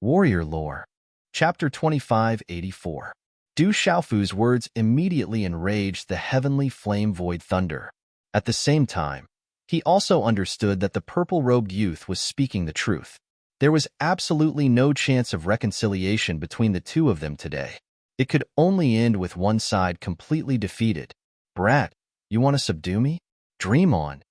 Warrior Lore. Chapter 2584. Du Xiaofu's words immediately enraged the heavenly flame void thunder. At the same time, he also understood that the purple-robed youth was speaking the truth. There was absolutely no chance of reconciliation between the two of them today. It could only end with one side completely defeated. Brat, you want to subdue me? Dream on.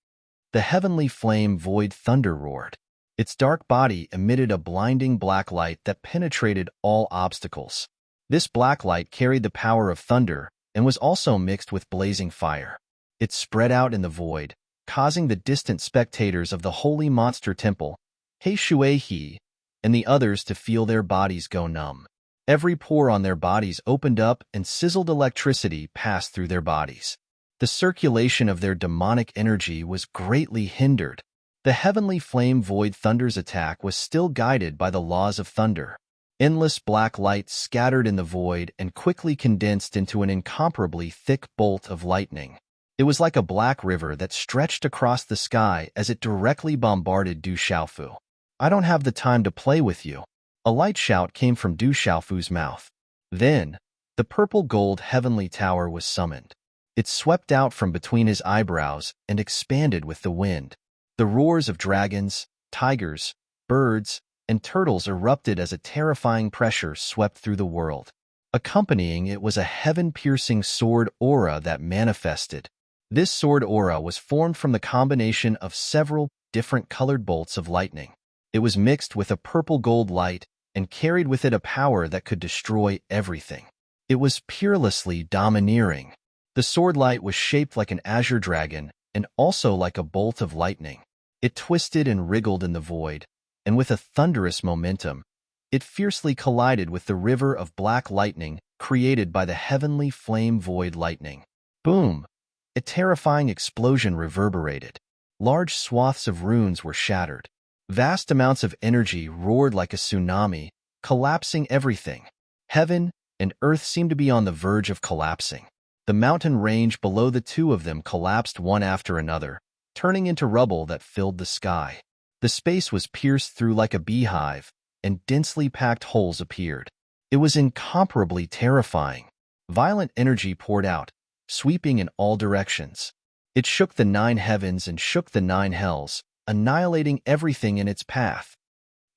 The heavenly flame void thunder roared. Its dark body emitted a blinding black light that penetrated all obstacles. This black light carried the power of thunder and was also mixed with blazing fire. It spread out in the void, causing the distant spectators of the holy monster temple, He Shui He, and the others to feel their bodies go numb. Every pore on their bodies opened up and sizzled electricity passed through their bodies. The circulation of their demonic energy was greatly hindered. The heavenly flame void thunder's attack was still guided by the laws of thunder. Endless black light scattered in the void and quickly condensed into an incomparably thick bolt of lightning. It was like a black river that stretched across the sky as it directly bombarded Du Xiaofu. I don't have the time to play with you. A light shout came from Du Xiaofu's mouth. Then, the purple-gold heavenly tower was summoned. It swept out from between his eyebrows and expanded with the wind. The roars of dragons, tigers, birds, and turtles erupted as a terrifying pressure swept through the world. Accompanying it was a heaven-piercing sword aura that manifested. This sword aura was formed from the combination of several different colored bolts of lightning. It was mixed with a purple-gold light and carried with it a power that could destroy everything. It was peerlessly domineering. The sword light was shaped like an azure dragon and also like a bolt of lightning. It twisted and wriggled in the void, and with a thunderous momentum, it fiercely collided with the river of black lightning created by the heavenly flame void lightning. Boom! A terrifying explosion reverberated. Large swaths of runes were shattered. Vast amounts of energy roared like a tsunami, collapsing everything. Heaven and earth seemed to be on the verge of collapsing. The mountain range below the two of them collapsed one after another, turning into rubble that filled the sky. The space was pierced through like a beehive, and densely packed holes appeared. It was incomparably terrifying. Violent energy poured out, sweeping in all directions. It shook the 9 heavens and shook the 9 hells, annihilating everything in its path.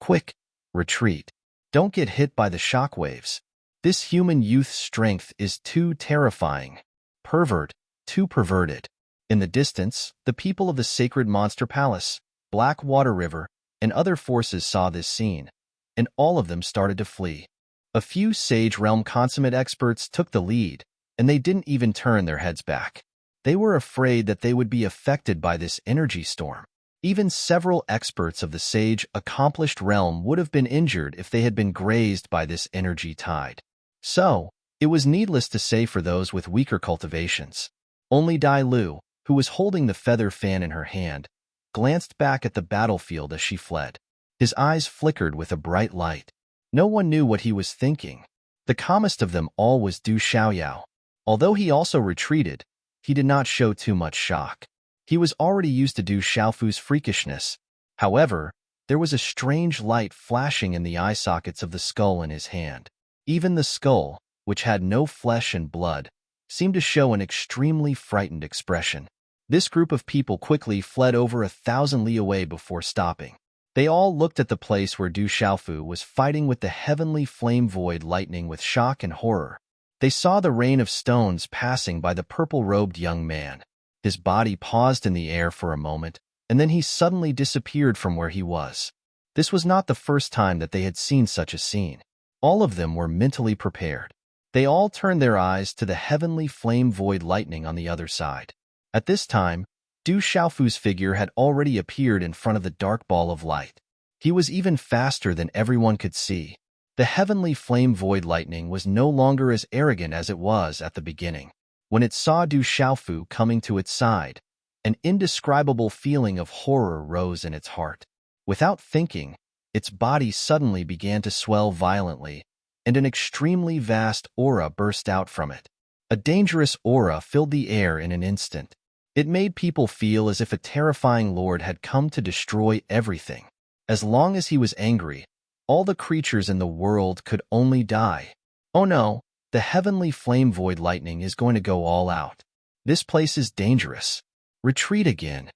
Quick, retreat. Don't get hit by the shockwaves. This human youth's strength is too terrifying. Pervert, too perverted. In the distance, the people of the sacred monster palace, Black Water River, and other forces saw this scene, and all of them started to flee. A few Sage Realm consummate experts took the lead, and they didn't even turn their heads back. They were afraid that they would be affected by this energy storm. Even several experts of the Sage accomplished realm would have been injured if they had been grazed by this energy tide. So, it was needless to say for those with weaker cultivations. Only Dai Lu, who was holding the feather fan in her hand, glanced back at the battlefield as she fled. His eyes flickered with a bright light. No one knew what he was thinking. The calmest of them all was Du Xiaoyao. Although he also retreated, he did not show too much shock. He was already used to Du Xiaofu's freakishness. However, there was a strange light flashing in the eye sockets of the skull in his hand. Even the skull, which had no flesh and blood, seemed to show an extremely frightened expression. This group of people quickly fled over 1,000 li away before stopping. They all looked at the place where Du Xiaofu was fighting with the heavenly flame void lightning with shock and horror. They saw the rain of stones passing by the purple-robed young man. His body paused in the air for a moment, and then he suddenly disappeared from where he was. This was not the first time that they had seen such a scene. All of them were mentally prepared. They all turned their eyes to the heavenly flame void lightning on the other side. At this time, Du Xiaofu's figure had already appeared in front of the dark ball of light. He was even faster than everyone could see. The heavenly flame void lightning was no longer as arrogant as it was at the beginning. When it saw Du Xiaofu coming to its side, an indescribable feeling of horror rose in its heart. Without thinking, its body suddenly began to swell violently, and an extremely vast aura burst out from it. A dangerous aura filled the air in an instant. It made people feel as if a terrifying lord had come to destroy everything. As long as he was angry, All the creatures in the world could only die. Oh no, the heavenly flame void lightning is going to go all out. This place is dangerous. Retreat again.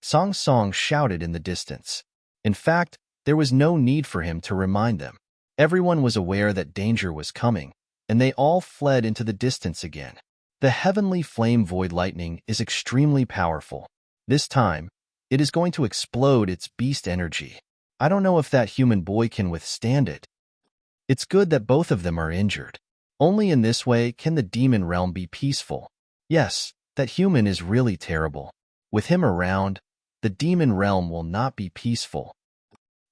Song Song shouted in the distance. In fact, there was no need for him to remind them. Everyone was aware that danger was coming, and they all fled into the distance again. The heavenly flame void lightning is extremely powerful. This time, it is going to explode its beast energy. I don't know if that human boy can withstand it. It's good that both of them are injured. Only in this way can the demon realm be peaceful. Yes, that human is really terrible. With him around, the demon realm will not be peaceful.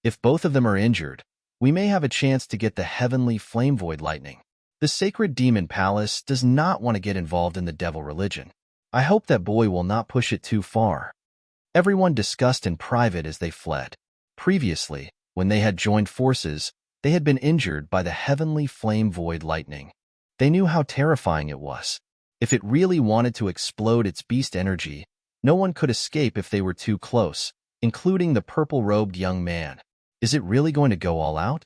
If both of them are injured, we may have a chance to get the heavenly flame void lightning. The sacred demon palace does not want to get involved in the devil religion. I hope that boy will not push it too far. Everyone discussed in private as they fled. Previously, when they had joined forces, they had been injured by the heavenly flame void lightning. They knew how terrifying it was. If it really wanted to explode its beast energy, no one could escape if they were too close, including the purple-robed young man. Is it really going to go all out?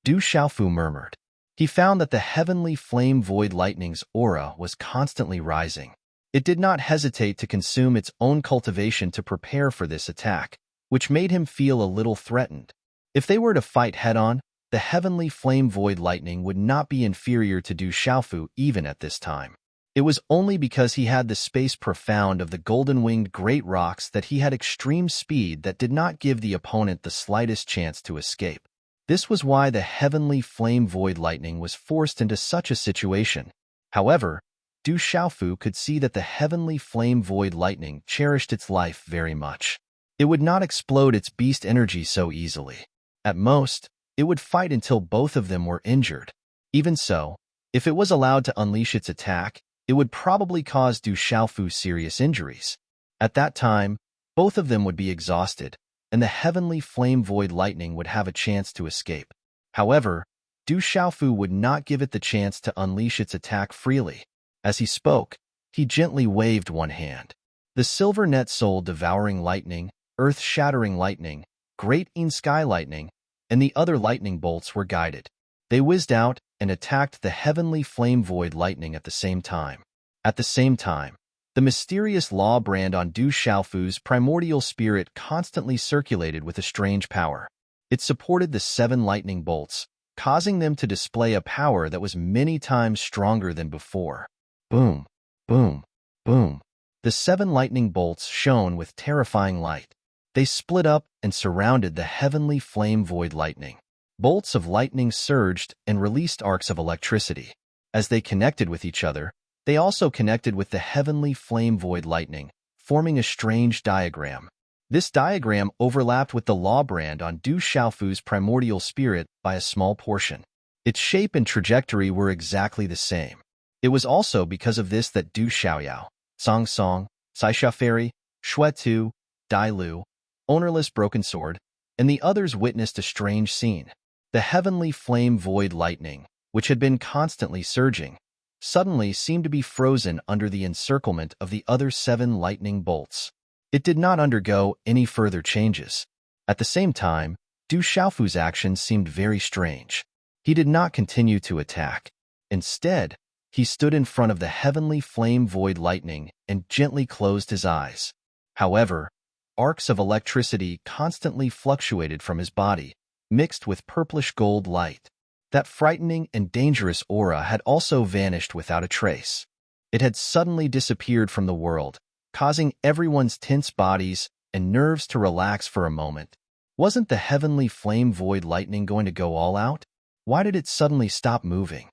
Du Xiaofu murmured. He found that the heavenly flame void lightning's aura was constantly rising. It did not hesitate to consume its own cultivation to prepare for this attack, which made him feel a little threatened. If they were to fight head-on, the heavenly flame void lightning would not be inferior to Du Xiaofu even at this time. It was only because he had the space profound of the golden-winged great rocks that he had extreme speed that did not give the opponent the slightest chance to escape. This was why the heavenly flame void lightning was forced into such a situation. However, Du Xiaofu could see that the heavenly flame void lightning cherished its life very much. It would not explode its beast energy so easily. At most, it would fight until both of them were injured. Even so, if it was allowed to unleash its attack, it would probably cause Du Xiaofu serious injuries. At that time, both of them would be exhausted, and the heavenly flame void lightning would have a chance to escape. However, Du Xiaofu would not give it the chance to unleash its attack freely. As he spoke, he gently waved one hand. The silver net soul-devouring lightning, earth-shattering lightning, great sky lightning, and the other lightning bolts were guided. They whizzed out and attacked the heavenly flame void lightning at the same time. At the same time, the mysterious law brand on Du Xiaofu's primordial spirit constantly circulated with a strange power. It supported the 7 lightning bolts, causing them to display a power that was many times stronger than before. Boom, boom, boom. The 7 lightning bolts shone with terrifying light. They split up and surrounded the heavenly flame void lightning. Bolts of lightning surged and released arcs of electricity. As they connected with each other, they also connected with the heavenly flame void lightning, forming a strange diagram. This diagram overlapped with the law brand on Du Xiaofu's primordial spirit by a small portion. Its shape and trajectory were exactly the same. It was also because of this that Du Xiaoyao, Song Song, Saisha Fairy, Shui Tu, Dai Lu, Ownerless Broken Sword, and the others witnessed a strange scene. The heavenly flame void lightning, which had been constantly surging, suddenly seemed to be frozen under the encirclement of the other 7 lightning bolts. It did not undergo any further changes. At the same time, Du Xiaofu's actions seemed very strange. He did not continue to attack. Instead, he stood in front of the heavenly flame void lightning and gently closed his eyes. However, arcs of electricity constantly fluctuated from his body, mixed with purplish gold light. That frightening and dangerous aura had also vanished without a trace. It had suddenly disappeared from the world, causing everyone's tense bodies and nerves to relax for a moment. Wasn't the heavenly flame void lightning going to go all out? Why did it suddenly stop moving?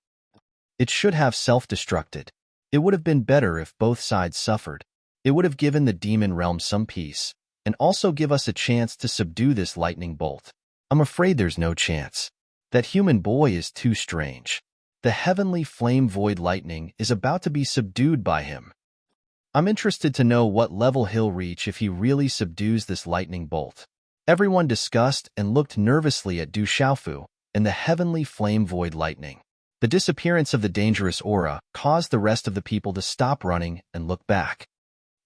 It should have self-destructed. It would have been better if both sides suffered. It would have given the demon realm some peace, and also give us a chance to subdue this lightning bolt. I'm afraid there's no chance. That human boy is too strange. The heavenly flame void lightning is about to be subdued by him. I'm interested to know what level he'll reach if he really subdues this lightning bolt. Everyone discussed and looked nervously at Du Xiaofu and the heavenly flame void lightning. The disappearance of the dangerous aura caused the rest of the people to stop running and look back.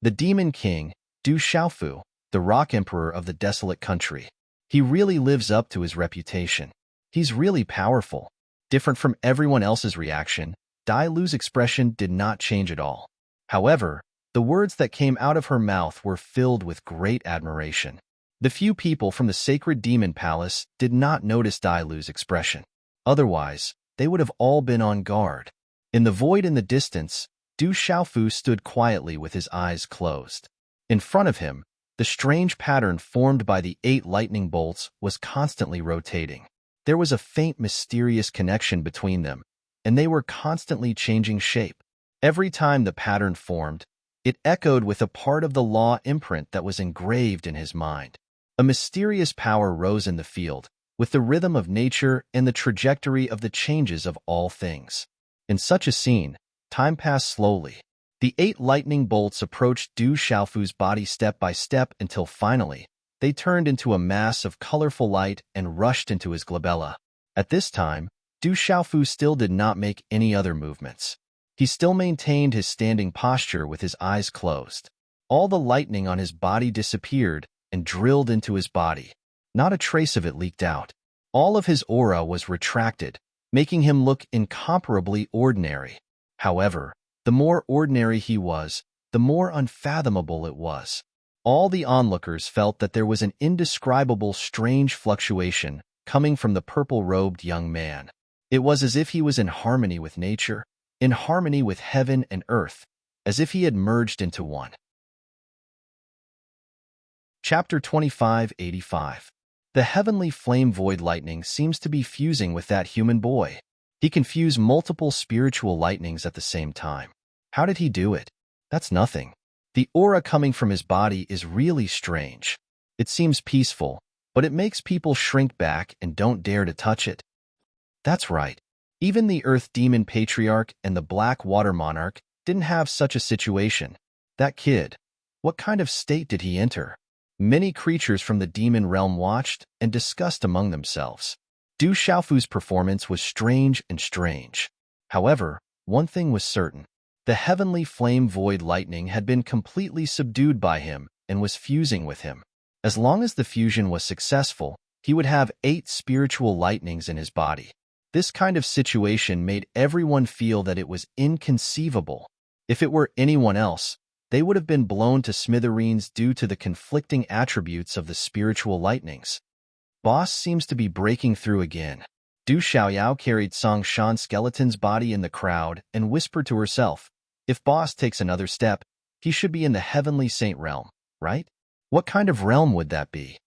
The Demon King, Du Xiaofu, the Rock Emperor of the desolate country. He really lives up to his reputation. He's really powerful. Different from everyone else's reaction, Dai Lu's expression did not change at all. However, the words that came out of her mouth were filled with great admiration. The few people from the sacred demon palace did not notice Dai Lu's expression. Otherwise, they would have all been on guard. In the void in the distance, Du Xiaofu stood quietly with his eyes closed. In front of him, the strange pattern formed by the 8 lightning bolts was constantly rotating. There was a faint, mysterious connection between them, and they were constantly changing shape. Every time the pattern formed, it echoed with a part of the law imprint that was engraved in his mind. A mysterious power rose in the field, with the rhythm of nature and the trajectory of the changes of all things. In such a scene, time passed slowly. The 8 lightning bolts approached Du Xiaofu's body step by step until finally, they turned into a mass of colorful light and rushed into his glabella. At this time, Du Xiaofu still did not make any other movements. He still maintained his standing posture with his eyes closed. All the lightning on his body disappeared and drilled into his body. Not a trace of it leaked out. All of his aura was retracted, making him look incomparably ordinary. However, the more ordinary he was, the more unfathomable it was. All the onlookers felt that there was an indescribable strange fluctuation coming from the purple-robed young man. It was as if he was in harmony with nature, in harmony with heaven and earth, as if he had merged into one. Chapter 2585. The heavenly flame void lightning seems to be fusing with that human boy. He can fuse multiple spiritual lightnings at the same time. How did he do it? That's nothing. The aura coming from his body is really strange. It seems peaceful, but it makes people shrink back and don't dare to touch it. That's right. Even the Earth Demon Patriarch and the Black Water Monarch didn't have such a situation. That kid, what kind of state did he enter? Many creatures from the demon realm watched and discussed among themselves. Du Xiaofu's performance was strange and strange. However, one thing was certain. The heavenly flame void lightning had been completely subdued by him and was fusing with him. As long as the fusion was successful, he would have 8 spiritual lightnings in his body. This kind of situation made everyone feel that it was inconceivable. If it were anyone else, they would have been blown to smithereens due to the conflicting attributes of the spiritual lightnings. Boss seems to be breaking through again. Du Xiaoyao carried Song Shan Skeleton's body in the crowd and whispered to herself, if Boss takes another step, he should be in the heavenly saint realm, right? What kind of realm would that be?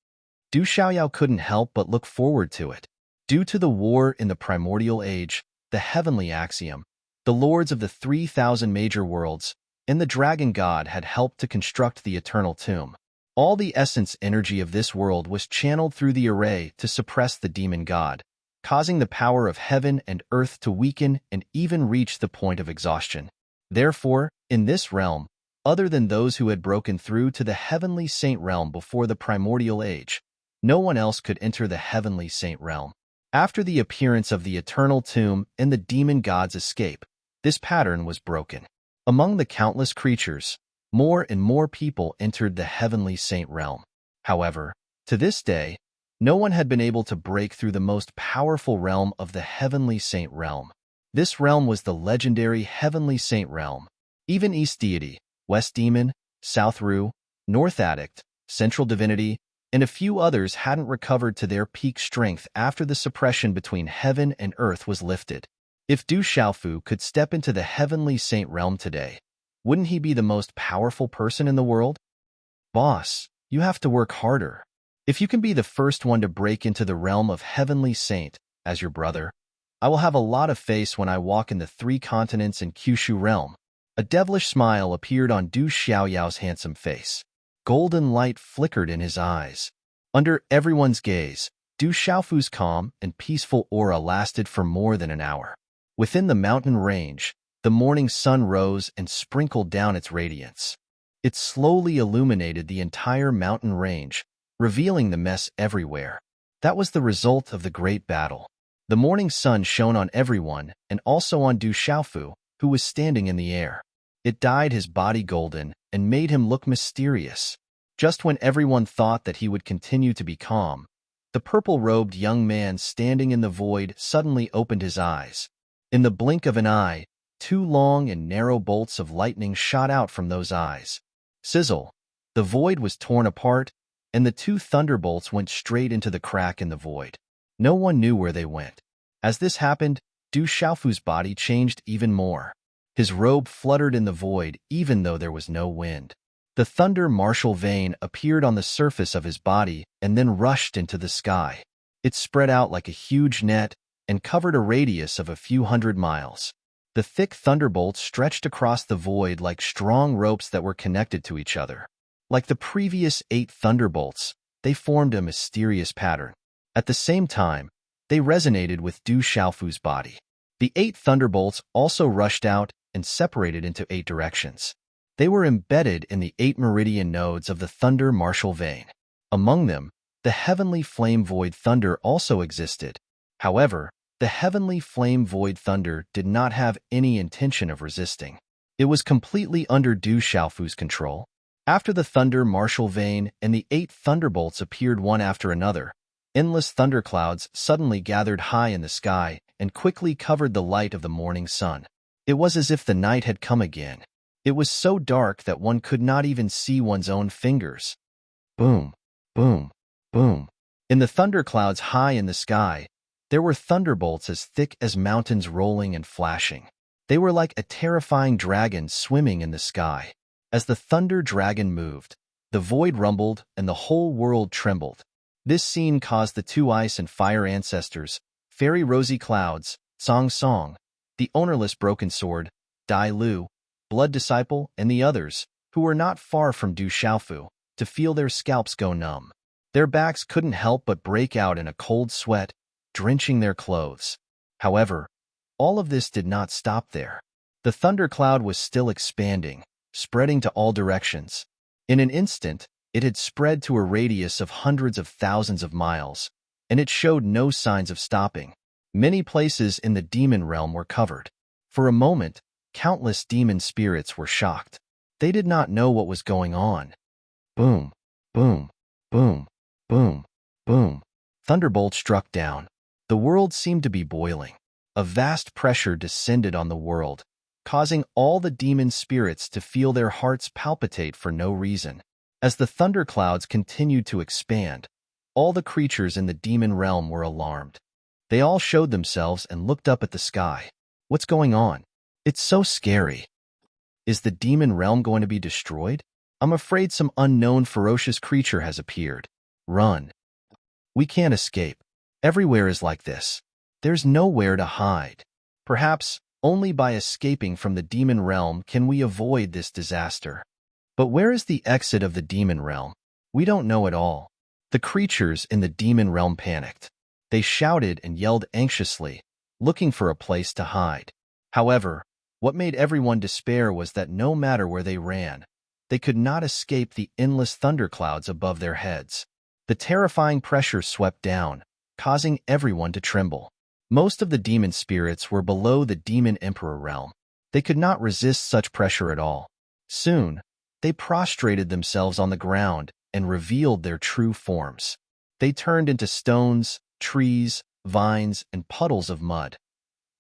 Du Xiaoyao couldn't help but look forward to it. Due to the war in the primordial age, the heavenly axiom, the lords of the 3,000 major worlds, and the dragon god had helped to construct the eternal tomb. All the essence energy of this world was channeled through the array to suppress the demon god, causing the power of heaven and earth to weaken and even reach the point of exhaustion. Therefore, in this realm, other than those who had broken through to the heavenly saint realm before the primordial age, no one else could enter the heavenly saint realm. After the appearance of the eternal tomb and the demon god's escape, this pattern was broken. Among the countless creatures, more and more people entered the heavenly saint realm. However, to this day, no one had been able to break through the most powerful realm of the heavenly saint realm. This realm was the legendary heavenly saint realm. Even East Deity, West Demon, South Ru, North Addict, Central Divinity, and a few others hadn't recovered to their peak strength after the suppression between heaven and earth was lifted. If Du Xiaofu could step into the heavenly saint realm today, wouldn't he be the most powerful person in the world? Boss, you have to work harder. If you can be the first one to break into the realm of heavenly saint, as your brother, I will have a lot of face when I walk in the 3 continents in Kyushu realm. A devilish smile appeared on Du Xiaoyao's handsome face. Golden light flickered in his eyes. Under everyone's gaze, Du Xiaofu's calm and peaceful aura lasted for more than an hour. Within the mountain range, the morning sun rose and sprinkled down its radiance. It slowly illuminated the entire mountain range, revealing the mess everywhere. That was the result of the great battle. The morning sun shone on everyone and also on Du Xiaofu, who was standing in the air. It dyed his body golden and made him look mysterious. Just when everyone thought that he would continue to be calm, The purple-robed young man standing in the void suddenly opened his eyes. In the blink of an eye, two long and narrow bolts of lightning shot out from those eyes. Sizzle! The void was torn apart, and the two thunderbolts went straight into the crack in the void. No one knew where they went. As this happened, Du Xiaofu's body changed even more. His robe fluttered in the void even though there was no wind. The thunder martial vein appeared on the surface of his body and then rushed into the sky. It spread out like a huge net and covered a radius of a few hundred miles. The thick thunderbolts stretched across the void like strong ropes that were connected to each other. Like the previous 8 thunderbolts, they formed a mysterious pattern. At the same time, they resonated with Du Xiaofu's body. The 8 thunderbolts also rushed out and separated into 8 directions. They were embedded in the 8 meridian nodes of the thunder martial vein. Among them, the heavenly flame void thunder also existed. However, the heavenly flame void thunder did not have any intention of resisting. It was completely under Du Xiaofu's control. After the thunder martial vein and the 8 thunderbolts appeared one after another, endless thunderclouds suddenly gathered high in the sky and quickly covered the light of the morning sun. It was as if the night had come again. It was so dark that one could not even see one's own fingers. Boom, boom, boom. In the thunderclouds high in the sky, there were thunderbolts as thick as mountains rolling and flashing. They were like a terrifying dragon swimming in the sky. As the thunder dragon moved, the void rumbled and the whole world trembled. This scene caused the 2 ice and fire ancestors, Fairy Rosy Clouds, Song Song, the ownerless Broken Sword, Dai Lu, Blood Disciple, and the others, who were not far from Du Xiaofu, to feel their scalps go numb. Their backs couldn't help but break out in a cold sweat, drenching their clothes. However, all of this did not stop there. The thundercloud was still expanding, spreading to all directions. In an instant, it had spread to a radius of hundreds of thousands of miles, and it showed no signs of stopping. Many places in the demon realm were covered. For a moment, countless demon spirits were shocked. They did not know what was going on. Boom, boom, boom, boom, boom. Thunderbolt struck down. The world seemed to be boiling. A vast pressure descended on the world, causing all the demon spirits to feel their hearts palpitate for no reason. As the thunderclouds continued to expand, all the creatures in the demon realm were alarmed. They all showed themselves and looked up at the sky. What's going on? It's so scary. Is the demon realm going to be destroyed? I'm afraid some unknown ferocious creature has appeared. Run. We can't escape. Everywhere is like this. There's nowhere to hide. Perhaps only by escaping from the demon realm can we avoid this disaster. But where is the exit of the demon realm? We don't know at all. The creatures in the demon realm panicked. They shouted and yelled anxiously, looking for a place to hide. However, what made everyone despair was that no matter where they ran, they could not escape the endless thunderclouds above their heads. The terrifying pressure swept down, causing everyone to tremble. Most of the demon spirits were below the demon emperor realm. They could not resist such pressure at all. Soon, they prostrated themselves on the ground and revealed their true forms. They turned into stones, trees, vines, and puddles of mud.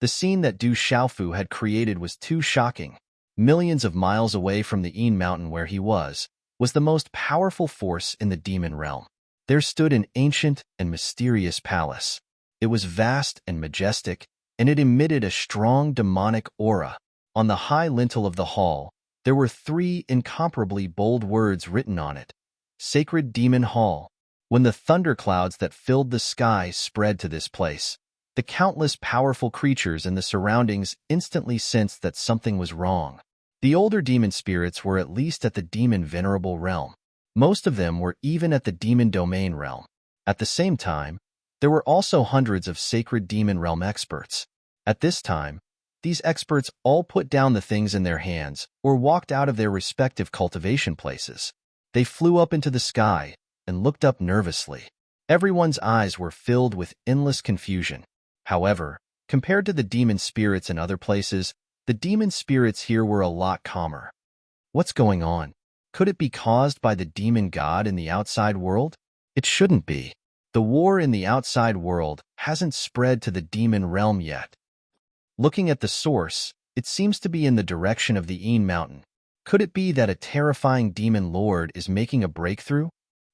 The scene that Du Xiaofu had created was too shocking. Millions of miles away from the Yin Mountain where he was the most powerful force in the demon realm. There stood an ancient and mysterious palace. It was vast and majestic, and it emitted a strong demonic aura. On the high lintel of the hall, there were 3 incomparably bold words written on it. Sacred Demon Hall. When the thunderclouds that filled the sky spread to this place, the countless powerful creatures in the surroundings instantly sensed that something was wrong. The older demon spirits were at least at the demon venerable realm. Most of them were even at the demon domain realm. At the same time, there were also hundreds of sacred demon realm experts. At this time, these experts all put down the things in their hands or walked out of their respective cultivation places. They flew up into the sky and looked up nervously. Everyone's eyes were filled with endless confusion. However, compared to the demon spirits in other places, the demon spirits here were a lot calmer. What's going on? Could it be caused by the demon god in the outside world? It shouldn't be. The war in the outside world hasn't spread to the demon realm yet. Looking at the source, it seems to be in the direction of the Een Mountain. Could it be that a terrifying demon lord is making a breakthrough?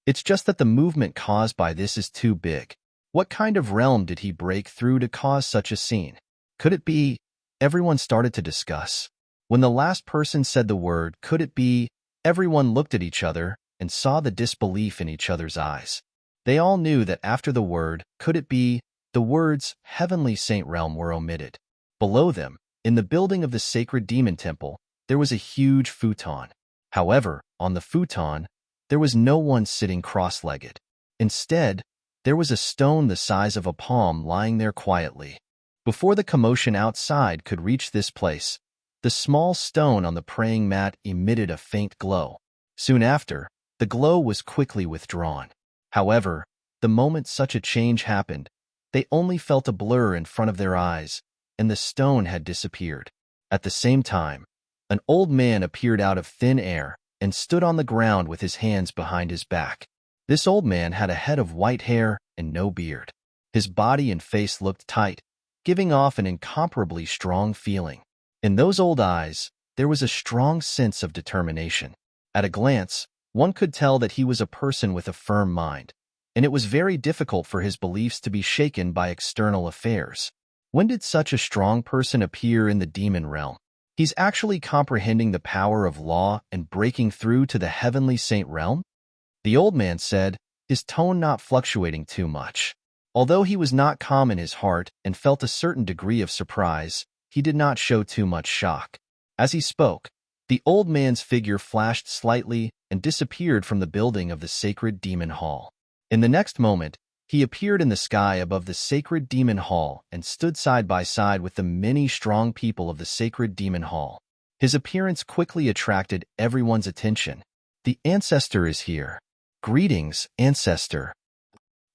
It's just that the movement caused by this is too big. What kind of realm did he break through to cause such a scene? Could it be? Everyone started to discuss. When the last person said the word, could it be, everyone looked at each other and saw the disbelief in each other's eyes. They all knew that after the word, could it be, the words, heavenly saint realm were omitted. Below them, in the building of the sacred demon temple, there was a huge futon. However, on the futon, there was no one sitting cross-legged. Instead, there was a stone the size of a palm lying there quietly. Before the commotion outside could reach this place, the small stone on the praying mat emitted a faint glow. Soon after, the glow was quickly withdrawn. However, the moment such a change happened, they only felt a blur in front of their eyes, and the stone had disappeared. At the same time, an old man appeared out of thin air and stood on the ground with his hands behind his back. This old man had a head of white hair and no beard. His body and face looked tight, giving off an incomparably strong feeling. In those old eyes, there was a strong sense of determination. At a glance, one could tell that he was a person with a firm mind, and it was very difficult for his beliefs to be shaken by external affairs. When did such a strong person appear in the demon realm? He's actually comprehending the power of law and breaking through to the heavenly saint realm? The old man said, his tone not fluctuating too much. Although he was not calm in his heart and felt a certain degree of surprise, he did not show too much shock. As he spoke, the old man's figure flashed slightly and disappeared from the building of the sacred demon hall. In the next moment, he appeared in the sky above the sacred demon hall and stood side by side with the many strong people of the sacred demon hall. His appearance quickly attracted everyone's attention. The ancestor is here. Greetings, ancestor.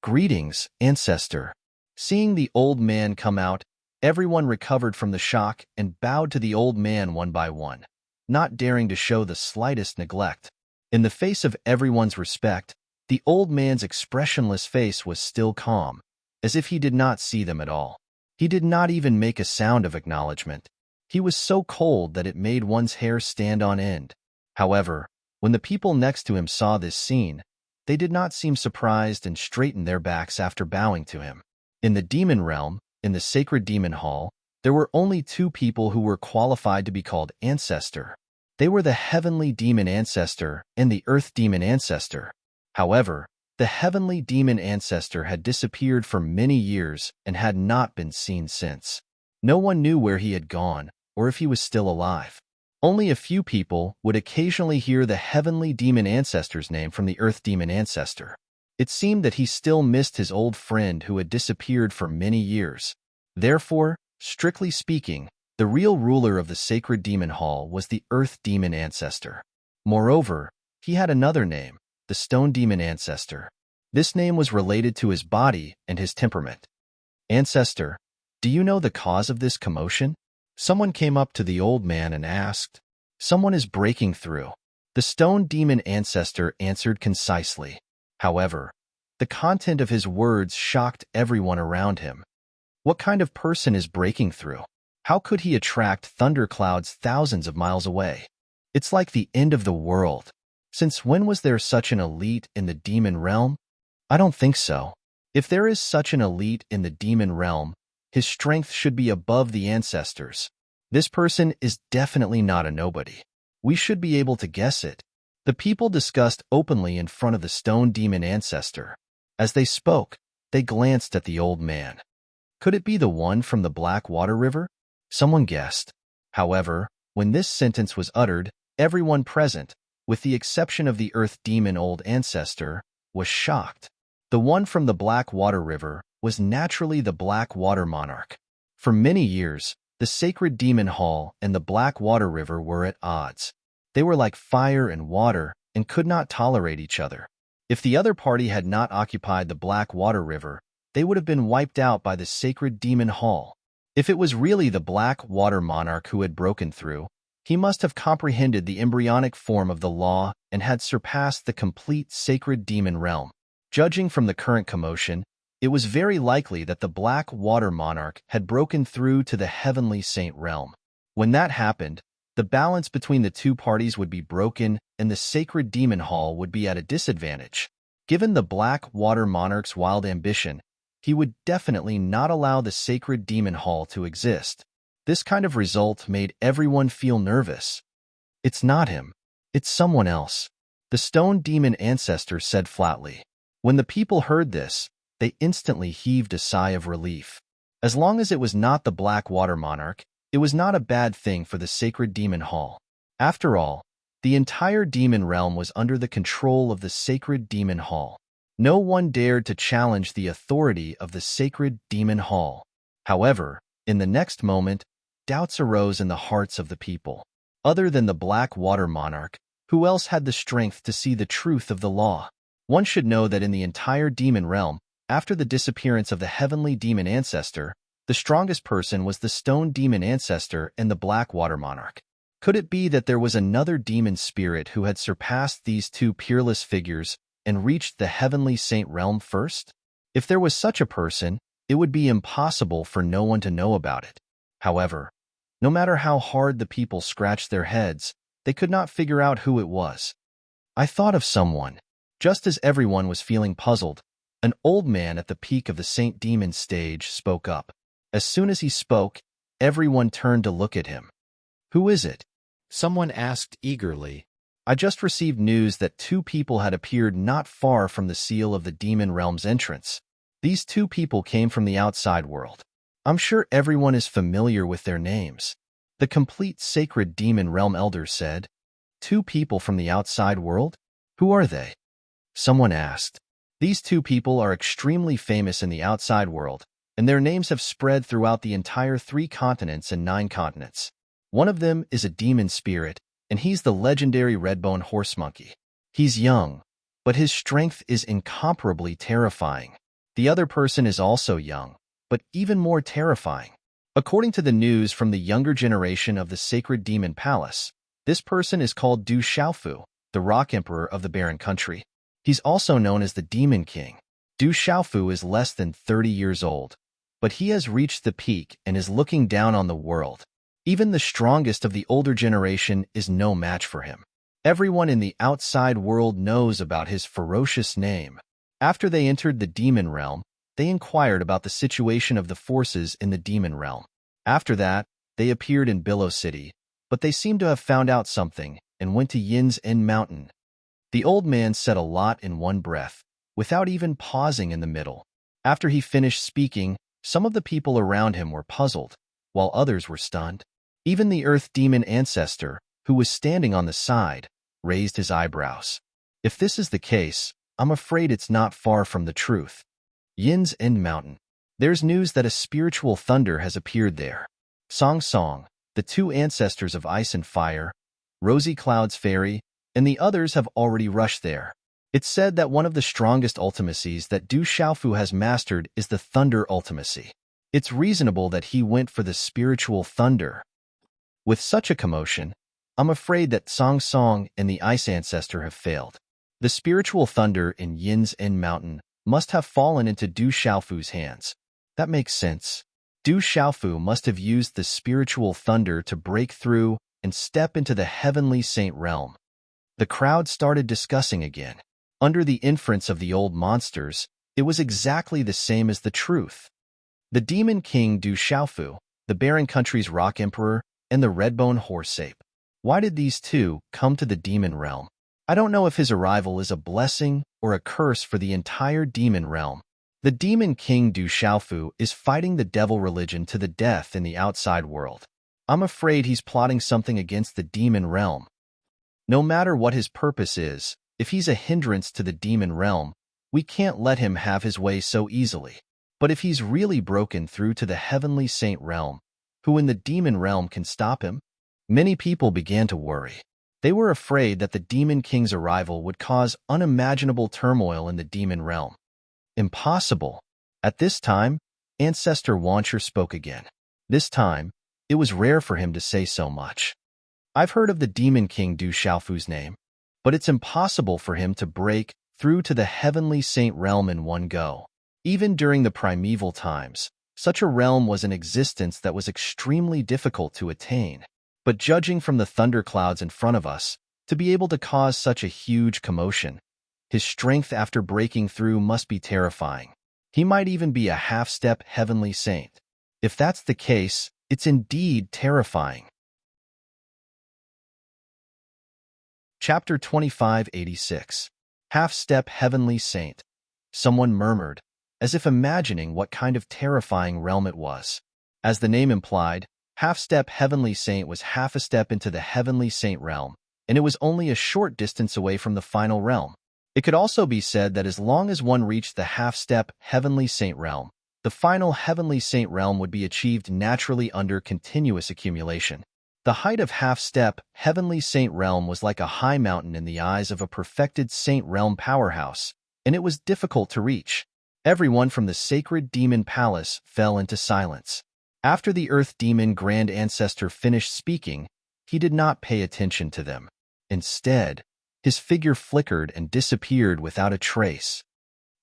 Greetings, ancestor. Seeing the old man come out, everyone recovered from the shock and bowed to the old man one by one, not daring to show the slightest neglect. In the face of everyone's respect, the old man's expressionless face was still calm, as if he did not see them at all. He did not even make a sound of acknowledgement. He was so cold that it made one's hair stand on end. However, when the people next to him saw this scene, they did not seem surprised and straightened their backs after bowing to him. In the demon realm, in the sacred demon hall, there were only two people who were qualified to be called ancestor. They were the heavenly demon ancestor and the earth demon ancestor. However, the heavenly demon ancestor had disappeared for many years and had not been seen since. No one knew where he had gone or if he was still alive. Only a few people would occasionally hear the heavenly demon ancestor's name from the earth demon ancestor. It seemed that he still missed his old friend who had disappeared for many years. Therefore, strictly speaking, the real ruler of the sacred demon hall was the earth demon ancestor. Moreover, he had another name, the stone demon ancestor. This name was related to his body and his temperament. Ancestor, do you know the cause of this commotion? Someone came up to the old man and asked. Someone is breaking through. The stone demon ancestor answered concisely. However, the content of his words shocked everyone around him. What kind of person is breaking through? How could he attract thunderclouds thousands of miles away? It's like the end of the world. Since when was there such an elite in the demon realm? I don't think so. If there is such an elite in the demon realm, his strength should be above the ancestors. This person is definitely not a nobody. We should be able to guess it. The people discussed openly in front of the stone demon ancestor. As they spoke, they glanced at the old man. Could it be the one from the Black Water River? Someone guessed. However, when this sentence was uttered, everyone present, with the exception of the earth demon old ancestor, was shocked. The one from the Black Water River was naturally the Black Water Monarch. For many years, the sacred demon hall and the Black Water River were at odds. They were like fire and water and could not tolerate each other. If the other party had not occupied the Black Water River, they would have been wiped out by the sacred demon hall. If it was really the Black Water Monarch who had broken through, he must have comprehended the embryonic form of the law and had surpassed the complete sacred demon realm. Judging from the current commotion, it was very likely that the Black Water Monarch had broken through to the heavenly saint realm. When that happened, the balance between the two parties would be broken and the sacred demon hall would be at a disadvantage. Given the Black Water Monarch's wild ambition, he would definitely not allow the sacred demon hall to exist. This kind of result made everyone feel nervous. It's not him. It's someone else, the stone demon ancestor said flatly. When the people heard this, they instantly heaved a sigh of relief. As long as it was not the Black Water Monarch, it was not a bad thing for the sacred demon hall. After all, the entire demon realm was under the control of the sacred demon hall. No one dared to challenge the authority of the sacred demon hall. However, in the next moment, doubts arose in the hearts of the people. Other than the Black Water Monarch, who else had the strength to see the truth of the law? One should know that in the entire demon realm, after the disappearance of the heavenly demon ancestor, the strongest person was the stone demon ancestor and the Black Water Monarch. Could it be that there was another demon spirit who had surpassed these two peerless figures and reached the heavenly saint realm first? If there was such a person, it would be impossible for no one to know about it. However, no matter how hard the people scratched their heads, they could not figure out who it was. I thought of someone. Just as everyone was feeling puzzled, an old man at the peak of the Saint Demon stage spoke up. As soon as he spoke, everyone turned to look at him. Who is it? Someone asked eagerly. I just received news that two people had appeared not far from the seal of the demon realm's entrance. These two people came from the outside world. I'm sure everyone is familiar with their names. The complete sacred demon realm elder said. Two people from the outside world? Who are they? Someone asked. These two people are extremely famous in the outside world, and their names have spread throughout the entire 3 continents and 9 continents. One of them is a demon spirit, and he's the legendary red-bone horse monkey. He's young, but his strength is incomparably terrifying. The other person is also young, but even more terrifying. According to the news from the younger generation of the Sacred Demon Palace, this person is called Du Xiaofu, the Rock Emperor of the Barren Country. He's also known as the Demon King. Du Xiaofu is less than 30 years old, but he has reached the peak and is looking down on the world. Even the strongest of the older generation is no match for him. Everyone in the outside world knows about his ferocious name. After they entered the demon realm, they inquired about the situation of the forces in the demon realm. After that, they appeared in Billow City, but they seemed to have found out something and went to Yin's End Mountain. The old man said a lot in one breath, without even pausing in the middle. After he finished speaking, some of the people around him were puzzled, while others were stunned. Even the earth demon ancestor, who was standing on the side, raised his eyebrows. If this is the case, I'm afraid it's not far from the truth. Yin's End Mountain. There's news that a spiritual thunder has appeared there. Song Song, the 2 ancestors of ice and fire, Rosy Cloud's fairy, and the others have already rushed there. It's said that one of the strongest ultimacies that Du Xiaofu has mastered is the thunder ultimacy. It's reasonable that he went for the spiritual thunder. With such a commotion, I'm afraid that Song Song and the ice ancestor have failed. The spiritual thunder in Yin's End Mountain must have fallen into Du Xiaofu's hands. That makes sense. Du Xiaofu must have used the spiritual thunder to break through and step into the heavenly saint realm. The crowd started discussing again. Under the inference of the old monsters, it was exactly the same as the truth. The Demon King Du Xiaofu, the Barren Country's Rock Emperor, and the Redbone Horse Ape. Why did these two come to the demon realm? I don't know if his arrival is a blessing or a curse for the entire demon realm. The Demon King Du Xiaofu is fighting the devil religion to the death in the outside world. I'm afraid he's plotting something against the demon realm. No matter what his purpose is, if he's a hindrance to the demon realm, we can't let him have his way so easily. But if he's really broken through to the heavenly saint realm, who in the demon realm can stop him? Many people began to worry. They were afraid that the Demon King's arrival would cause unimaginable turmoil in the demon realm. Impossible. At this time, Ancestor Wancher spoke again. This time, it was rare for him to say so much. I've heard of the Demon King Du Xiaofu's name, but it's impossible for him to break through to the heavenly saint realm in one go. Even during the primeval times, such a realm was in existence that was extremely difficult to attain. But judging from the thunderclouds in front of us, to be able to cause such a huge commotion, his strength after breaking through must be terrifying. He might even be a half-step heavenly saint. If that's the case, it's indeed terrifying. Chapter 2586. Half-Step Heavenly Saint. Someone murmured, as if imagining what kind of terrifying realm it was. As the name implied, Half-Step Heavenly Saint was half a step into the Heavenly Saint realm, and it was only a short distance away from the final realm. It could also be said that as long as one reached the half-step Heavenly Saint realm, the final Heavenly Saint realm would be achieved naturally under continuous accumulation. The height of half-step Heavenly Saint realm was like a high mountain in the eyes of a perfected Saint realm powerhouse, and it was difficult to reach. Everyone from the sacred demon palace fell into silence. After the earth demon grand ancestor finished speaking, he did not pay attention to them. Instead, his figure flickered and disappeared without a trace.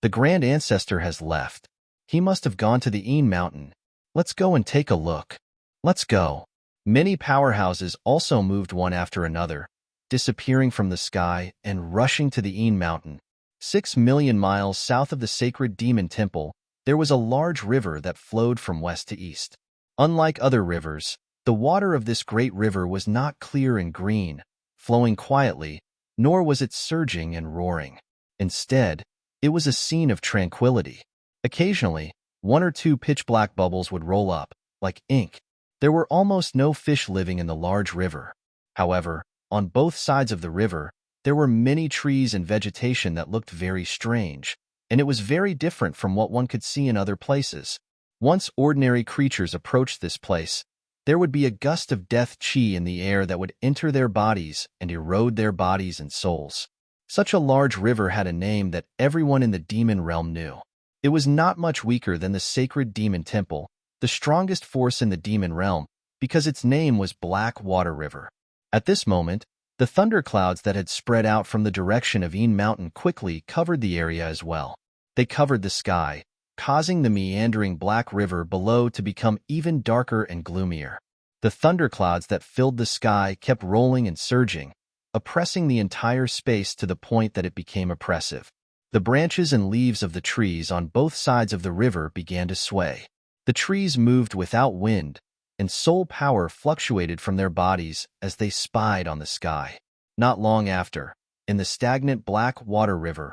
The grand ancestor has left. He must have gone to the Een mountain. Let's go and take a look. Let's go. Many powerhouses also moved one after another, disappearing from the sky and rushing to the Een mountain. 6 million miles south of the sacred demon temple, there was a large river that flowed from west to east. Unlike other rivers, the water of this great river was not clear and green, flowing quietly, nor was it surging and roaring. Instead, it was a scene of tranquility. Occasionally, one or two pitch-black bubbles would roll up, like ink. There were almost no fish living in the large river. However, on both sides of the river, there were many trees and vegetation that looked very strange, and it was very different from what one could see in other places. Once ordinary creatures approached this place, there would be a gust of death chi in the air that would enter their bodies and erode their bodies and souls. Such a large river had a name that everyone in the demon realm knew. It was not much weaker than the sacred demon temple, the strongest force in the demon realm, because its name was Black Water River. At this moment, the thunderclouds that had spread out from the direction of Een Mountain quickly covered the area as well. They covered the sky, causing the meandering Black River below to become even darker and gloomier. The thunderclouds that filled the sky kept rolling and surging, oppressing the entire space to the point that it became oppressive. The branches and leaves of the trees on both sides of the river began to sway. The trees moved without wind, and soul power fluctuated from their bodies as they spied on the sky. Not long after, in the stagnant Black Water River,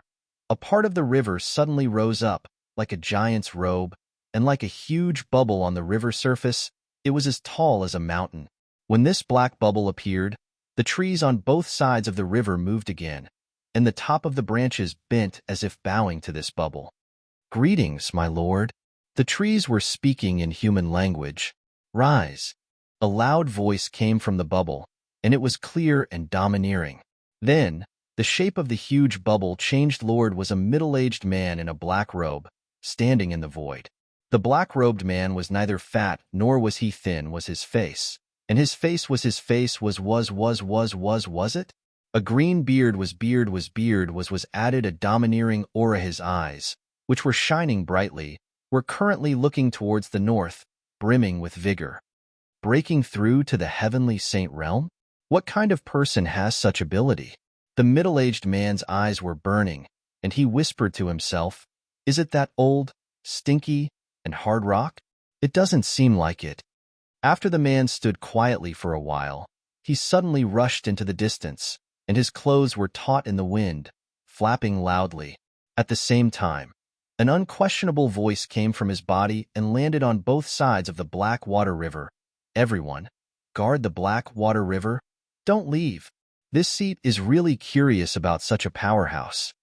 a part of the river suddenly rose up, like a giant's robe, and like a huge bubble on the river surface, it was as tall as a mountain. When this black bubble appeared, the trees on both sides of the river moved again, and the top of the branches bent as if bowing to this bubble. "Greetings, my lord." The trees were speaking in human language. "Rise." A loud voice came from the bubble, and it was clear and domineering. Then, the shape of the huge bubble changed. Lord was a middle-aged man in a black robe, standing in the void. The black-robed man was neither fat nor was he thin was his face, and his face was it? A green beard was added a domineering aura. His eyes, which were shining brightly, were currently looking towards the north, brimming with vigor. Breaking through to the heavenly saint realm? What kind of person has such ability? The middle-aged man's eyes were burning, and he whispered to himself, "Is it that old, stinky, and hard rock? It doesn't seem like it." After the man stood quietly for a while, he suddenly rushed into the distance, and his clothes were taut in the wind, flapping loudly. At the same time, an unquestionable voice came from his body and landed on both sides of the Black Water River. "Everyone, guard the Black Water River. Don't leave. This seat is really curious about such a powerhouse."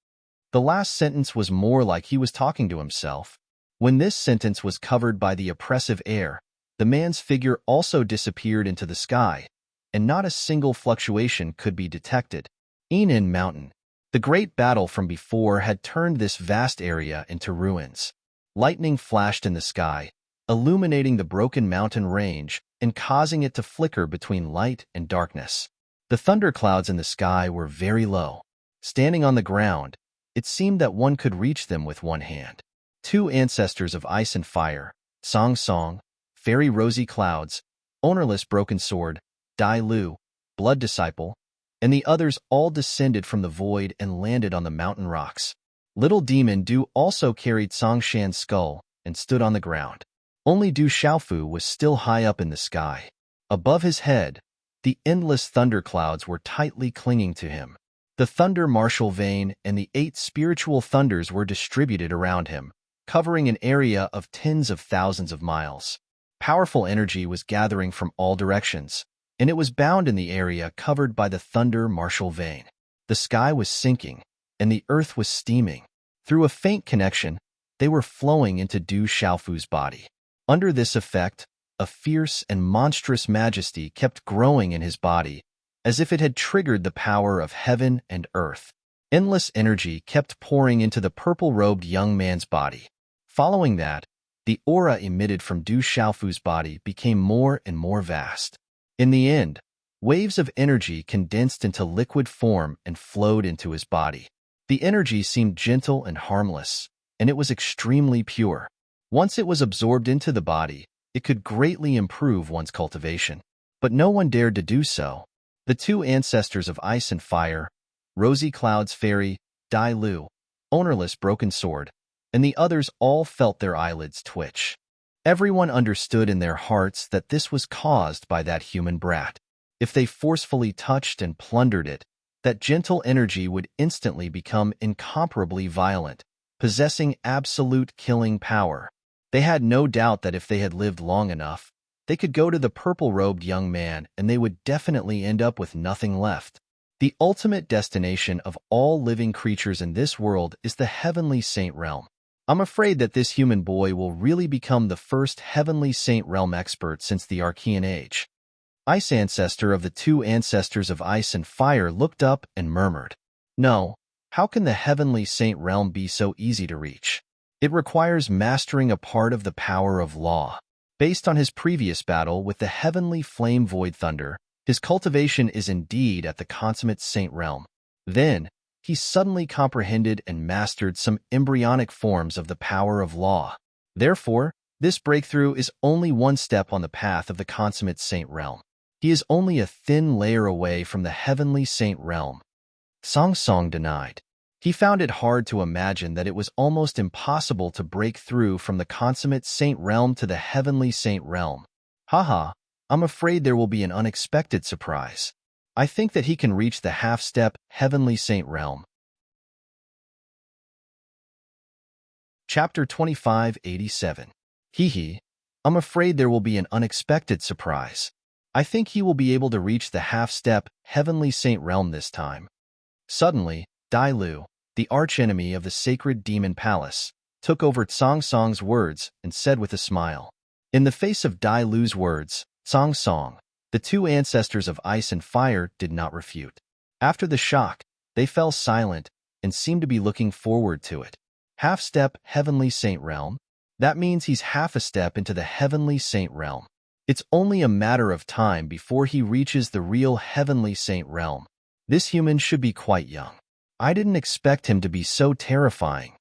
The last sentence was more like he was talking to himself. When this sentence was covered by the oppressive air, the man's figure also disappeared into the sky, and not a single fluctuation could be detected. Een Mountain. The great battle from before had turned this vast area into ruins. Lightning flashed in the sky, illuminating the broken mountain range and causing it to flicker between light and darkness. The thunderclouds in the sky were very low. Standing on the ground, It seemed that one could reach them with one hand. Two ancestors of ice and fire, Song Song, fairy rosy clouds, ownerless broken sword, Dai Lu, blood disciple, and the others all descended from the void and landed on the mountain rocks. Little demon Du also carried Song Shan's skull and stood on the ground. Only Du Xiaofu was still high up in the sky. Above his head, the endless thunderclouds were tightly clinging to him. The thunder martial vein and the 8 spiritual thunders were distributed around him, covering an area of tens of thousands of miles. Powerful energy was gathering from all directions, and it was bound in the area covered by the thunder martial vein. The sky was sinking, and the earth was steaming. Through a faint connection, they were flowing into Du Xiaofu's body. Under this effect, a fierce and monstrous majesty kept growing in his body, as if it had triggered the power of heaven and earth. Endless energy kept pouring into the purple-robed young man's body. Following that, the aura emitted from Du Xiaofu's body became more and more vast. In the end, waves of energy condensed into liquid form and flowed into his body. The energy seemed gentle and harmless, and it was extremely pure. Once it was absorbed into the body, it could greatly improve one's cultivation. But no one dared to do so. The two ancestors of ice and fire, Rosy Cloud's fairy, Dai Lu, ownerless broken sword, and the others all felt their eyelids twitch. Everyone understood in their hearts that this was caused by that human brat. If they forcefully touched and plundered it, that gentle energy would instantly become incomparably violent, possessing absolute killing power. They had no doubt that if they had lived long enough, they could go to the purple-robed young man and they would definitely end up with nothing left. The ultimate destination of all living creatures in this world is the heavenly saint realm. I'm afraid that this human boy will really become the first heavenly saint realm expert since the Archean Age. Ice ancestor of the two ancestors of ice and fire looked up and murmured, "No, how can the heavenly saint realm be so easy to reach? It requires mastering a part of the power of law." Based on his previous battle with the heavenly flame void thunder, his cultivation is indeed at the consummate saint realm. Then, he suddenly comprehended and mastered some embryonic forms of the power of law. Therefore, this breakthrough is only one step on the path of the consummate saint realm. He is only a thin layer away from the heavenly saint realm. Song Song denied. He found it hard to imagine that it was almost impossible to break through from the consummate saint realm to the heavenly saint realm. Haha, I'm afraid there will be an unexpected surprise. I think that he can reach the half-step heavenly saint realm. Chapter 2587. Hee, I'm afraid there will be an unexpected surprise. I think he will be able to reach the half-step heavenly saint realm this time. Suddenly, Dai Lu, the archenemy of the sacred demon palace, took over Song Song's words and said with a smile. In the face of Dai Lu's words, Song Song, the two ancestors of ice and fire, did not refute. After the shock, they fell silent and seemed to be looking forward to it. Half-step heavenly saint realm? That means he's half a step into the heavenly saint realm. It's only a matter of time before he reaches the real heavenly saint realm. This human should be quite young. I didn't expect him to be so terrifying.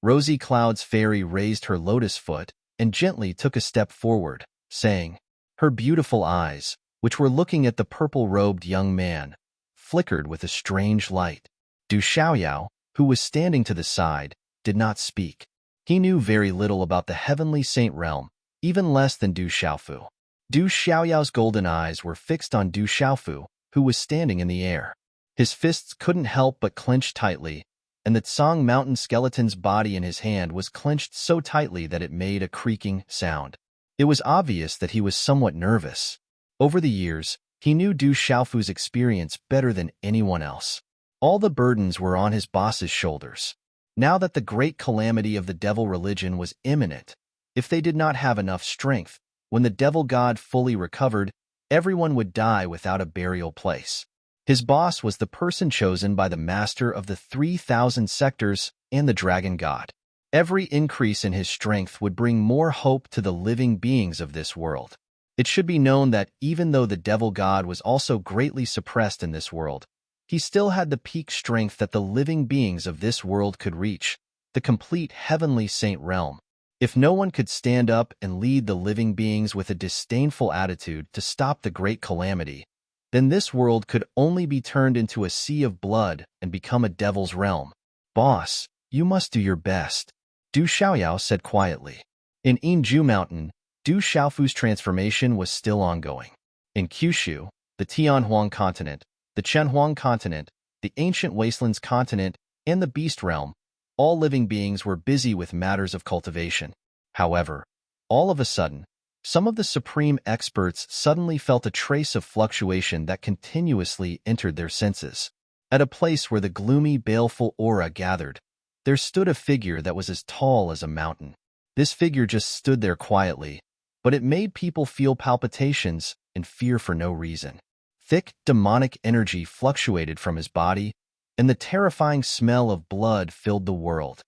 Rosy Cloud's fairy raised her lotus foot and gently took a step forward, saying, her beautiful eyes, which were looking at the purple-robed young man, flickered with a strange light. Du Xiaoyao, who was standing to the side, did not speak. He knew very little about the heavenly saint realm, even less than Du Xiaofu. Du Xiaoyao's golden eyes were fixed on Du Xiaofu, who was standing in the air. His fists couldn't help but clench tightly, and the Tsang mountain skeleton's body in his hand was clenched so tightly that it made a creaking sound. It was obvious that he was somewhat nervous. Over the years, he knew Du Xiaofu's experience better than anyone else. All the burdens were on his boss's shoulders. Now that the great calamity of the devil religion was imminent, if they did not have enough strength, when the devil god fully recovered, everyone would die without a burial place. His boss was the person chosen by the master of the 3,000 sectors and the dragon god. Every increase in his strength would bring more hope to the living beings of this world. It should be known that even though the devil god was also greatly suppressed in this world, He still had the peak strength that the living beings of this world could reach, the complete heavenly saint realm. If no one could stand up and lead the living beings with a disdainful attitude to stop the great calamity, then this world could only be turned into a sea of blood and become a devil's realm. Boss, you must do your best, Du Xiaoyao said quietly. In Yinju Mountain, Du Xiaofu's transformation was still ongoing. In Kyushu, the Tianhuang continent, the Chenhuang continent, the ancient wastelands continent, and the beast realm, all living beings were busy with matters of cultivation. However, all of a sudden, some of the supreme experts suddenly felt a trace of fluctuation that continuously entered their senses. At a place where the gloomy, baleful aura gathered, there stood a figure that was as tall as a mountain. This figure just stood there quietly, but it made people feel palpitations and fear for no reason. Thick, demonic energy fluctuated from his body, and the terrifying smell of blood filled the world.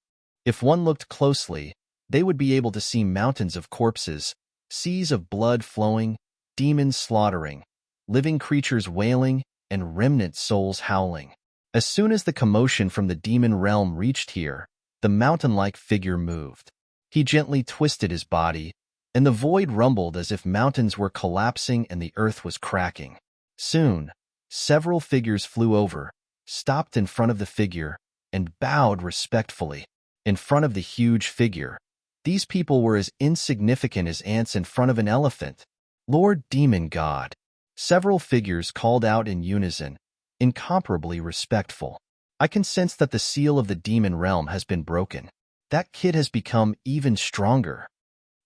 If one looked closely, they would be able to see mountains of corpses, seas of blood flowing, demons slaughtering, living creatures wailing, and remnant souls howling. As soon as the commotion from the demon realm reached here, the mountain-like figure moved. He gently twisted his body, and the void rumbled as if mountains were collapsing and the earth was cracking. Soon, several figures flew over, stopped in front of the figure, and bowed respectfully. In front of the huge figure, these people were as insignificant as ants in front of an elephant. Lord Demon God. Several figures called out in unison, incomparably respectful. I can sense that the seal of the demon realm has been broken. That kid has become even stronger.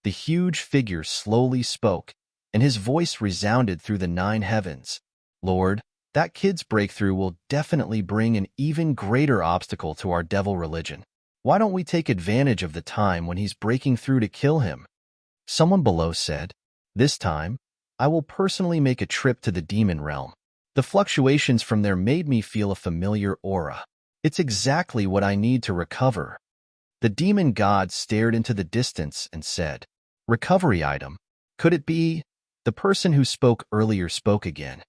The huge figure slowly spoke, and his voice resounded through the 9 heavens. Lord, that kid's breakthrough will definitely bring an even greater obstacle to our devil religion. Why don't we take advantage of the time when he's breaking through to kill him? Someone below said, This time, I will personally make a trip to the demon realm. The fluctuations from there made me feel a familiar aura. It's exactly what I need to recover. The demon god stared into the distance and said, Recovery item. Could it be? The person who spoke earlier spoke again.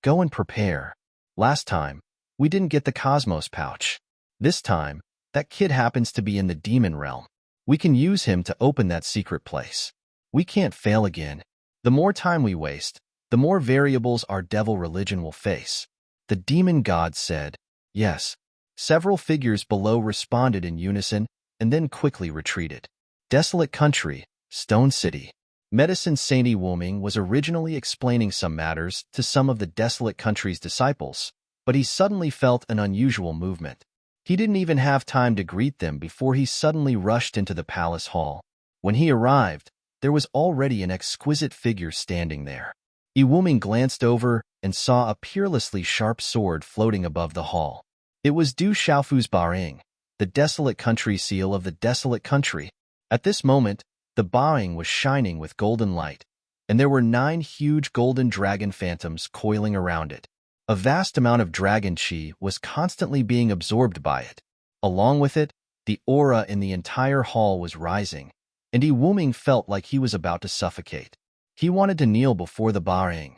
Go and prepare. Last time, we didn't get the Cosmos pouch. This time, that kid happens to be in the demon realm. We can use him to open that secret place. We can't fail again. The more time we waste, the more variables our devil religion will face. The demon god said, Yes. Several figures below responded in unison and then quickly retreated. Desolate country, Stone City. Medicine Saint Wuming was originally explaining some matters to some of the desolate country's disciples, but he suddenly felt an unusual movement. He didn't even have time to greet them before he suddenly rushed into the palace hall. When he arrived, there was already an exquisite figure standing there. Wuming glanced over and saw a peerlessly sharp sword floating above the hall. It was Du Xiaofu's Baring, the desolate country seal of the desolate country. At this moment, the Baring was shining with golden light, and there were 9 huge golden dragon phantoms coiling around it. A vast amount of dragon qi was constantly being absorbed by it. Along with it, the aura in the entire hall was rising, and Wuming felt like he was about to suffocate. He wanted to kneel before the Baring.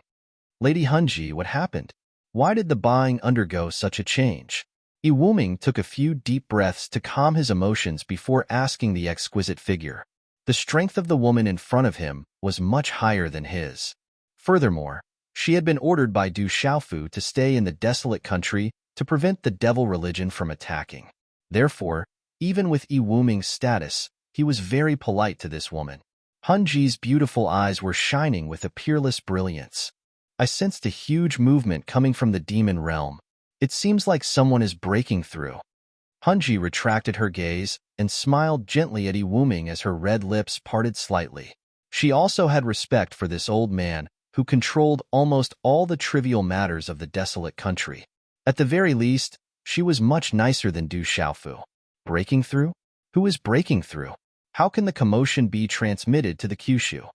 Lady Hunji, what happened? Why did the Baring undergo such a change? Wuming took a few deep breaths to calm his emotions before asking the exquisite figure. The strength of the woman in front of him was much higher than his. Furthermore, she had been ordered by Du Xiaofu to stay in the desolate country to prevent the devil religion from attacking. Therefore, even with Wuming's status, he was very polite to this woman. Hunji's beautiful eyes were shining with a peerless brilliance. I sensed a huge movement coming from the demon realm. It seems like someone is breaking through. Hunji retracted her gaze and smiled gently at Wuming as her red lips parted slightly. She also had respect for this old man who controlled almost all the trivial matters of the desolate country. At the very least, she was much nicer than Du Xiaofu. Breaking through? Who is breaking through? How can the commotion be transmitted to the Kyushu?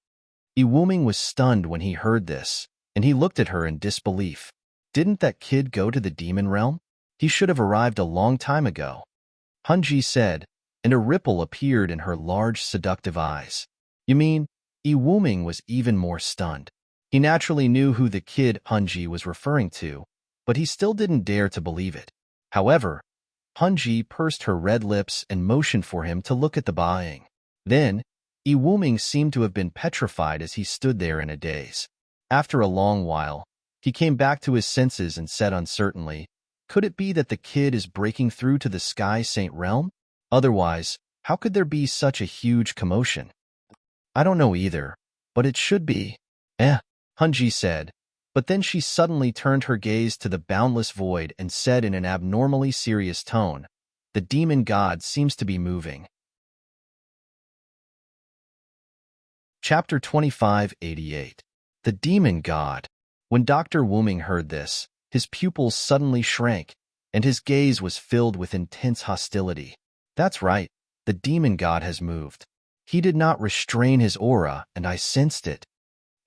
Wuming was stunned when he heard this, and he looked at her in disbelief. Didn't that kid go to the demon realm? He should have arrived a long time ago. Hunji said, and a ripple appeared in her large, seductive eyes. You mean? Wuming was even more stunned. He naturally knew who the kid Hunji was referring to, but he still didn't dare to believe it. However, Hunji pursed her red lips and motioned for him to look at the buying. Then, Iwuming seemed to have been petrified as he stood there in a daze. After a long while, he came back to his senses and said uncertainly, "Could it be that the kid is breaking through to the Sky Saint realm? Otherwise, how could there be such a huge commotion?" "I don't know either, but it should be." Hunji said, but then she suddenly turned her gaze to the boundless void and said in an abnormally serious tone, "The demon god seems to be moving." Chapter 2588. The Demon God. When Dr. Wuming heard this, his pupils suddenly shrank, and his gaze was filled with intense hostility. That's right, the demon god has moved. He did not restrain his aura, and I sensed it.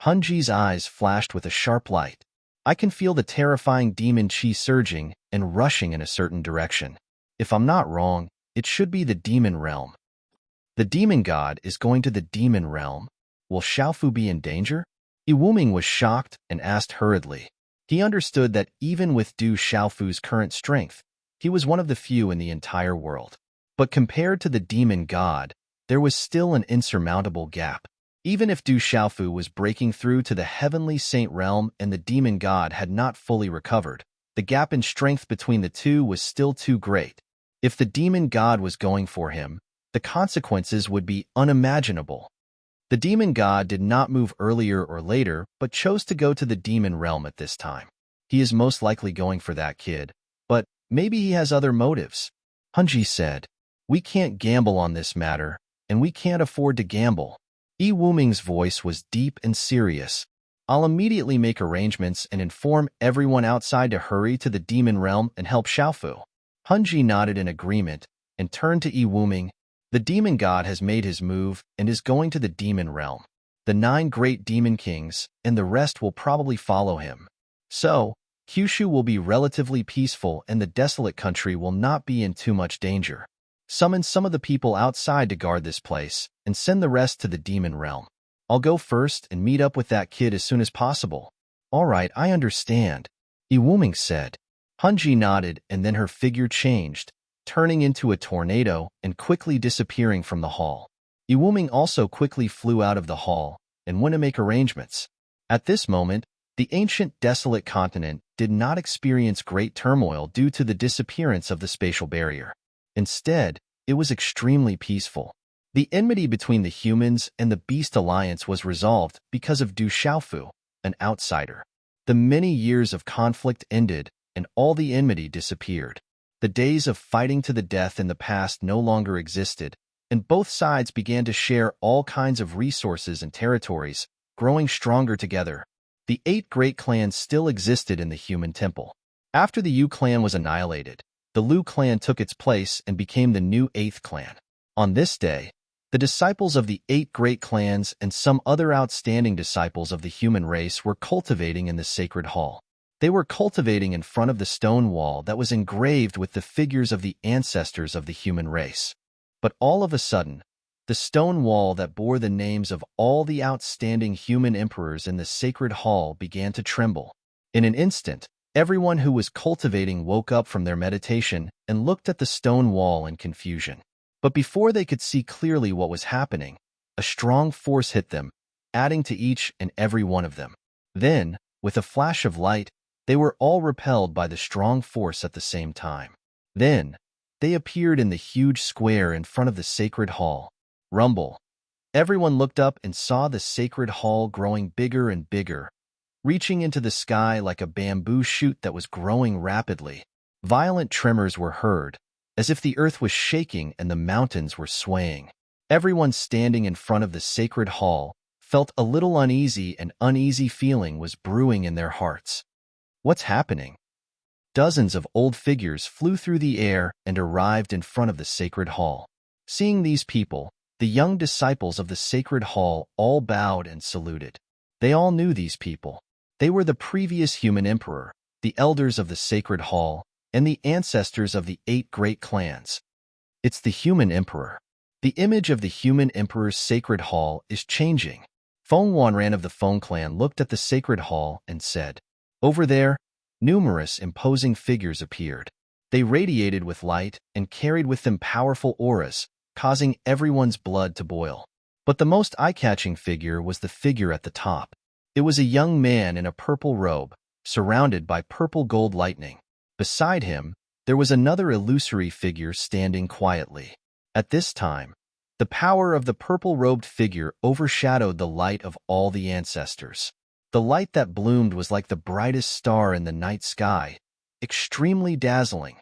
Hunji's eyes flashed with a sharp light. I can feel the terrifying demon chi surging and rushing in a certain direction. If I'm not wrong, it should be the demon realm. The demon god is going to the demon realm. Will Xiaofu be in danger? Iwuming was shocked and asked hurriedly. He understood that even with Du Xiaofu's current strength, he was one of the few in the entire world. But compared to the demon god, there was still an insurmountable gap. Even if Du Xiaofu was breaking through to the heavenly saint realm and the demon god had not fully recovered, the gap in strength between the two was still too great. If the demon god was going for him, the consequences would be unimaginable. The demon god did not move earlier or later, but chose to go to the demon realm at this time. He is most likely going for that kid, but maybe he has other motives. Hunji said, "We can't gamble on this matter, and we can't afford to gamble." Iwuming's voice was deep and serious. "I'll immediately make arrangements and inform everyone outside to hurry to the demon realm and help Xiaofu." Hunji nodded in agreement and turned to Iwuming. "The demon god has made his move and is going to the demon realm. The 9 great demon kings and the rest will probably follow him. So, Kyushu will be relatively peaceful and the desolate country will not be in too much danger. Summon some of the people outside to guard this place and send the rest to the demon realm. I'll go first and meet up with that kid as soon as possible." "All right, I understand," Iwuming said. Hunji nodded and then her figure changed, turning into a tornado and quickly disappearing from the hall. Iwuming also quickly flew out of the hall and went to make arrangements. At this moment, the ancient desolate continent did not experience great turmoil due to the disappearance of the spatial barrier. Instead, it was extremely peaceful. The enmity between the humans and the beast alliance was resolved because of Du Xiaofu, an outsider. The many years of conflict ended and all the enmity disappeared. The days of fighting to the death in the past no longer existed, and both sides began to share all kinds of resources and territories, growing stronger together. The 8 great clans still existed in the human temple. After the Yu clan was annihilated, the Lu clan took its place and became the new 8th clan. On this day, the disciples of the 8 great clans and some other outstanding disciples of the human race were cultivating in the sacred hall. They were cultivating in front of the stone wall that was engraved with the figures of the ancestors of the human race. But all of a sudden, the stone wall that bore the names of all the outstanding human emperors in the sacred hall began to tremble. In an instant, everyone who was cultivating woke up from their meditation and looked at the stone wall in confusion. But before they could see clearly what was happening, a strong force hit them, adding to each and every one of them. Then, with a flash of light, they were all repelled by the strong force at the same time. Then, they appeared in the huge square in front of the sacred hall. Rumble. Everyone looked up and saw the sacred hall growing bigger and bigger, reaching into the sky like a bamboo shoot that was growing rapidly. Violent tremors were heard, as if the earth was shaking and the mountains were swaying. Everyone standing in front of the sacred hall felt a little uneasy, and uneasy feeling was brewing in their hearts. What's happening? Dozens of old figures flew through the air and arrived in front of the sacred hall. Seeing these people, the young disciples of the sacred hall all bowed and saluted. They all knew these people. They were the previous human emperor, the elders of the sacred hall, and the ancestors of the 8 great clans. It's the human emperor. The image of the human emperor's sacred hall is changing. Feng Wanran of the Feng clan looked at the sacred hall and said, "Over there, Numerous imposing figures appeared. They radiated with light and carried with them powerful auras, causing everyone's blood to boil. But the most eye-catching figure was the figure at the top. It was a young man in a purple robe, surrounded by purple gold lightning. Beside him, there was another illusory figure standing quietly. At this time, the power of the purple-robed figure overshadowed the light of all the ancestors. The light that bloomed was like the brightest star in the night sky, extremely dazzling.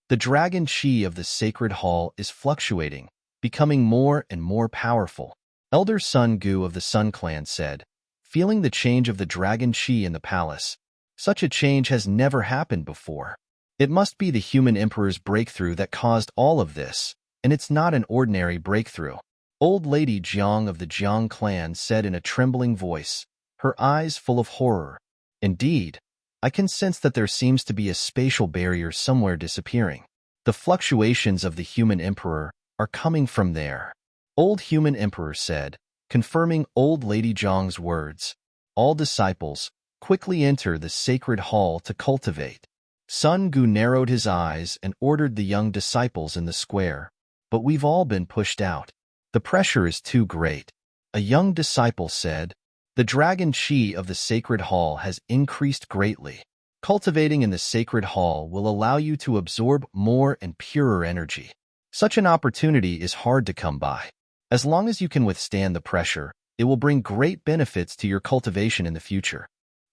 The dragon chi of the sacred hall is fluctuating, becoming more and more powerful. Elder Sun Gu of the Sun Clan said, feeling the change of the dragon chi in the palace. Such a change has never happened before. It must be the human emperor's breakthrough that caused all of this, and it's not an ordinary breakthrough. Old Lady Jiang of the Jiang clan said in a trembling voice, her eyes full of horror. Indeed, I can sense that there seems to be a spatial barrier somewhere disappearing. The fluctuations of the human emperor are coming from there. Old Human Emperor said, confirming Old Lady Jiang's words. All disciples, quickly enter the sacred hall to cultivate. Sun Gu narrowed his eyes and ordered the young disciples in the square. But we've all been pushed out. The pressure is too great. A young disciple said, the dragon chi of the sacred hall has increased greatly. Cultivating in the sacred hall will allow you to absorb more and purer energy. Such an opportunity is hard to come by. As long as you can withstand the pressure, it will bring great benefits to your cultivation in the future.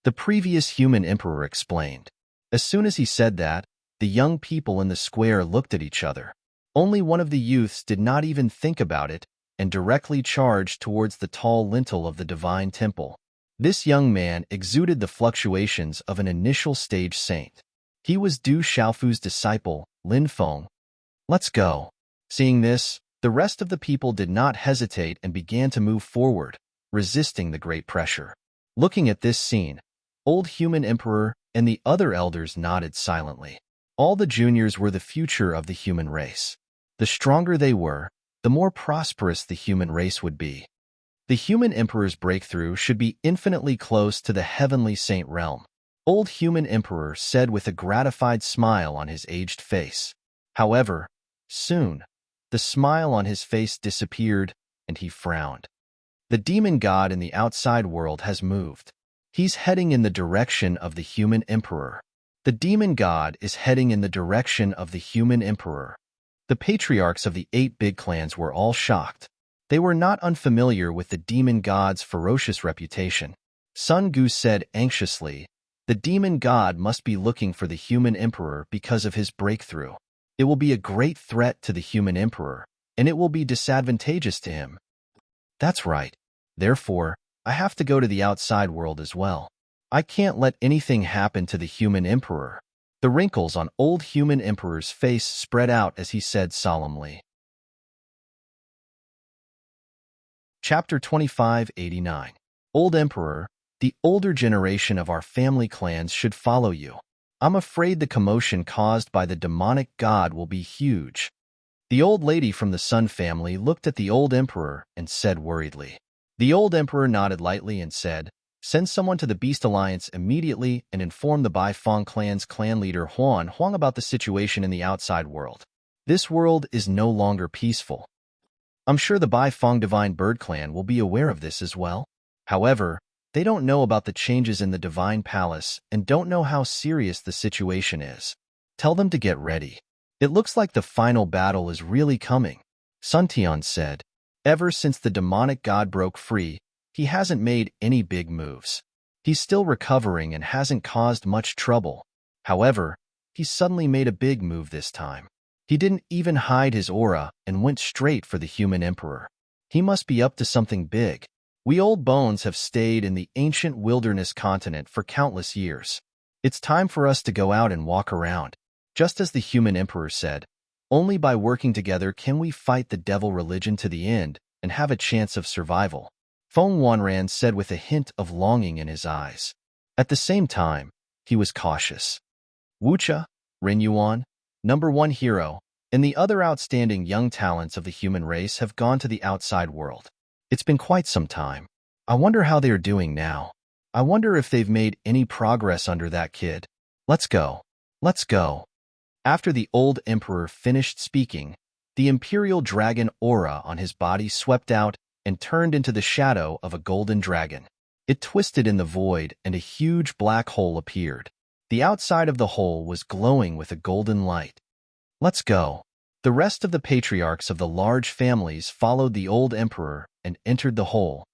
The previous human emperor explained. As soon as he said that, the young people in the square looked at each other. Only one of the youths did not even think about it and directly charged towards the tall lintel of the divine temple. This young man exuded the fluctuations of an initial stage saint. He was Du Xiaofu's disciple, Lin Feng. Let's go. Seeing this, the rest of the people did not hesitate and began to move forward, resisting the great pressure. Looking at this scene, Old Human Emperor and the other elders nodded silently. All the juniors were the future of the human race. The stronger they were, the more prosperous the human race would be. The human emperor's breakthrough should be infinitely close to the heavenly saint realm. Old Human Emperor said with a gratified smile on his aged face. However, soon, the smile on his face disappeared, and he frowned. The demon god in the outside world has moved. He's heading in the direction of the human emperor. The demon god is heading in the direction of the human emperor. The patriarchs of the 8 big clans were all shocked. They were not unfamiliar with the demon god's ferocious reputation. Sun Gu said anxiously, the demon god must be looking for the human emperor because of his breakthrough. It will be a great threat to the human emperor, and it will be disadvantageous to him. That's right. Therefore, I have to go to the outside world as well. I can't let anything happen to the human emperor. The wrinkles on Old Human Emperor's face spread out as he said solemnly. Chapter 2589. Old Emperor, the older generation of our family clans should follow you. I'm afraid the commotion caused by the demonic god will be huge. The old lady from the Sun family looked at the old emperor and said worriedly. The old emperor nodded lightly and said, send someone to the Beast Alliance immediately and inform the Bai Fong clan's clan leader Huang about the situation in the outside world. This world is no longer peaceful. I'm sure the Bai Fong Divine Bird clan will be aware of this as well. However, they don't know about the changes in the Divine Palace and don't know how serious the situation is. Tell them to get ready. It looks like the final battle is really coming. Sun Tian said. Ever since the demonic god broke free, he hasn't made any big moves. He's still recovering and hasn't caused much trouble. However, he suddenly made a big move this time. He didn't even hide his aura and went straight for the human emperor. He must be up to something big. We old bones have stayed in the ancient wilderness continent for countless years. It's time for us to go out and walk around. Just as the human emperor said, only by working together can we fight the devil religion to the end and have a chance of survival. Feng Wanran said with a hint of longing in his eyes. At the same time, he was cautious. Wucha, Ren Yuan, #1 hero, and the other outstanding young talents of the human race have gone to the outside world. It's been quite some time. I wonder how they are doing now. I wonder if they've made any progress under that kid. Let's go. Let's go. After the old emperor finished speaking, the imperial dragon aura on his body swept out and turned into the shadow of a golden dragon. It twisted in the void and a huge black hole appeared. The outside of the hole was glowing with a golden light. Let's go. The rest of the patriarchs of the large families followed the old emperor and entered the hole.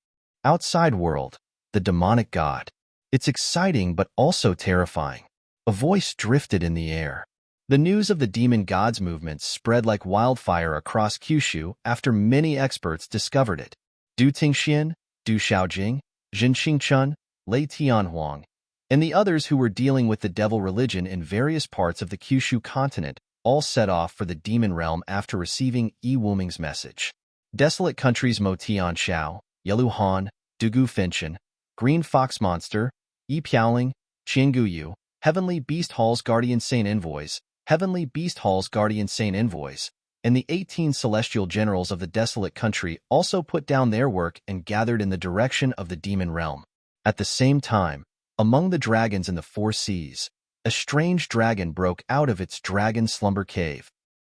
Outside world, the demonic god. It's exciting but also terrifying. A voice drifted in the air. The news of the demon god's movement spread like wildfire across Kyushu after many experts discovered it. Du Tingxian, Du Xiaojing, Jin Qingchun, Lei Tianhuang, and the others who were dealing with the devil religion in various parts of the Kyushu continent all set off for the demon realm after receiving Yi Wuming's message. Desolate countries Mo Tianxiao, Yelu Han, Dugu Finchen, Green Fox Monster, Yi Piaoling, Qianguyu, Heavenly Beast Hall's Guardian Saint Envoys, Heavenly Beast Hall's Guardian Saint Envoys, and the 18 celestial generals of the desolate country also put down their work and gathered in the direction of the demon realm. At the same time, among the dragons in the four seas, a strange dragon broke out of its dragon slumber cave.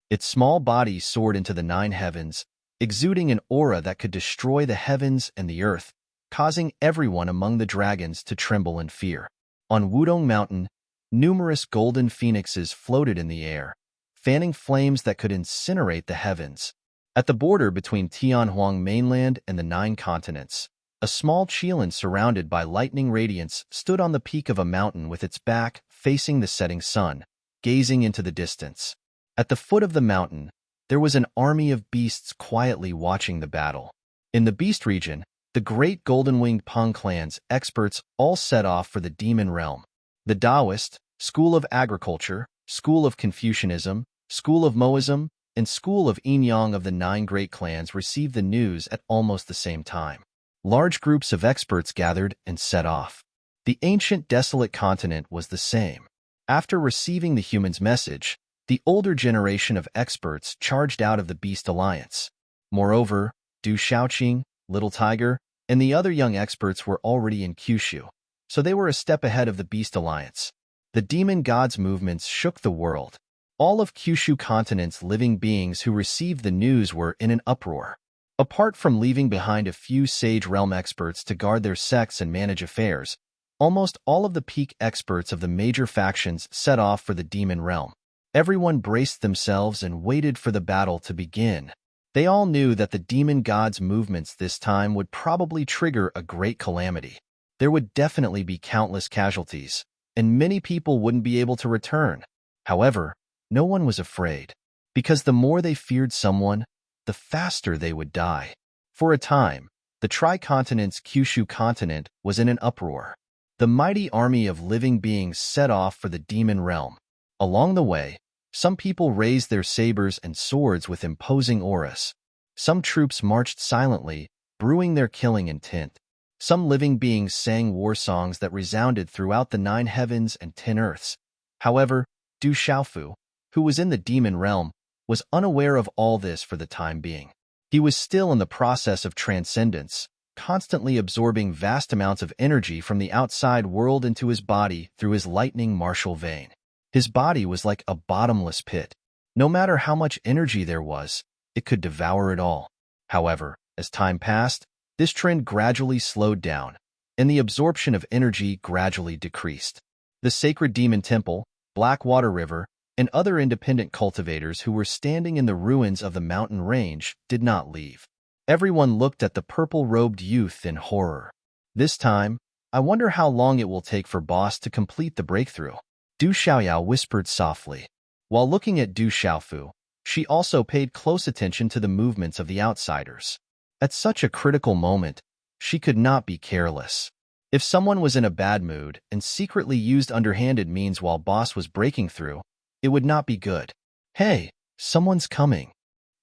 Its small body soared into the 9 heavens, exuding an aura that could destroy the heavens and the earth, causing everyone among the dragons to tremble in fear. On Wudong Mountain, numerous golden phoenixes floated in the air, fanning flames that could incinerate the heavens. At the border between Tianhuang mainland and the 9 continents, a small Qilin surrounded by lightning radiance stood on the peak of a mountain with its back facing the setting sun, gazing into the distance. At the foot of the mountain, there was an army of beasts quietly watching the battle. In the beast region, the great golden-winged Peng clan's experts all set off for the demon realm. The Taoist, School of Agriculture, School of Confucianism, School of Moism, and School of Yin-Yang of the 9 great clans received the news at almost the same time. Large groups of experts gathered and set off. The ancient desolate continent was the same. After receiving the humans' message, the older generation of experts charged out of the Beast Alliance. Moreover, Du Xiaoqing, Little Tiger, and the other young experts were already in Kyushu, so they were a step ahead of the Beast Alliance. The demon god's movements shook the world. All of Kyushu continent's living beings who received the news were in an uproar. Apart from leaving behind a few sage realm experts to guard their sects and manage affairs, almost all of the peak experts of the major factions set off for the demon realm. Everyone braced themselves and waited for the battle to begin. They all knew that the demon god's movements this time would probably trigger a great calamity. There would definitely be countless casualties, and many people wouldn't be able to return. However, no one was afraid, because the more they feared someone, the faster they would die. For a time, the tri-continent's Kyushu continent was in an uproar. The mighty army of living beings set off for the demon realm. Along the way, some people raised their sabers and swords with imposing auras. Some troops marched silently, brewing their killing intent. Some living beings sang war songs that resounded throughout the 9 heavens and 10 earths. However, Du Xiaofu, who was in the demon realm, was unaware of all this for the time being. He was still in the process of transcendence, constantly absorbing vast amounts of energy from the outside world into his body through his lightning martial vein. His body was like a bottomless pit. No matter how much energy there was, it could devour it all. However, as time passed, this trend gradually slowed down, and the absorption of energy gradually decreased. The sacred demon temple, Blackwater River, and other independent cultivators who were standing in the ruins of the mountain range did not leave. Everyone looked at the purple-robed youth in horror. This time, I wonder how long it will take for Boss to complete the breakthrough. Du Xiaoyao whispered softly. While looking at Du Xiaofu, she also paid close attention to the movements of the outsiders. At such a critical moment, she could not be careless. If someone was in a bad mood and secretly used underhanded means while Boss was breaking through, it would not be good. Hey, someone's coming.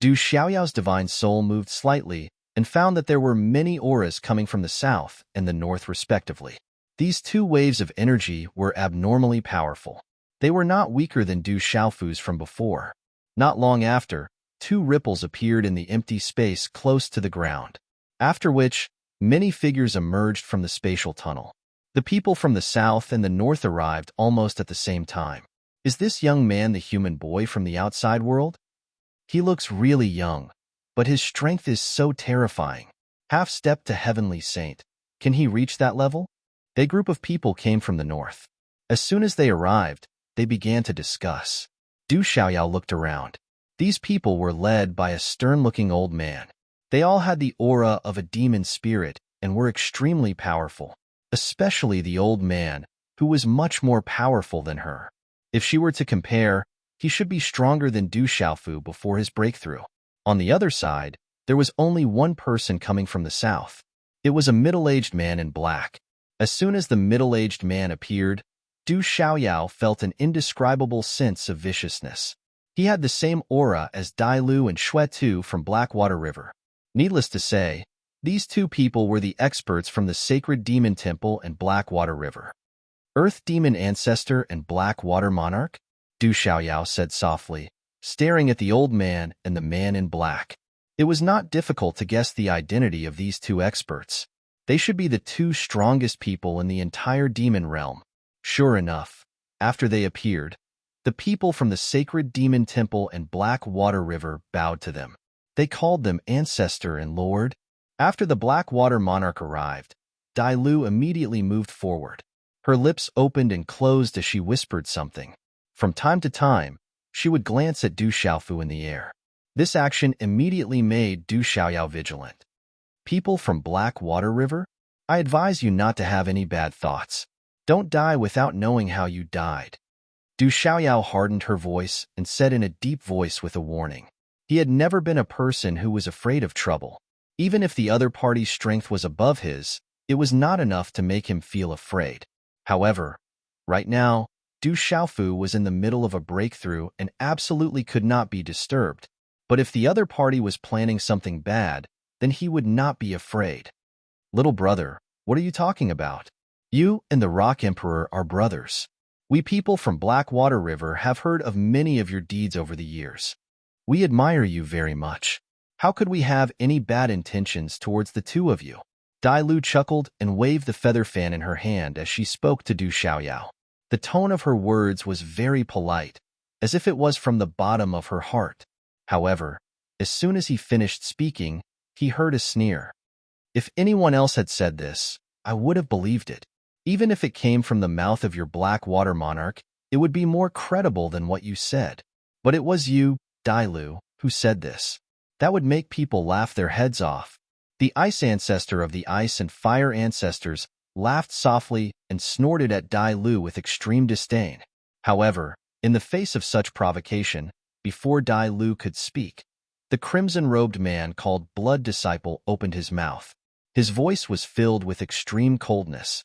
Du Xiaoyao's divine soul moved slightly and found that there were many auras coming from the south and the north respectively. These 2 waves of energy were abnormally powerful. They were not weaker than Du Xiaofu's from before. Not long after, 2 ripples appeared in the empty space close to the ground, after which many figures emerged from the spatial tunnel. The people from the south and the north arrived almost at the same time. Is this young man the human boy from the outside world? He looks really young, but his strength is so terrifying. Half-step to heavenly saint. Can he reach that level? A group of people came from the north. As soon as they arrived, they began to discuss. Du Xiaoyao looked around. These people were led by a stern-looking old man. They all had the aura of a demon spirit and were extremely powerful, especially the old man, who was much more powerful than her. If she were to compare, he should be stronger than Du Xiaofu before his breakthrough. On the other side, there was only one person coming from the south. It was a middle-aged man in black. As soon as the middle-aged man appeared, Du Xiaoyao felt an indescribable sense of viciousness. He had the same aura as Dai Lu and Xue Tu from Blackwater River. Needless to say, these two people were the experts from the Sacred Demon Temple and Blackwater River. Earth Demon Ancestor and Blackwater Monarch? Du Xiaoyao said softly, staring at the old man and the man in black. It was not difficult to guess the identity of these two experts. They should be the two strongest people in the entire demon realm. Sure enough, after they appeared, the people from the Sacred Demon Temple and Blackwater River bowed to them. They called them Ancestor and Lord. After the Blackwater Monarch arrived, Dai Lu immediately moved forward. Her lips opened and closed as she whispered something. From time to time, she would glance at Du Xiaofu in the air. This action immediately made Du Xiaoyao vigilant. People from Blackwater River? I advise you not to have any bad thoughts. Don't die without knowing how you died. Du Xiaoyao hardened her voice and said in a deep voice with a warning. He had never been a person who was afraid of trouble. Even if the other party's strength was above his, it was not enough to make him feel afraid. However, right now, Du Xiaofu was in the middle of a breakthrough and absolutely could not be disturbed. But if the other party was planning something bad, then he would not be afraid. Little brother, what are you talking about? You and the Rock Emperor are brothers. We people from Blackwater River have heard of many of your deeds over the years. We admire you very much. How could we have any bad intentions towards the two of you? Dai Lu chuckled and waved the feather fan in her hand as she spoke to Du Xiaoyao. The tone of her words was very polite, as if it was from the bottom of her heart. However, as soon as he finished speaking, he heard a sneer. If anyone else had said this, I would have believed it. Even if it came from the mouth of your Blackwater Monarch, it would be more credible than what you said. But it was you, Dai Lu, who said this. That would make people laugh their heads off. The Ice Ancestor of the Ice and Fire Ancestors laughed softly and snorted at Dai Lu with extreme disdain. However, in the face of such provocation, before Dai Lu could speak, the crimson-robed man called Blood Disciple opened his mouth. His voice was filled with extreme coldness.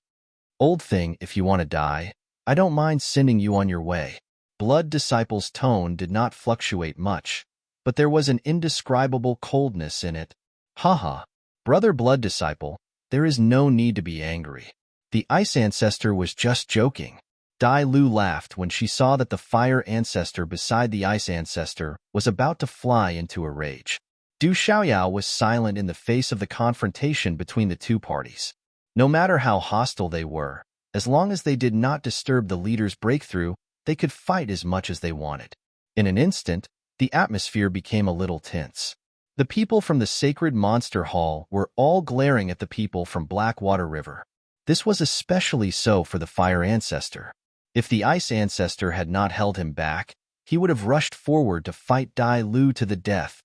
Old thing, if you want to die, I don't mind sending you on your way. Blood Disciple's tone did not fluctuate much, but there was an indescribable coldness in it. Haha, brother Blood Disciple, there is no need to be angry. The Ice Ancestor was just joking. Dai Lu laughed when she saw that the Fire Ancestor beside the Ice Ancestor was about to fly into a rage. Du Xiaoyao was silent in the face of the confrontation between the two parties. No matter how hostile they were, as long as they did not disturb the leader's breakthrough, they could fight as much as they wanted. In an instant, the atmosphere became a little tense. The people from the Sacred Monster Hall were all glaring at the people from Blackwater River. This was especially so for the Fire Ancestor. If the Ice Ancestor had not held him back, he would have rushed forward to fight Dai Lu to the death.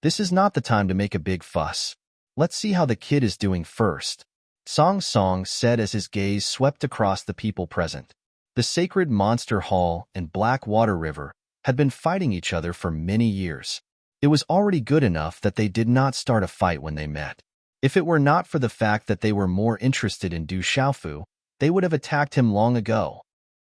This is not the time to make a big fuss. Let's see how the kid is doing first. Song Song said as his gaze swept across the people present. The Sacred Monster Hall and Blackwater River had been fighting each other for many years. It was already good enough that they did not start a fight when they met. If it were not for the fact that they were more interested in Du Xiaofu, they would have attacked him long ago.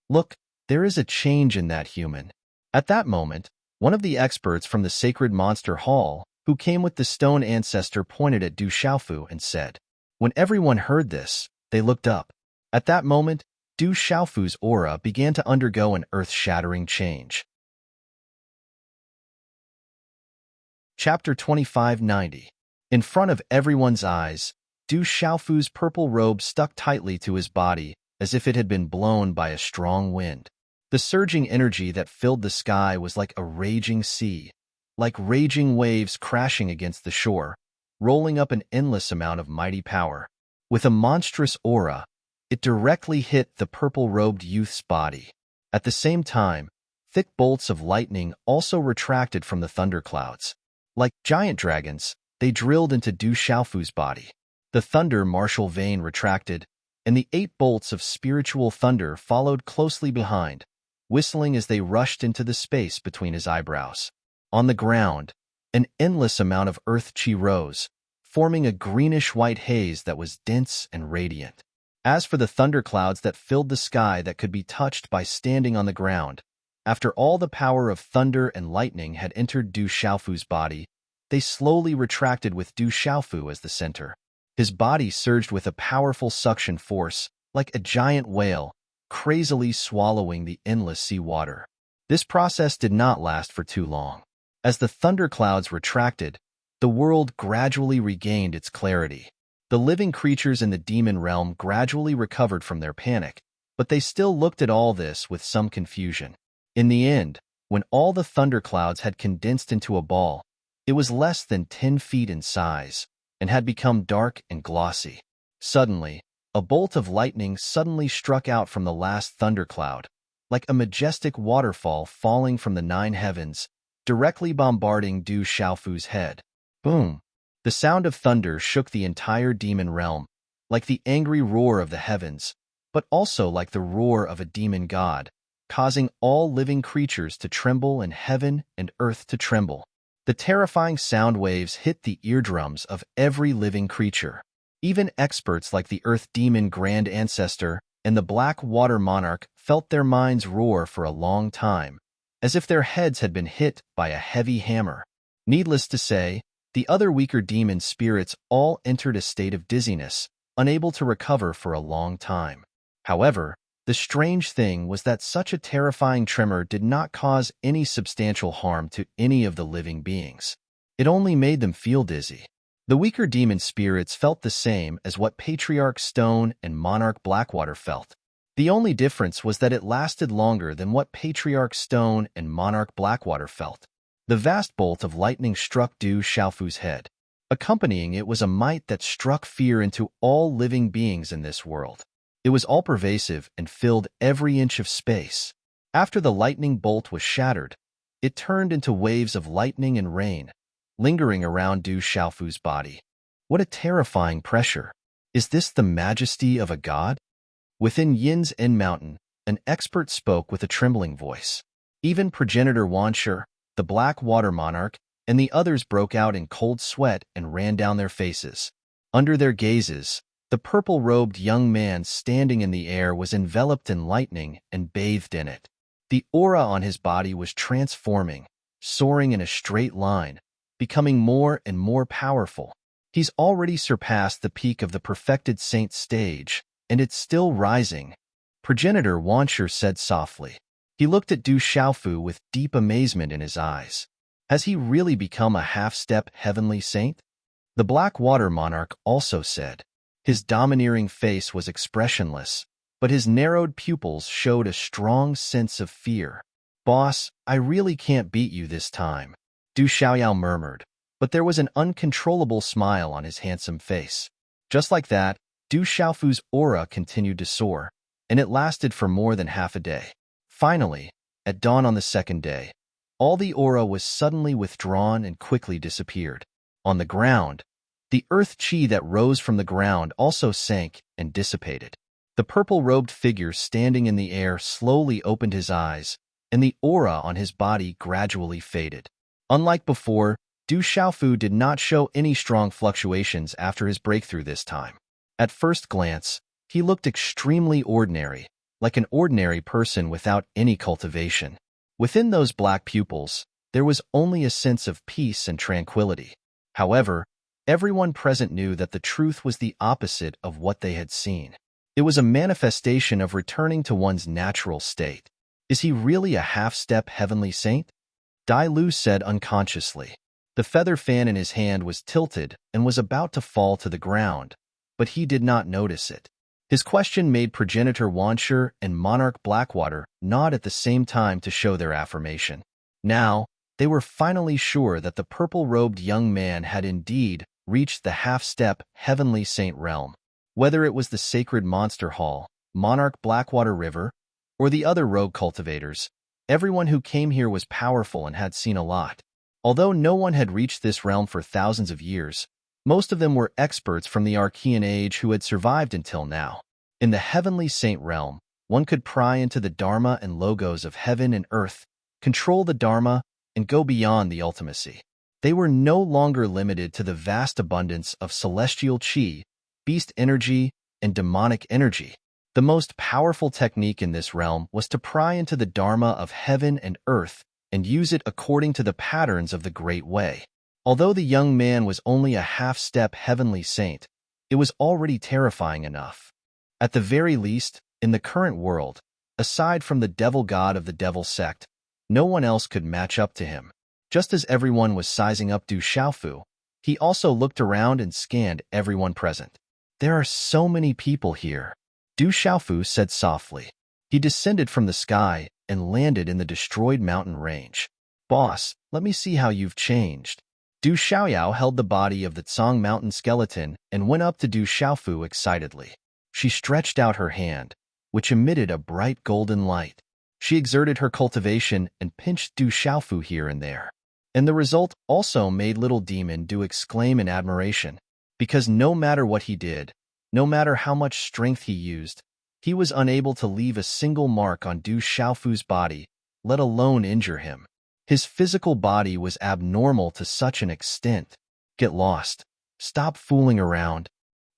Look, there is a change in that human. At that moment, one of the experts from the Sacred Monster Hall, who came with the Stone Ancestor, pointed at Du Xiaofu and said. When everyone heard this, they looked up. At that moment, Du Xiaofu's aura began to undergo an earth-shattering change. Chapter 2590. In front of everyone's eyes, Du Xiaofu's purple robe stuck tightly to his body as if it had been blown by a strong wind. The surging energy that filled the sky was like a raging sea, like raging waves crashing against the shore, rolling up an endless amount of mighty power. With a monstrous aura, it directly hit the purple-robed youth's body. At the same time, thick bolts of lightning also retracted from the thunderclouds. Like giant dragons, they drilled into Du Xiaofu's body. The thunder martial vein retracted, and the 8 bolts of spiritual thunder followed closely behind, whistling as they rushed into the space between his eyebrows. On the ground, an endless amount of earth chi rose, forming a greenish-white haze that was dense and radiant. As for the thunderclouds that filled the sky that could be touched by standing on the ground, after all the power of thunder and lightning had entered Du Xiaofu's body, they slowly retracted with Du Xiaofu as the center. His body surged with a powerful suction force, like a giant whale, crazily swallowing the endless sea water. This process did not last for too long. As the thunderclouds retracted, the world gradually regained its clarity. The living creatures in the demon realm gradually recovered from their panic, but they still looked at all this with some confusion. In the end, when all the thunderclouds had condensed into a ball, it was less than 10 feet in size and had become dark and glossy. Suddenly, a bolt of lightning suddenly struck out from the last thundercloud, like a majestic waterfall falling from the 9 heavens, directly bombarding Du Xiaofu's head. Boom! The sound of thunder shook the entire demon realm, like the angry roar of the heavens, but also like the roar of a demon god, causing all living creatures to tremble and heaven and earth to tremble. The terrifying sound waves hit the eardrums of every living creature. Even experts like the Earth Demon Grand Ancestor and the Black Water Monarch felt their minds roar for a long time, as if their heads had been hit by a heavy hammer. Needless to say, the other weaker demon spirits all entered a state of dizziness, unable to recover for a long time. However, the strange thing was that such a terrifying tremor did not cause any substantial harm to any of the living beings. It only made them feel dizzy. The weaker demon spirits felt the same as what Patriarch Stone and Monarch Blackwater felt. The only difference was that it lasted longer than what Patriarch Stone and Monarch Blackwater felt. The vast bolt of lightning struck Du Xiaofu's head. Accompanying it was a might that struck fear into all living beings in this world. It was all-pervasive and filled every inch of space. After the lightning bolt was shattered, it turned into waves of lightning and rain, lingering around Du Xiaofu's body. What a terrifying pressure! Is this the majesty of a god? Within Yin's End Mountain, an expert spoke with a trembling voice. Even Progenitor Wanshi, the Black Water Monarch, and the others broke out in cold sweat and ran down their faces. Under their gazes, the purple-robed young man standing in the air was enveloped in lightning and bathed in it. The aura on his body was transforming, soaring in a straight line, becoming more and more powerful. He's already surpassed the peak of the perfected saint stage, and it's still rising, Progenitor Wanshi said softly. He looked at Du Xiaofu with deep amazement in his eyes. Has he really become a half-step heavenly saint? The Black Water Monarch also said. His domineering face was expressionless, but his narrowed pupils showed a strong sense of fear. Boss, I really can't beat you this time, Du Xiaoyao murmured, but there was an uncontrollable smile on his handsome face. Just like that, Du Xiaofu's aura continued to soar, and it lasted for more than half a day. Finally, at dawn on the second day, all the aura was suddenly withdrawn and quickly disappeared. On the ground, the earth chi that rose from the ground also sank and dissipated. The purple-robed figure standing in the air slowly opened his eyes, and the aura on his body gradually faded. Unlike before, Du Xiaofu did not show any strong fluctuations after his breakthrough this time. At first glance, he looked extremely ordinary, like an ordinary person without any cultivation. Within those black pupils, there was only a sense of peace and tranquility. However, everyone present knew that the truth was the opposite of what they had seen. It was a manifestation of returning to one's natural state. Is he really a half-step heavenly saint? Dai Lu said unconsciously. The feather fan in his hand was tilted and was about to fall to the ground, but he did not notice it. His question made progenitor Wanshur and monarch Blackwater nod at the same time to show their affirmation. Now, they were finally sure that the purple-robed young man had indeed reached the half-step heavenly saint realm. Whether it was the sacred monster hall, monarch Blackwater River, or the other rogue cultivators, everyone who came here was powerful and had seen a lot. Although no one had reached this realm for thousands of years, most of them were experts from the Archean Age who had survived until now. In the heavenly saint realm, one could pry into the Dharma and logos of heaven and earth, control the Dharma, and go beyond the ultimacy. They were no longer limited to the vast abundance of celestial chi, beast energy, and demonic energy. The most powerful technique in this realm was to pry into the Dharma of heaven and earth and use it according to the patterns of the Great Way. Although the young man was only a half-step heavenly saint, it was already terrifying enough. At the very least, in the current world, aside from the devil god of the devil sect, no one else could match up to him. Just as everyone was sizing up Du Xiaofu, he also looked around and scanned everyone present. "There are so many people here," Du Xiaofu said softly. He descended from the sky and landed in the destroyed mountain range. "Boss, let me see how you've changed." Du Xiaoyao held the body of the Tsang mountain skeleton and went up to Du Xiaofu excitedly. She stretched out her hand, which emitted a bright golden light. She exerted her cultivation and pinched Du Xiaofu here and there. And the result also made little demon Du exclaim in admiration, because no matter what he did, no matter how much strength he used, he was unable to leave a single mark on Du Xiaofu's body, let alone injure him. His physical body was abnormal to such an extent. "Get lost. Stop fooling around."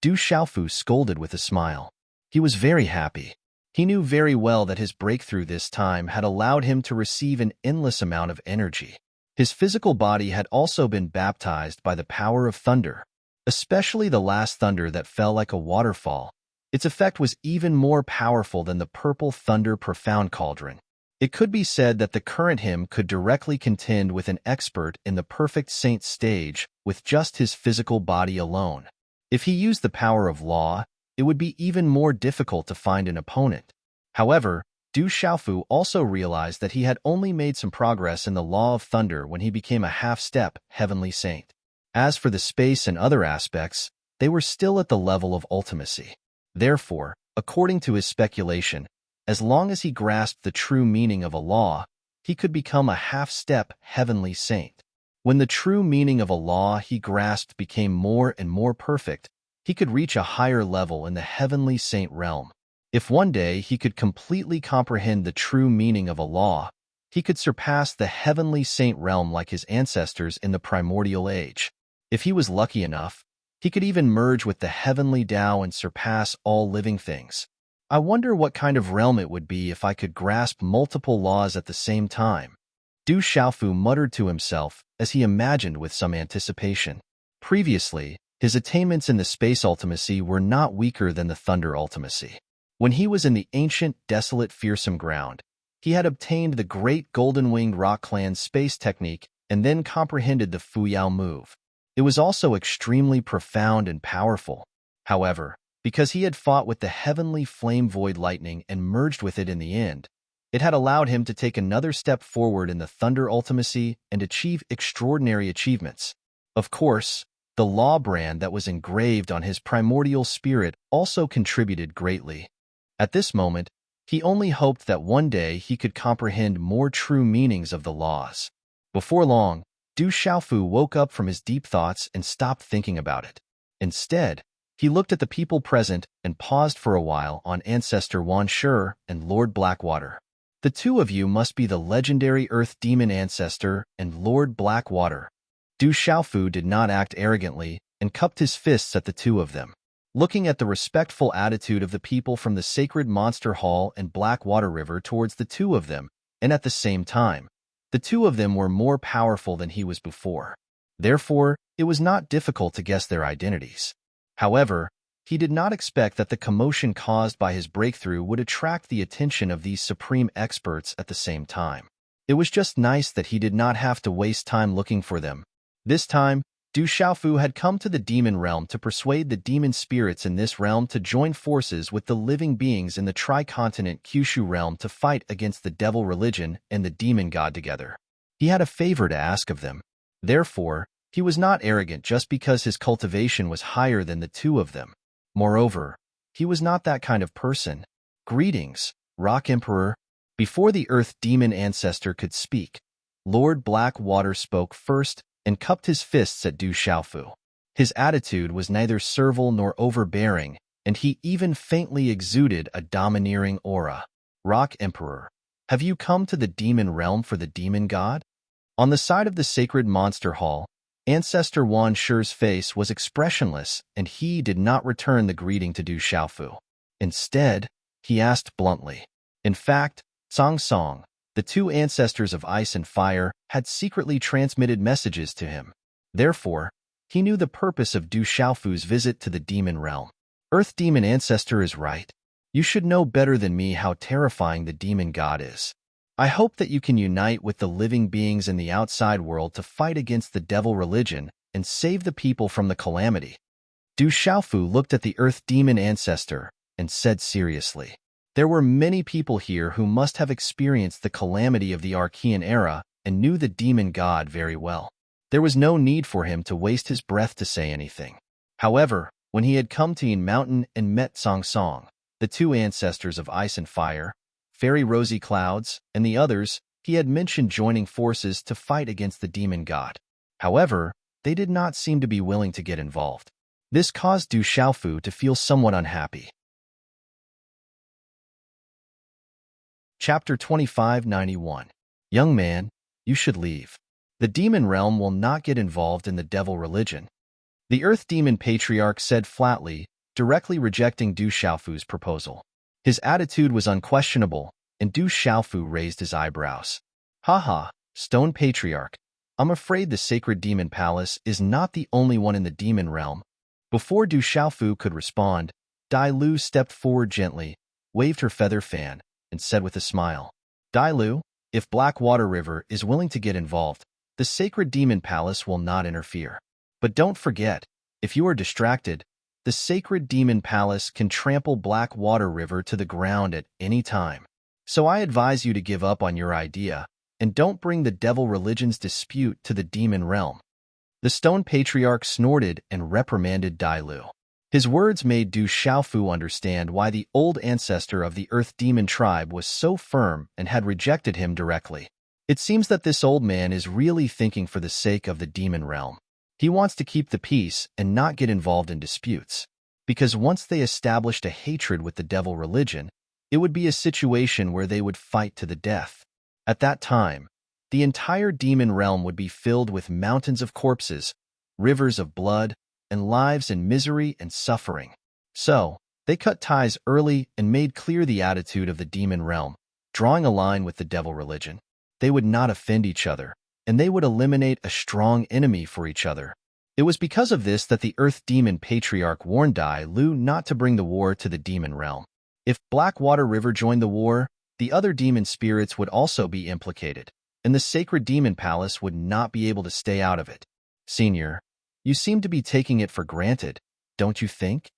Du Xiaofu scolded with a smile. He was very happy. He knew very well that his breakthrough this time had allowed him to receive an endless amount of energy. His physical body had also been baptized by the power of thunder, especially the last thunder that fell like a waterfall. Its effect was even more powerful than the purple thunder profound cauldron. It could be said that the current him could directly contend with an expert in the perfect saint stage with just his physical body alone. If he used the power of law, it would be even more difficult to find an opponent. However, Du Xiaofu also realized that he had only made some progress in the law of thunder when he became a half-step heavenly saint. As for the space and other aspects, they were still at the level of ultimacy. Therefore, according to his speculation, as long as he grasped the true meaning of a law, he could become a half-step heavenly saint. When the true meaning of a law he grasped became more and more perfect, he could reach a higher level in the heavenly saint realm. If one day he could completely comprehend the true meaning of a law, he could surpass the heavenly saint realm like his ancestors in the primordial age. If he was lucky enough, he could even merge with the heavenly Tao and surpass all living things. I wonder what kind of realm it would be if I could grasp multiple laws at the same time. Du Xiaofu muttered to himself as he imagined with some anticipation. Previously, his attainments in the space ultimacy were not weaker than the thunder ultimacy. When he was in the ancient, desolate, fearsome ground, he had obtained the great golden-winged rock clan's space technique and then comprehended the Fuyao move. It was also extremely profound and powerful. However, because he had fought with the heavenly flame void lightning and merged with it in the end, it had allowed him to take another step forward in the thunder ultimacy and achieve extraordinary achievements. Of course, the law brand that was engraved on his primordial spirit also contributed greatly. At this moment, he only hoped that one day he could comprehend more true meanings of the laws. Before long, Du Xiaofu woke up from his deep thoughts and stopped thinking about it. Instead, he looked at the people present and paused for a while on Ancestor Wanshur and Lord Blackwater. "The two of you must be the legendary Earth Demon Ancestor and Lord Blackwater." Du Xiaofu did not act arrogantly and cupped his fists at the two of them. Looking at the respectful attitude of the people from the sacred monster hall and Blackwater River towards the two of them, and at the same time, the two of them were more powerful than he was before. Therefore, it was not difficult to guess their identities. However, he did not expect that the commotion caused by his breakthrough would attract the attention of these supreme experts at the same time. It was just nice that he did not have to waste time looking for them. This time, Du Xiaofu had come to the demon realm to persuade the demon spirits in this realm to join forces with the living beings in the tri-continent Kyushu realm to fight against the devil religion and the demon god together. He had a favor to ask of them. Therefore, he was not arrogant just because his cultivation was higher than the two of them. Moreover, he was not that kind of person. Greetings, Rock Emperor. Before the Earth Demon ancestor could speak, Lord Blackwater spoke first and cupped his fists at Du Xiaofu. His attitude was neither servile nor overbearing, and he even faintly exuded a domineering aura. Rock Emperor, have you come to the demon realm for the demon god? On the side of the sacred monster hall, Ancestor Wan Shi's face was expressionless, and he did not return the greeting to Du Xiaofu. Instead, he asked bluntly. In fact, Song Song, the two ancestors of ice and fire, had secretly transmitted messages to him. Therefore, he knew the purpose of Du Xiaofu's visit to the demon realm. Earth Demon Ancestor is right. You should know better than me how terrifying the demon god is. I hope that you can unite with the living beings in the outside world to fight against the devil religion and save the people from the calamity. Du Xiaofu looked at the Earth Demon Ancestor and said seriously, there were many people here who must have experienced the calamity of the Archean era and knew the demon god very well. There was no need for him to waste his breath to say anything. However, when he had come to Yin Mountain and met Song Song, the two ancestors of ice and fire, Fairy Rosy Clouds, and the others, he had mentioned joining forces to fight against the demon god. However, they did not seem to be willing to get involved. This caused Du Xiaofu to feel somewhat unhappy. Chapter 2591. Young man, you should leave. The demon realm will not get involved in the devil religion. The Earth Demon Patriarch said flatly, directly rejecting Du Xiaofu's proposal. His attitude was unquestionable, and Du Xiaofu raised his eyebrows. Haha, Stone Patriarch, I'm afraid the Sacred Demon Palace is not the only one in the demon realm. Before Du Xiaofu could respond, Dai Lu stepped forward gently, waved her feather fan, and said with a smile, Dai Lu, if Blackwater River is willing to get involved, the Sacred Demon Palace will not interfere. But don't forget, if you are distracted, the Sacred Demon Palace can trample Blackwater River to the ground at any time. So I advise you to give up on your idea, and don't bring the devil religion's dispute to the demon realm. The Stone Patriarch snorted and reprimanded Dai Lu. His words made Du Xiaofu understand why the old ancestor of the Earth Demon tribe was so firm and had rejected him directly. It seems that this old man is really thinking for the sake of the demon realm. He wants to keep the peace and not get involved in disputes, because once they established a hatred with the devil religion, it would be a situation where they would fight to the death. At that time, the entire demon realm would be filled with mountains of corpses, rivers of blood, and lives in misery and suffering. So, they cut ties early and made clear the attitude of the demon realm, drawing a line with the devil religion. They would not offend each other, and they would eliminate a strong enemy for each other. It was because of this that the Earth Demon Patriarch warned Dai Lu not to bring the war to the demon realm. If Blackwater River joined the war, the other demon spirits would also be implicated, and the Sacred Demon Palace would not be able to stay out of it. Senior, you seem to be taking it for granted, don't you think?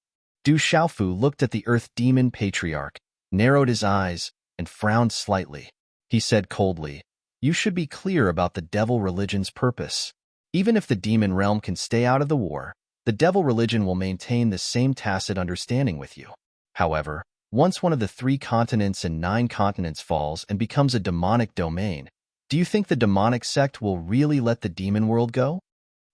Du Xiaofu looked at the Earth Demon Patriarch, narrowed his eyes, and frowned slightly. He said coldly, you should be clear about the devil religion's purpose. Even if the demon realm can stay out of the war, the devil religion will maintain the same tacit understanding with you. However, once one of the 3 continents and 9 continents falls and becomes a demonic domain, do you think the demonic sect will really let the demon world go?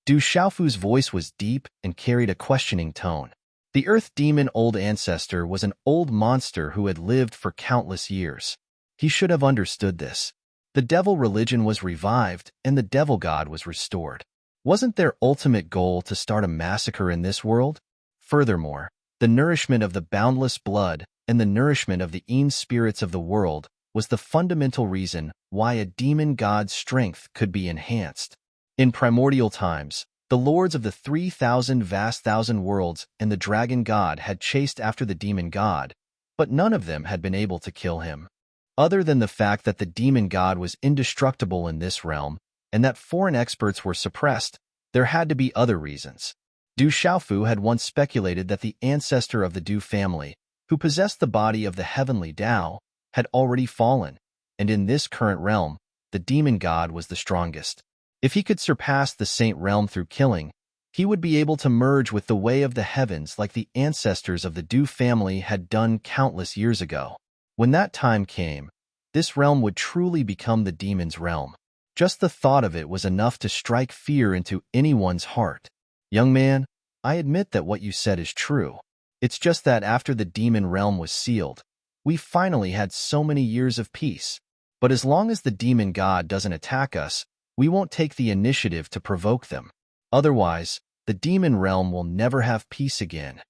Du Xiaofu's voice was deep and carried a questioning tone. The Earth Demon Old Ancestor was an old monster who had lived for countless years. He should have understood this. The devil religion was revived and the devil god was restored. Wasn't their ultimate goal to start a massacre in this world? Furthermore, the nourishment of the boundless blood and the nourishment of the Een spirits of the world was the fundamental reason why a demon god's strength could be enhanced. In primordial times, the lords of the 3,000 vast thousand worlds and the dragon god had chased after the demon god, but none of them had been able to kill him. Other than the fact that the demon god was indestructible in this realm, and that foreign experts were suppressed, There had to be other reasons. Du Xiaofu had once speculated that the ancestor of the Du family, who possessed the body of the heavenly Tao, had already fallen, and in this current realm, the demon god was the strongest. If he could surpass the saint realm through killing, he would be able to merge with the way of the heavens like the ancestors of the Du family had done countless years ago. When that time came, this realm would truly become the demon's realm. Just the thought of it was enough to strike fear into anyone's heart. Young man, I admit that what you said is true. It's just that after the demon realm was sealed, we finally had so many years of peace. But as long as the demon god doesn't attack us, we won't take the initiative to provoke them. Otherwise, the demon realm will never have peace again.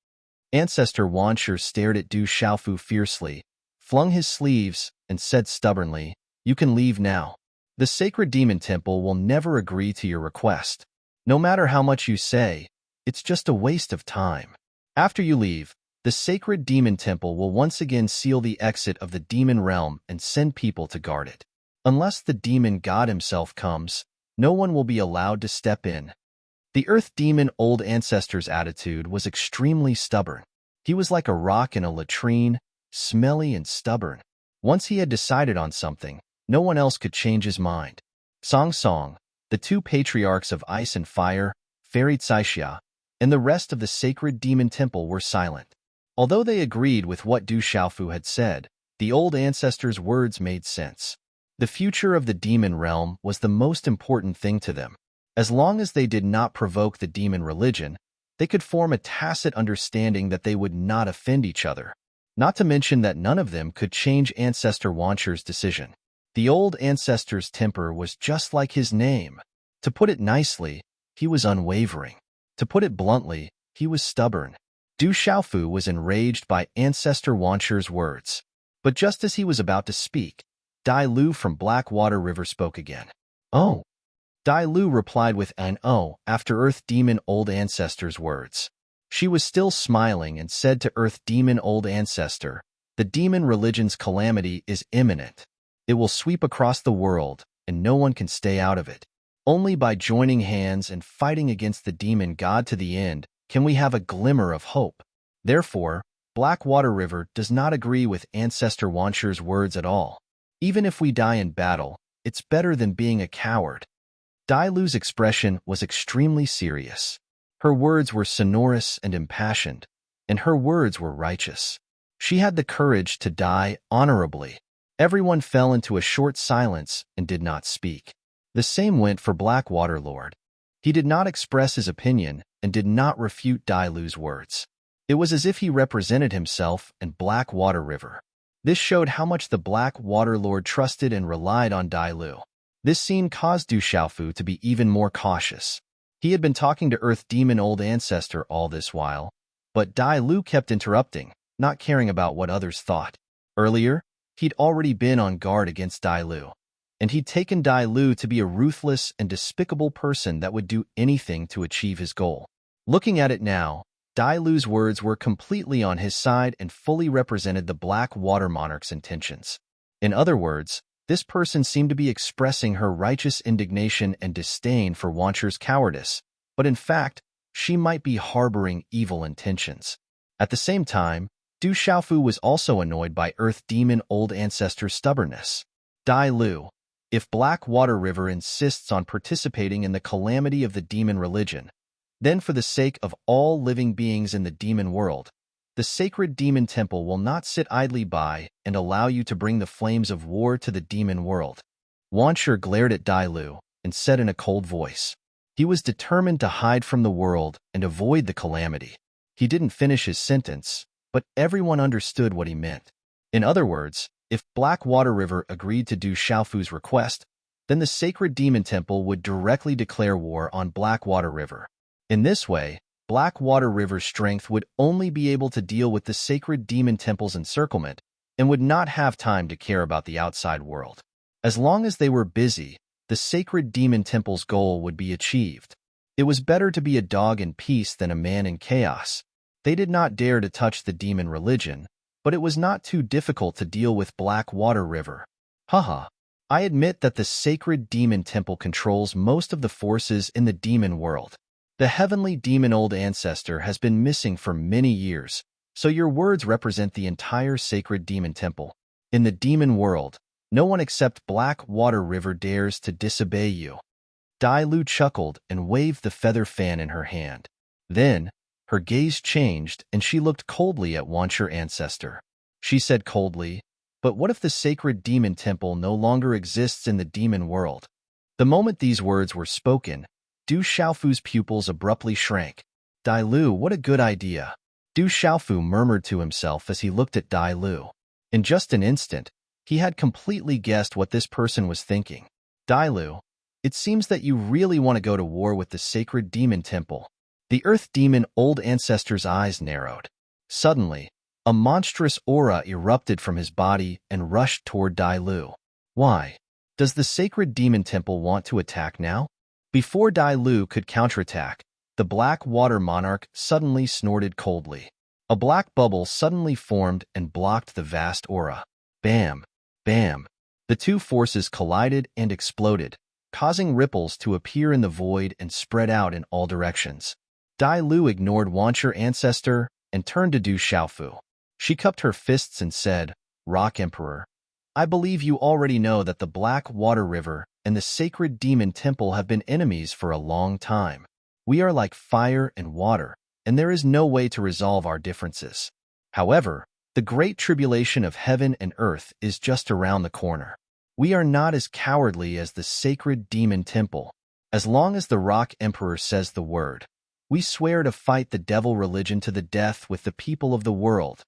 Ancestor Wanshur stared at Du Xiaofu fiercely, flung his sleeves, and said stubbornly, "You can leave now. The sacred demon temple will never agree to your request. No matter how much you say, it's just a waste of time. After you leave, the sacred demon temple will once again seal the exit of the demon realm and send people to guard it. Unless the demon god himself comes, no one will be allowed to step in." The earth demon old ancestor's attitude was extremely stubborn. He was like a rock in a latrine, smelly and stubborn. Once he had decided on something, no one else could change his mind. Song Song, the two patriarchs of ice and fire, Fairy Caixia, and the rest of the sacred demon temple were silent. Although they agreed with what Du Xiaofu had said, the old ancestor's words made sense. The future of the demon realm was the most important thing to them. As long as they did not provoke the demon religion, they could form a tacit understanding that they would not offend each other. Not to mention that none of them could change Ancestor Wanshur's decision. The old ancestor's temper was just like his name. To put it nicely, he was unwavering. To put it bluntly, he was stubborn. Du Xiaofu was enraged by Ancestor Wanshur's words. But just as he was about to speak, Dai Lu from Blackwater River spoke again. "Oh." Dai Lu replied with an "oh" after Earth Demon Old Ancestor's words. She was still smiling and said to Earth Demon Old Ancestor, "The demon religion's calamity is imminent. It will sweep across the world, and no one can stay out of it. Only by joining hands and fighting against the demon god to the end can we have a glimmer of hope. Therefore, Blackwater River does not agree with Ancestor Wanshur's words at all. Even if we die in battle, it's better than being a coward." Dai Lu's expression was extremely serious. Her words were sonorous and impassioned, and her words were righteous. She had the courage to die honorably. Everyone fell into a short silence and did not speak. The same went for Blackwater Lord. He did not express his opinion and did not refute Dai Lu's words. It was as if he represented himself and Blackwater River. This showed how much the Blackwater Lord trusted and relied on Dai Lu. This scene caused Du Xiaofu to be even more cautious. He had been talking to Earth Demon Old Ancestor all this while, but Dai Lu kept interrupting, not caring about what others thought. Earlier, he'd already been on guard against Dai Lu, and he'd taken Dai Lu to be a ruthless and despicable person that would do anything to achieve his goal. Looking at it now, Dai Lu's words were completely on his side and fully represented the Black Water Monarch's intentions. In other words, this person seemed to be expressing her righteous indignation and disdain for Wanshur's cowardice, but in fact, she might be harboring evil intentions. At the same time, Du Xiaofu was also annoyed by Earth Demon Old Ancestor's stubbornness. Dai Lu, if Blackwater River insists on participating in the calamity of the demon religion, then for the sake of all living beings in the demon world, the sacred demon temple will not sit idly by and allow you to bring the flames of war to the demon world. Wanshur glared at Dai Lu and said in a cold voice. He was determined to hide from the world and avoid the calamity. He didn't finish his sentence, but everyone understood what he meant. In other words, if Blackwater River agreed to Du Xiaofu's request, then the sacred demon temple would directly declare war on Blackwater River. In this way, Blackwater River's strength would only be able to deal with the sacred demon temple's encirclement and would not have time to care about the outside world. As long as they were busy, the sacred demon temple's goal would be achieved. It was better to be a dog in peace than a man in chaos. They did not dare to touch the demon religion, but it was not too difficult to deal with Blackwater River. Haha, I admit that the sacred demon temple controls most of the forces in the demon world. The heavenly demon old ancestor has been missing for many years, so your words represent the entire sacred demon temple. In the demon world, no one except Black Water River dares to disobey you. Dai Lu chuckled and waved the feather fan in her hand. Then, her gaze changed and she looked coldly at Wancher ancestor. She said coldly, "But what if the sacred demon temple no longer exists in the demon world?" The moment these words were spoken, Du Xiaofu's pupils abruptly shrank. Dai Lu, what a good idea. Du Xiaofu murmured to himself as he looked at Dai Lu. In just an instant, he had completely guessed what this person was thinking. Dai Lu, it seems that you really want to go to war with the sacred demon temple. The earth demon old ancestor's eyes narrowed. Suddenly, a monstrous aura erupted from his body and rushed toward Dai Lu. Why? Does the sacred demon temple want to attack now? Before Dai Lu could counterattack, the black water monarch suddenly snorted coldly. A black bubble suddenly formed and blocked the vast aura. Bam! Bam! The two forces collided and exploded, causing ripples to appear in the void and spread out in all directions. Dai Lu ignored Wancher ancestor and turned to Du Xiaofu. She cupped her fists and said, "Rock Emperor, I believe you already know that the Black Water River and the sacred demon temple have been enemies for a long time. We are like fire and water, and there is no way to resolve our differences. However, the great tribulation of heaven and earth is just around the corner. We are not as cowardly as the sacred demon temple. As long as the Rock Emperor says the word, we swear to fight the devil religion to the death with the people of the world."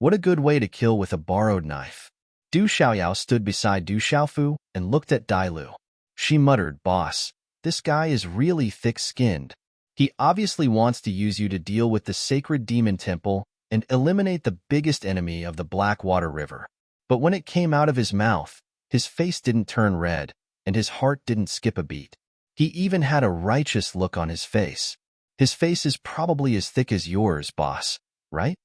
What a good way to kill with a borrowed knife. Du Xiaoyao stood beside Du Xiaofu and looked at Dai Lu. She muttered, "Boss, this guy is really thick-skinned. He obviously wants to use you to deal with the sacred demon temple and eliminate the biggest enemy of the Black Water River." But when it came out of his mouth, his face didn't turn red, and his heart didn't skip a beat. He even had a righteous look on his face. His face is probably as thick as yours, boss, right?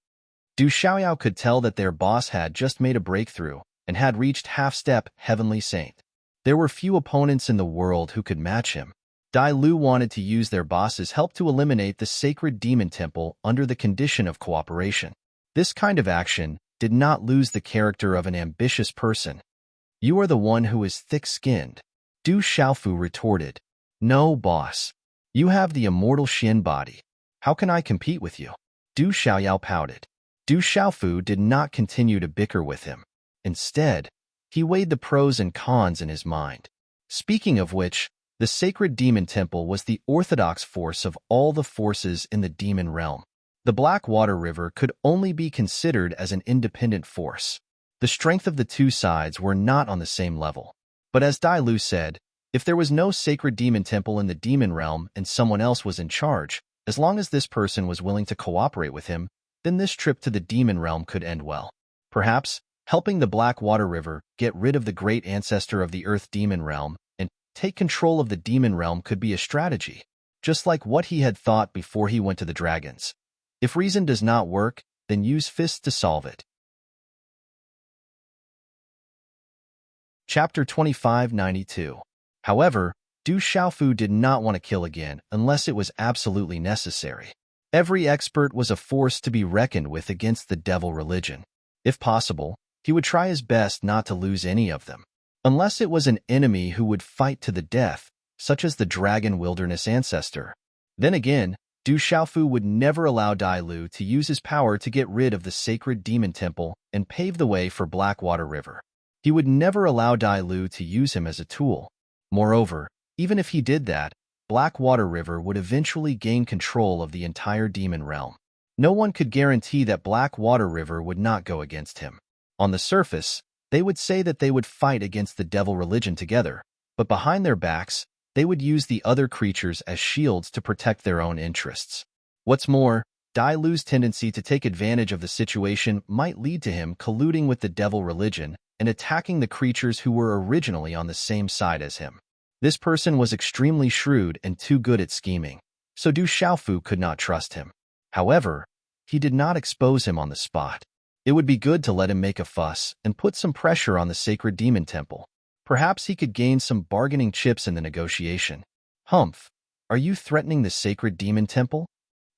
Du Xiaoyao could tell that their boss had just made a breakthrough and had reached half-step heavenly saint. There were few opponents in the world who could match him. Dai Lu wanted to use their boss's help to eliminate the sacred demon temple under the condition of cooperation. This kind of action did not lose the character of an ambitious person. "You are the one who is thick-skinned," Du Xiaofu retorted. "No, boss. You have the immortal Xin body. How can I compete with you?" Du Xiaoyao pouted. Du Xiaofu did not continue to bicker with him. Instead, he weighed the pros and cons in his mind. Speaking of which, the sacred demon temple was the orthodox force of all the forces in the demon realm. The Black Water River could only be considered as an independent force. The strength of the two sides were not on the same level. But as Dai Lu said, if there was no sacred demon temple in the demon realm and someone else was in charge, as long as this person was willing to cooperate with him, then this trip to the demon realm could end well. Perhaps, helping the Black Water River get rid of the great ancestor of the Earth demon realm and take control of the demon realm could be a strategy, just like what he had thought before he went to the dragons. If reason does not work, then use fists to solve it. Chapter 2592. However, Du Xiaofu did not want to kill again unless it was absolutely necessary. Every expert was a force to be reckoned with against the devil religion. If possible, he would try his best not to lose any of them. Unless it was an enemy who would fight to the death, such as the dragon wilderness ancestor. Then again, Du Xiaofu would never allow Dai Lu to use his power to get rid of the sacred demon temple and pave the way for Blackwater River. He would never allow Dai Lu to use him as a tool. Moreover, even if he did that, Blackwater River would eventually gain control of the entire demon realm. No one could guarantee that Blackwater River would not go against him. On the surface, they would say that they would fight against the devil religion together, but behind their backs, they would use the other creatures as shields to protect their own interests. What's more, Dai Lu's tendency to take advantage of the situation might lead to him colluding with the devil religion and attacking the creatures who were originally on the same side as him. This person was extremely shrewd and too good at scheming, so Du Xiaofu could not trust him. However, he did not expose him on the spot. It would be good to let him make a fuss and put some pressure on the sacred demon temple. Perhaps he could gain some bargaining chips in the negotiation. Humph, are you threatening the sacred demon temple?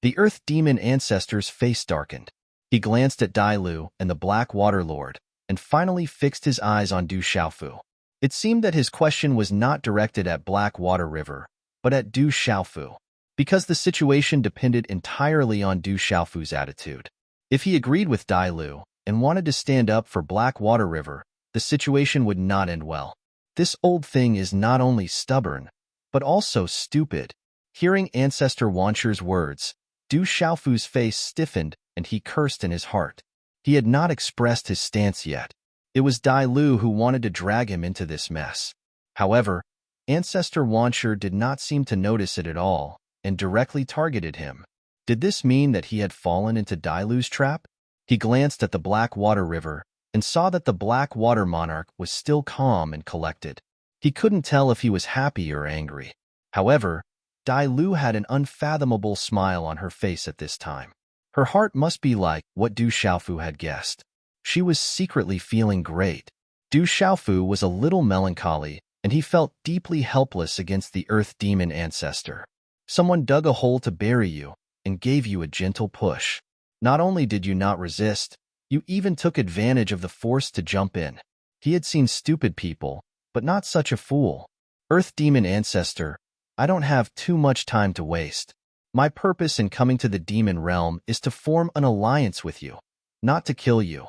The earth demon ancestor's face darkened. He glanced at Dai Lu and the Black Water Lord, and finally fixed his eyes on Du Xiaofu. It seemed that his question was not directed at Black Water River, but at Du Xiaofu, because the situation depended entirely on Du Xiaofu's attitude. If he agreed with Dai Lu and wanted to stand up for Black Water River, the situation would not end well. This old thing is not only stubborn, but also stupid. Hearing Ancestor Wansher's words, Du Xiaofu's face stiffened and he cursed in his heart. He had not expressed his stance yet. It was Dai Lu who wanted to drag him into this mess. However, Ancestor Wansher did not seem to notice it at all and directly targeted him. Did this mean that he had fallen into Dai Lu's trap? He glanced at the Black Water River and saw that the Black Water Monarch was still calm and collected. He couldn't tell if he was happy or angry. However, Dai Lu had an unfathomable smile on her face at this time. Her heart must be like what Du Xiaofu had guessed. She was secretly feeling great. Du Xiaofu was a little melancholy, and he felt deeply helpless against the earth demon ancestor. Someone dug a hole to bury you and gave you a gentle push. Not only did you not resist, you even took advantage of the force to jump in. He had seen stupid people, but not such a fool. Earth demon ancestor, I don't have too much time to waste. My purpose in coming to the demon realm is to form an alliance with you, not to kill you.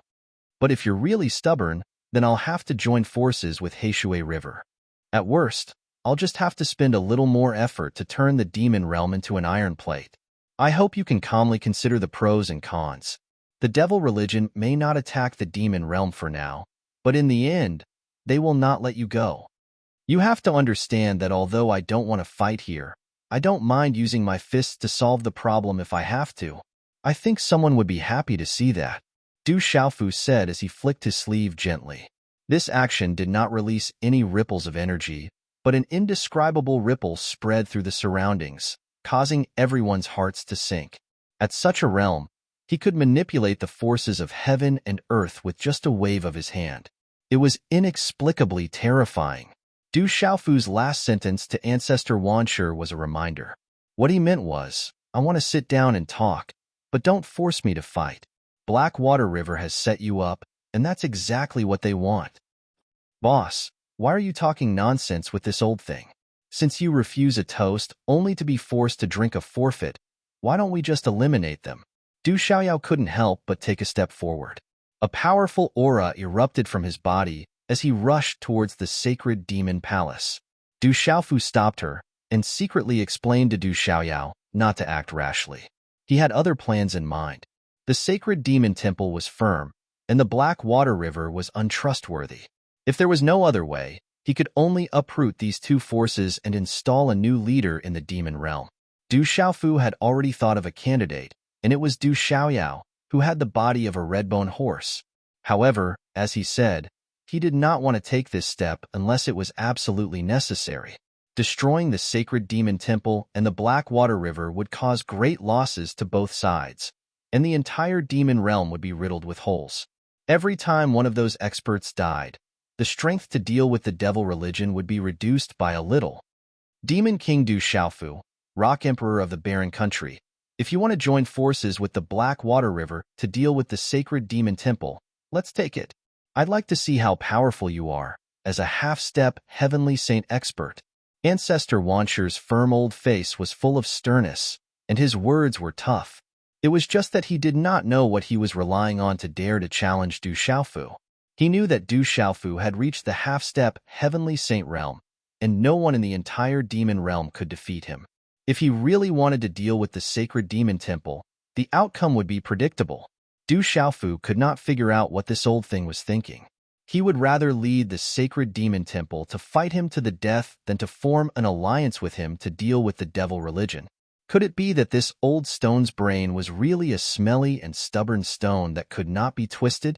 But if you're really stubborn, then I'll have to join forces with Heishui River. At worst, I'll just have to spend a little more effort to turn the demon realm into an iron plate. I hope you can calmly consider the pros and cons. The devil religion may not attack the demon realm for now, but in the end, they will not let you go. You have to understand that although I don't want to fight here, I don't mind using my fists to solve the problem if I have to. I think someone would be happy to see that, Du Xiaofu said as he flicked his sleeve gently. This action did not release any ripples of energy, but an indescribable ripple spread through the surroundings, causing everyone's hearts to sink. At such a realm, he could manipulate the forces of heaven and earth with just a wave of his hand. It was inexplicably terrifying. Du Xiaofu's last sentence to Ancestor Wansher was a reminder. What he meant was, I want to sit down and talk, but don't force me to fight. Black Water River has set you up, and that's exactly what they want. Boss, why are you talking nonsense with this old thing? Since you refuse a toast only to be forced to drink a forfeit, why don't we just eliminate them? Du Xiaoyao couldn't help but take a step forward. A powerful aura erupted from his body as he rushed towards the sacred demon palace. Du Xiaofu stopped her and secretly explained to Du Xiaoyao not to act rashly. He had other plans in mind. The sacred demon temple was firm, and the Black Water River was untrustworthy. If there was no other way, he could only uproot these two forces and install a new leader in the demon realm. Du Xiaofu had already thought of a candidate, and it was Du Xiaoyao, who had the body of a red-bone horse. However, as he said, he did not want to take this step unless it was absolutely necessary. Destroying the sacred demon temple and the Black Water River would cause great losses to both sides, and the entire demon realm would be riddled with holes. Every time one of those experts died, the strength to deal with the devil religion would be reduced by a little. Demon King Du Xiaofu, Rock Emperor of the Barren Country, if you want to join forces with the Black Water River to deal with the sacred demon temple, let's take it. I'd like to see how powerful you are, as a half-step heavenly saint expert. Ancestor Wansher's firm old face was full of sternness, and his words were tough. It was just that he did not know what he was relying on to dare to challenge Du Xiaofu. He knew that Du Xiaofu had reached the half-step heavenly saint realm, and no one in the entire demon realm could defeat him. If he really wanted to deal with the sacred demon temple, the outcome would be predictable. Du Xiaofu could not figure out what this old thing was thinking. He would rather lead the sacred demon temple to fight him to the death than to form an alliance with him to deal with the devil religion. Could it be that this old stone's brain was really a smelly and stubborn stone that could not be twisted?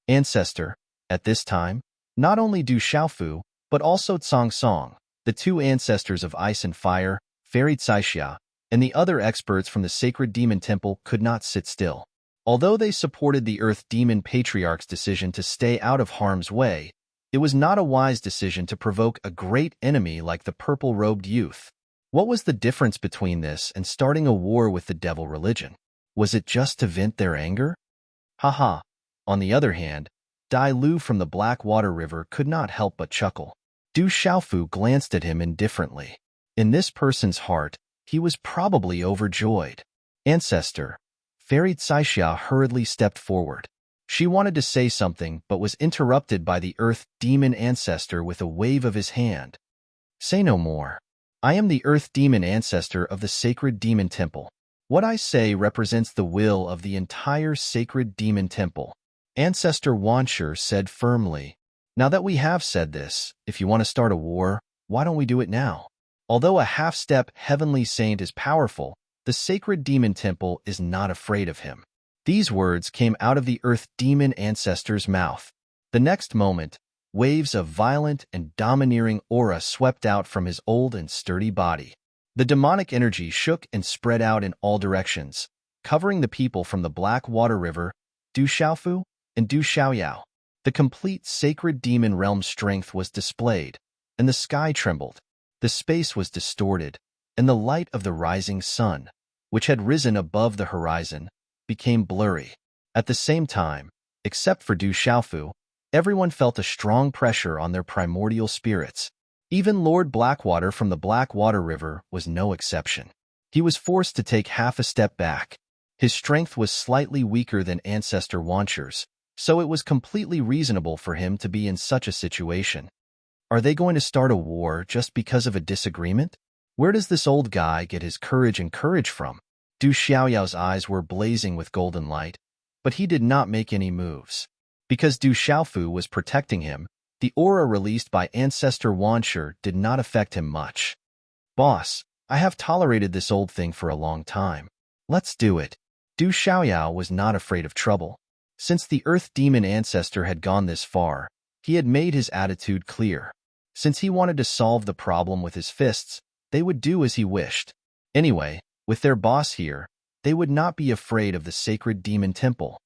Ancestor, at this time, not only Du Xiaofu, but also Cang Song, the two ancestors of ice and fire, Fairy Caixia, and the other experts from the sacred demon temple could not sit still. Although they supported the Earth Demon Patriarch's decision to stay out of harm's way, It was not a wise decision to provoke a great enemy like the purple-robed youth. What was the difference between this and starting a war with the devil religion? Was it just to vent their anger? Haha. On the other hand, Dai Lu from the Black Water River could not help but chuckle. Du Xiaofu glanced at him indifferently. In this person's heart, he was probably overjoyed. Ancestor. Fairy Caixia hurriedly stepped forward. She wanted to say something but was interrupted by the Earth Demon Ancestor with a wave of his hand. Say no more. I am the Earth Demon Ancestor of the Sacred Demon Temple. What I say represents the will of the entire Sacred Demon Temple. Ancestor Wanshur said firmly. Now that we have said this, if you want to start a war, why don't we do it now? Although a half-step heavenly saint is powerful, the Sacred Demon Temple is not afraid of him. These words came out of the Earth Demon Ancestor's mouth. The next moment, waves of violent and domineering aura swept out from his old and sturdy body. The demonic energy shook and spread out in all directions, covering the people from the Black Water River, Du Xiaofu, and Du Xiaoyao. The complete sacred demon realm strength was displayed, and the sky trembled. The space was distorted, and the light of the rising sun, which had risen above the horizon, became blurry. At the same time, except for Du Xiaofu, everyone felt a strong pressure on their primordial spirits. Even Lord Blackwater from the Black Water River was no exception. He was forced to take half a step back. His strength was slightly weaker than Ancestor Wanshur's, so it was completely reasonable for him to be in such a situation. Are they going to start a war just because of a disagreement? Where does this old guy get his courage and courage from? Du Xiaoyao's eyes were blazing with golden light, but he did not make any moves. Because Du Xiaofu was protecting him, the aura released by Ancestor Wanshur did not affect him much. Boss, I have tolerated this old thing for a long time. Let's do it. Du Xiaoyao was not afraid of trouble. Since the Earth Demon Ancestor had gone this far, he had made his attitude clear. Since he wanted to solve the problem with his fists, they would do as he wished. Anyway, with their boss here, they would not be afraid of the Sacred Demon Temple.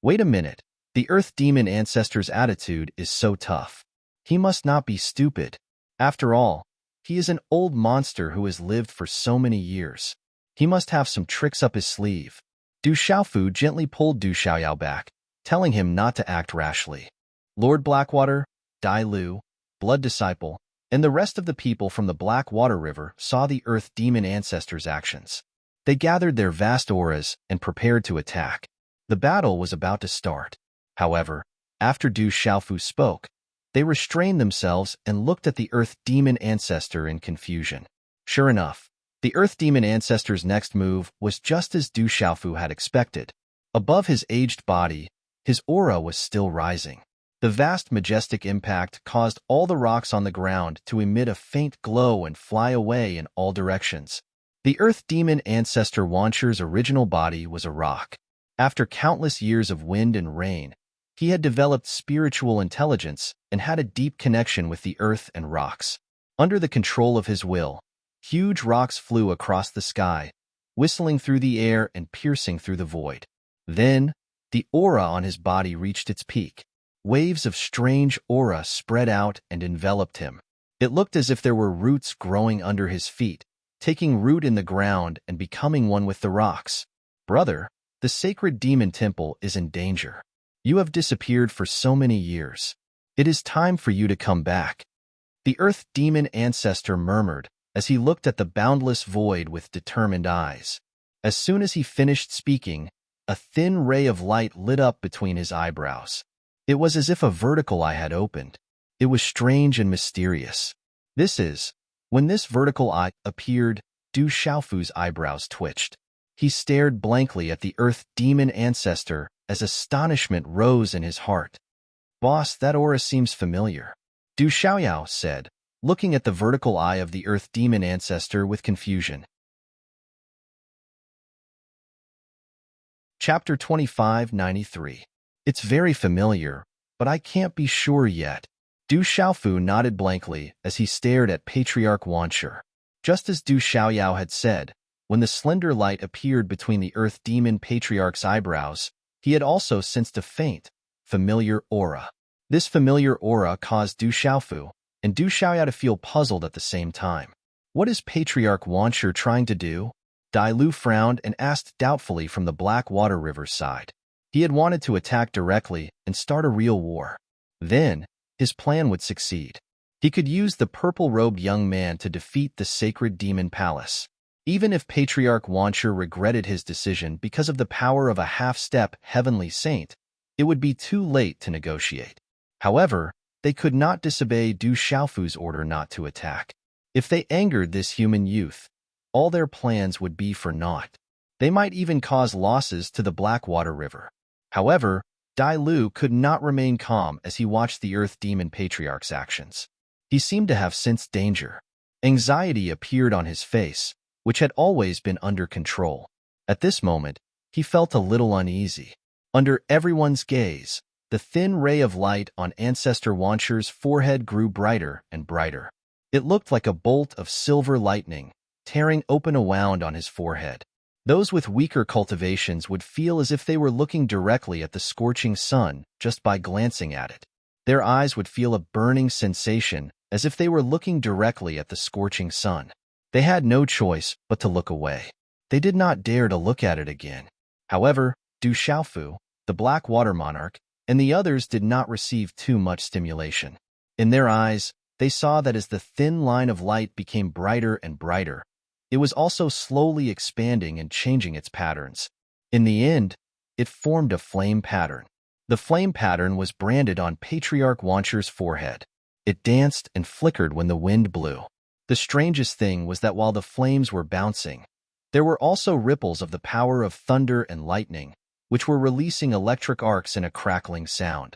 Wait a minute. The Earth Demon Ancestor's attitude is so tough. He must not be stupid. After all, he is an old monster who has lived for so many years. He must have some tricks up his sleeve. Du Xiaofu gently pulled Du Xiaoyao back, telling him not to act rashly. Lord Blackwater, Dai Lu, Blood Disciple, and the rest of the people from the Black Water River saw the Earth Demon Ancestor's actions. They gathered their vast auras and prepared to attack. The battle was about to start. However, after Du Xiaofu spoke, they restrained themselves and looked at the Earth Demon Ancestor in confusion. Sure enough, the Earth Demon Ancestor's next move was just as Du Xiaofu had expected. Above his aged body, his aura was still rising. The vast majestic impact caused all the rocks on the ground to emit a faint glow and fly away in all directions. The Earth Demon Ancestor Wanshur's original body was a rock. After countless years of wind and rain, he had developed spiritual intelligence and had a deep connection with the earth and rocks. Under the control of his will, huge rocks flew across the sky, whistling through the air and piercing through the void. Then, the aura on his body reached its peak. Waves of strange aura spread out and enveloped him. It looked as if there were roots growing under his feet, taking root in the ground and becoming one with the rocks. Brother, the Sacred Demon Temple is in danger. You have disappeared for so many years. It is time for you to come back. The Earth Demon Ancestor murmured as he looked at the boundless void with determined eyes. As soon as he finished speaking, a thin ray of light lit up between his eyebrows. It was as if a vertical eye had opened. It was strange and mysterious. When this vertical eye appeared, Du Xiaofu's eyebrows twitched. He stared blankly at the Earth Demon Ancestor as astonishment rose in his heart. Boss, that aura seems familiar, Du Xiaoyao said, looking at the vertical eye of the Earth Demon Ancestor with confusion. Chapter 2593. It's very familiar, but I can't be sure yet. Du Xiaofu nodded blankly as he stared at Patriarch Wanshur. Just as Du Xiaoyao had said, when the slender light appeared between the Earth Demon Patriarch's eyebrows, he had also sensed a faint, familiar aura. This familiar aura caused Du Xiaofu and Du Xiaoya to feel puzzled at the same time. What is Patriarch Wanshi trying to do? Dai Lu frowned and asked doubtfully from the Black Water River's side. He had wanted to attack directly and start a real war. Then, his plan would succeed. He could use the purple-robed young man to defeat the sacred demon palace. Even if Patriarch Wanshi regretted his decision because of the power of a half-step heavenly saint, it would be too late to negotiate. However, they could not disobey Du Xiaofu's order not to attack. If they angered this human youth, all their plans would be for naught. They might even cause losses to the Blackwater River. However, Dai Lu could not remain calm as he watched the Earth Demon Patriarch's actions. He seemed to have sensed danger. Anxiety appeared on his face, which had always been under control. At this moment, he felt a little uneasy. Under everyone's gaze, the thin ray of light on Ancestor Wanshi's forehead grew brighter and brighter. It looked like a bolt of silver lightning, tearing open a wound on his forehead. Those with weaker cultivations would feel as if they were looking directly at the scorching sun just by glancing at it. Their eyes would feel a burning sensation as if they were looking directly at the scorching sun. They had no choice but to look away. They did not dare to look at it again. However, Du Xiaofu, the Black Water Monarch, and the others did not receive too much stimulation. In their eyes, they saw that as the thin line of light became brighter and brighter, it was also slowly expanding and changing its patterns. In the end, it formed a flame pattern. The flame pattern was branded on Patriarch Wanshi's forehead. It danced and flickered when the wind blew. The strangest thing was that while the flames were bouncing, there were also ripples of the power of thunder and lightning, which were releasing electric arcs in a crackling sound.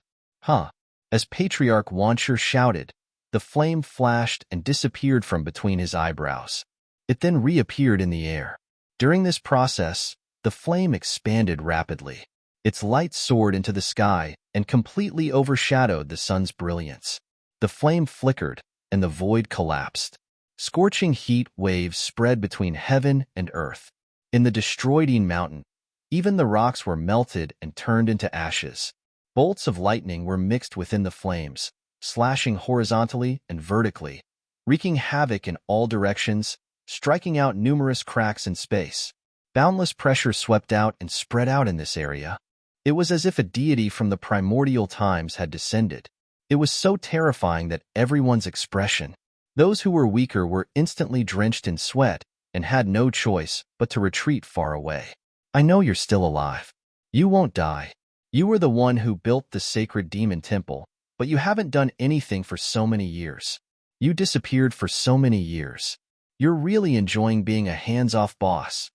As Patriarch Wanshi shouted, the flame flashed and disappeared from between his eyebrows. It then reappeared in the air. During this process, the flame expanded rapidly. Its light soared into the sky and completely overshadowed the sun's brilliance. The flame flickered, and the void collapsed. Scorching heat waves spread between heaven and earth. In the destroyed mountain, even the rocks were melted and turned into ashes. Bolts of lightning were mixed within the flames, slashing horizontally and vertically, wreaking havoc in all directions, striking out numerous cracks in space. Boundless pressure swept out and spread out in this area. It was as if a deity from the primordial times had descended. It was so terrifying that everyone's expression. Those who were weaker were instantly drenched in sweat and had no choice but to retreat far away. I know you're still alive. You won't die. You were the one who built the sacred demon temple, but you haven't done anything for so many years. You disappeared for so many years. You're really enjoying being a hands-off boss.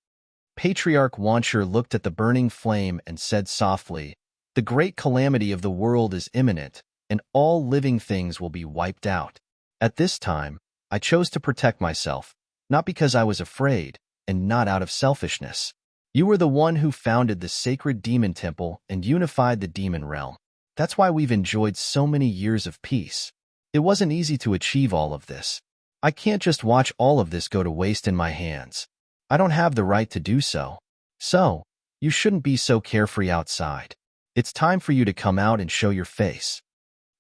Patriarch Wanshi looked at the burning flame and said softly, "The great calamity of the world is imminent, and all living things will be wiped out. At this time, I chose to protect myself, not because I was afraid, and not out of selfishness. You were the one who founded the sacred demon temple and unified the demon realm. That's why we've enjoyed so many years of peace. It wasn't easy to achieve all of this. I can't just watch all of this go to waste in my hands. I don't have the right to do so. So, you shouldn't be so carefree outside. It's time for you to come out and show your face."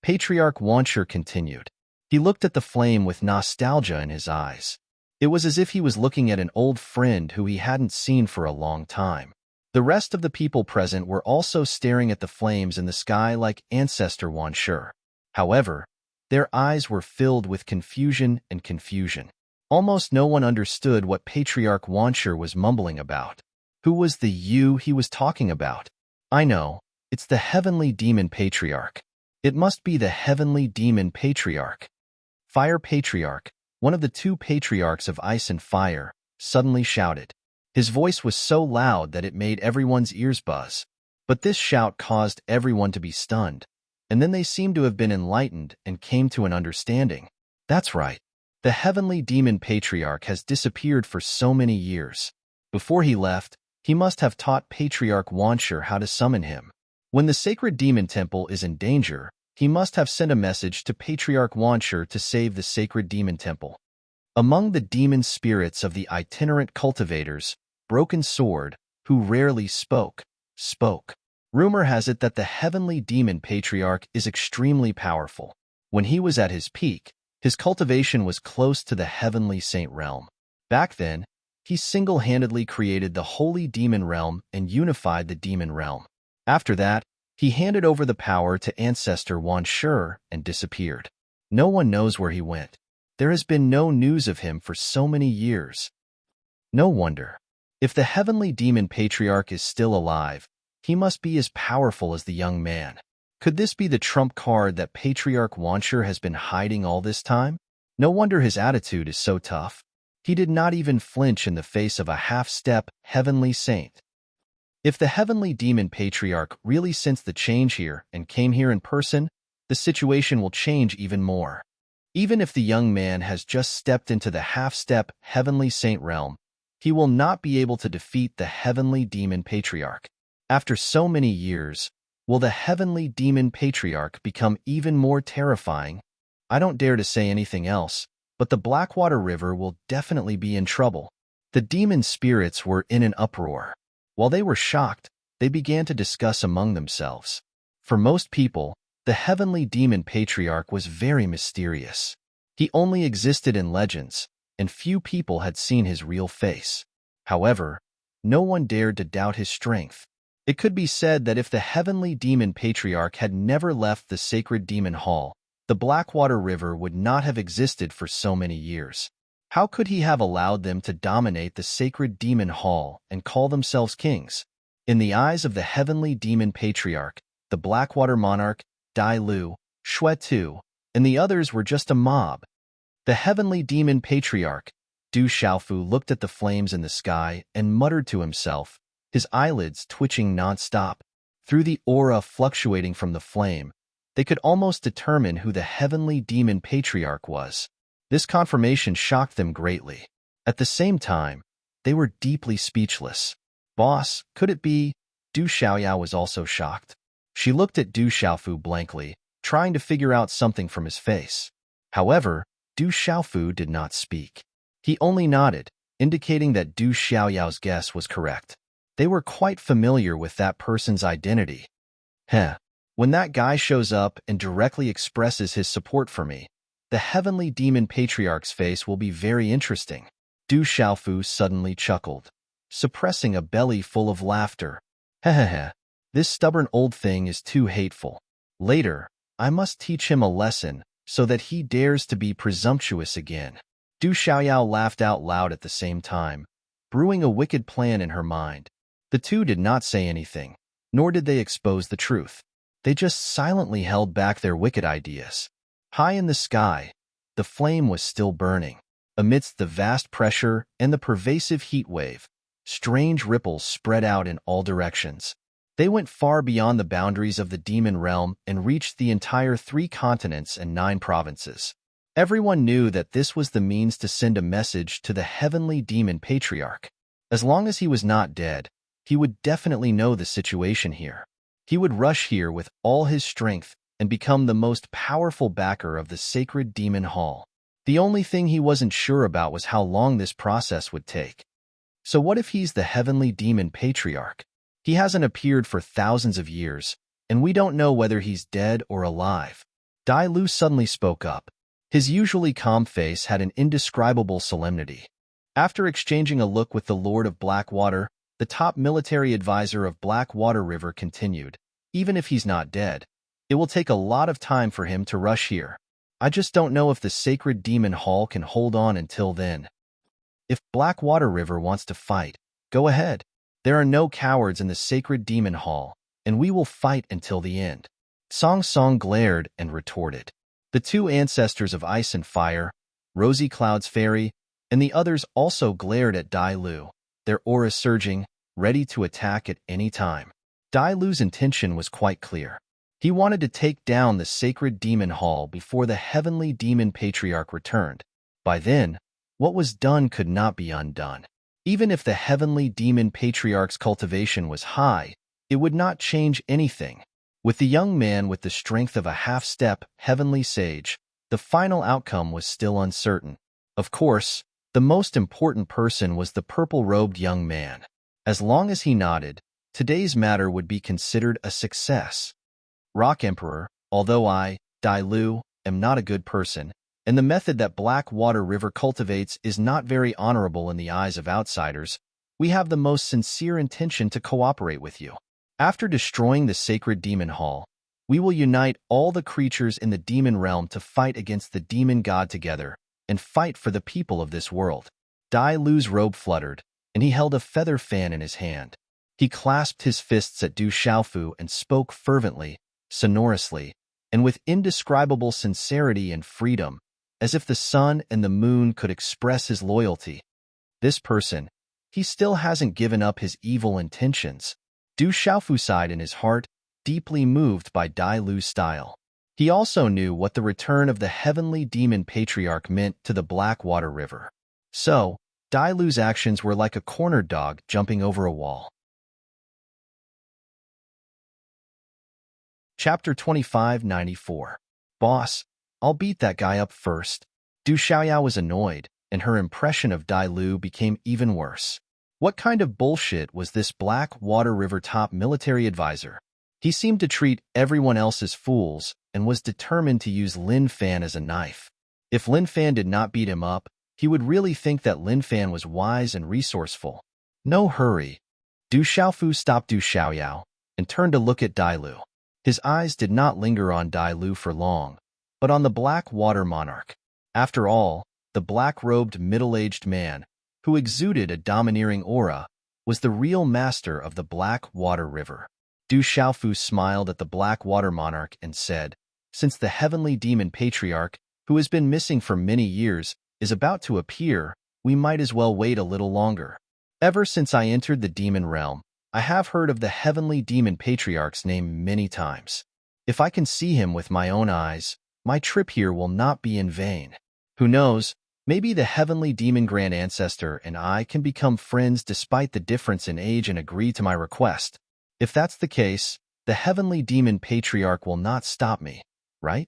Patriarch Wanshi continued. He looked at the flame with nostalgia in his eyes. It was as if he was looking at an old friend who he hadn't seen for a long time. The rest of the people present were also staring at the flames in the sky like Ancestor Wanshi. However, their eyes were filled with confusion and confusion. Almost no one understood what Patriarch Wanshi was mumbling about. Who was the you he was talking about? I know, it's the Heavenly Demon Patriarch. It must be the Heavenly Demon Patriarch. Fire Patriarch, one of the two patriarchs of ice and fire, suddenly shouted. His voice was so loud that it made everyone's ears buzz. But this shout caused everyone to be stunned, and then they seemed to have been enlightened and came to an understanding. That's right. The Heavenly Demon Patriarch has disappeared for so many years. Before he left, he must have taught Patriarch Wanshi how to summon him. When the sacred demon temple is in danger, he must have sent a message to Patriarch Wanshi to save the sacred demon temple. Among the demon spirits of the itinerant cultivators, Broken Sword, who rarely spoke. Rumor has it that the heavenly demon patriarch is extremely powerful. When he was at his peak, his cultivation was close to the heavenly saint realm. Back then, he single-handedly created the holy demon realm and unified the demon realm. After that, he handed over the power to ancestor Wan Shi and disappeared. No one knows where he went. There has been no news of him for so many years. No wonder. If the heavenly demon patriarch is still alive, he must be as powerful as the young man. Could this be the trump card that Patriarch Wan Shi has been hiding all this time? No wonder his attitude is so tough. He did not even flinch in the face of a half-step heavenly saint. If the heavenly demon patriarch really sensed the change here and came here in person, the situation will change even more. Even if the young man has just stepped into the half-step heavenly saint realm, he will not be able to defeat the heavenly demon patriarch. After so many years, will the heavenly demon patriarch become even more terrifying? I don't dare to say anything else, but the Blackwater River will definitely be in trouble. The demon spirits were in an uproar. While they were shocked, they began to discuss among themselves. For most people, the heavenly demon patriarch was very mysterious. He only existed in legends, and few people had seen his real face. However, no one dared to doubt his strength. It could be said that if the heavenly demon patriarch had never left the sacred demon hall, the Blackwater River would not have existed for so many years. How could he have allowed them to dominate the sacred demon hall and call themselves kings? In the eyes of the heavenly demon patriarch, the Blackwater monarch, Dai Lu, Shui Tu, and the others were just a mob. The heavenly demon patriarch, Du Xiaofu, looked at the flames in the sky and muttered to himself, his eyelids twitching non-stop. Through the aura fluctuating from the flame, they could almost determine who the heavenly demon patriarch was. This confirmation shocked them greatly. At the same time, they were deeply speechless. Boss, could it be? Du Xiaoyao was also shocked. She looked at Du Xiaofu blankly, trying to figure out something from his face. However, Du Xiaofu did not speak. He only nodded, indicating that Du Xiaoyao's guess was correct. They were quite familiar with that person's identity. When that guy shows up and directly expresses his support for me, the heavenly demon patriarch's face will be very interesting. Du Xiaofu suddenly chuckled, suppressing a belly full of laughter. This stubborn old thing is too hateful. Later, I must teach him a lesson so that he dares to be presumptuous again. Du Xiaoyao laughed out loud at the same time, brewing a wicked plan in her mind. The two did not say anything, nor did they expose the truth. They just silently held back their wicked ideas. High in the sky, the flame was still burning. Amidst the vast pressure and the pervasive heat wave, strange ripples spread out in all directions. They went far beyond the boundaries of the demon realm and reached the entire 3 continents and 9 provinces. Everyone knew that this was the means to send a message to the heavenly demon patriarch. As long as he was not dead, he would definitely know the situation here. He would rush here with all his strength and become the most powerful backer of the sacred demon hall. The only thing he wasn't sure about was how long this process would take. So what if he's the heavenly demon patriarch? He hasn't appeared for thousands of years, and we don't know whether he's dead or alive. Dai Lu suddenly spoke up. His usually calm face had an indescribable solemnity. After exchanging a look with the Lord of Blackwater, the top military advisor of Blackwater River continued, even if he's not dead, it will take a lot of time for him to rush here. I just don't know if the sacred demon hall can hold on until then. If Blackwater River wants to fight, go ahead. There are no cowards in the sacred demon hall, and we will fight until the end. Song Song glared and retorted. The 2 ancestors of ice and fire, Rosy Cloud's fairy, and the others also glared at Dai Lu, their auras surging, ready to attack at any time. Dai Lu's intention was quite clear. He wanted to take down the sacred demon hall before the heavenly demon patriarch returned. By then, what was done could not be undone. Even if the heavenly demon patriarch's cultivation was high, it would not change anything. With the young man with the strength of a half-step heavenly sage, the final outcome was still uncertain. Of course, the most important person was the purple-robed young man. As long as he nodded, today's matter would be considered a success. Rock Emperor, although I, Dai Lu, am not a good person, and the method that Blackwater River cultivates is not very honorable in the eyes of outsiders, we have the most sincere intention to cooperate with you. After destroying the sacred demon hall, we will unite all the creatures in the demon realm to fight against the demon god together and fight for the people of this world. Dai Lu's robe fluttered, and he held a feather fan in his hand. He clasped his fists at Du Xiaofu and spoke fervently, sonorously, and with indescribable sincerity and freedom, as if the sun and the moon could express his loyalty. This person, he still hasn't given up his evil intentions. Du Xiaofu sighed in his heart, deeply moved by Dai Lu's style. He also knew what the return of the heavenly demon patriarch meant to the Blackwater River. So, Dai Lu's actions were like a cornered dog jumping over a wall. Chapter 2594. Boss, I'll beat that guy up first. Du Xiaoyao was annoyed, and her impression of Dai Lu became even worse. What kind of bullshit was this Blackwater River top military advisor? He seemed to treat everyone else as fools and was determined to use Lin Fan as a knife. If Lin Fan did not beat him up, he would really think that Lin Fan was wise and resourceful. No hurry. Du Xiaofu stopped Du Xiaoyao and turned to look at Dai Lu. His eyes did not linger on Dai Lu for long, but on the Blackwater monarch. After all, the black-robed middle-aged man, who exuded a domineering aura, was the real master of the Blackwater River. Du Xiaofu smiled at the Blackwater monarch and said, "Since the heavenly demon patriarch, who has been missing for many years, is about to appear, we might as well wait a little longer. Ever since I entered the demon realm, I have heard of the heavenly demon patriarch's name many times. If I can see him with my own eyes, my trip here will not be in vain. Who knows, maybe the heavenly demon grand ancestor and I can become friends despite the difference in age and agree to my request. If that's the case, the heavenly demon patriarch will not stop me, right?"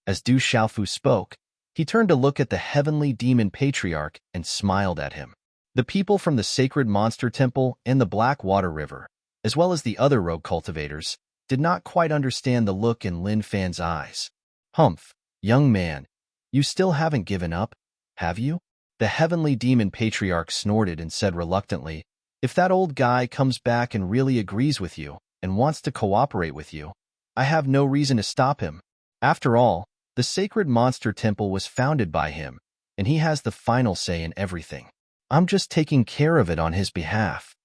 As Du Xiaofu spoke, he turned to look at the heavenly demon patriarch and smiled at him. The people from the sacred monster temple and the Blackwater River, as well as the other rogue cultivators, did not quite understand the look in Lin Fan's eyes. "Humph, young man, you still haven't given up, have you?" The heavenly demon patriarch snorted and said reluctantly, "If that old guy comes back and really agrees with you and wants to cooperate with you, I have no reason to stop him. After all, the sacred monster temple was founded by him, and he has the final say in everything. I'm just taking care of it on his behalf."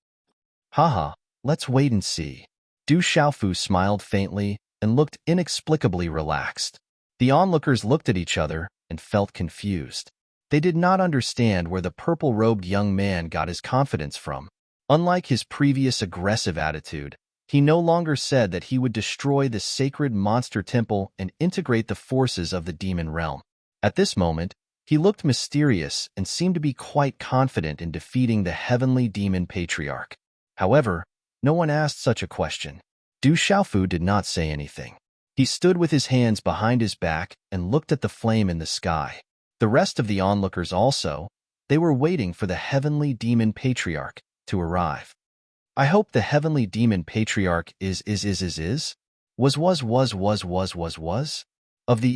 "Haha, let's wait and see." Du Xiaofu smiled faintly and looked inexplicably relaxed. The onlookers looked at each other and felt confused. They did not understand where the purple-robed young man got his confidence from. Unlike his previous aggressive attitude, he no longer said that he would destroy the sacred monster temple and integrate the forces of the demon realm. At this moment, he looked mysterious and seemed to be quite confident in defeating the heavenly demon patriarch. However, no one asked such a question. Du Xiaofu did not say anything. He stood with his hands behind his back and looked at the flame in the sky. The rest of the onlookers also, they were waiting for the heavenly demon patriarch to arrive. "I hope the heavenly demon patriarch was. Of the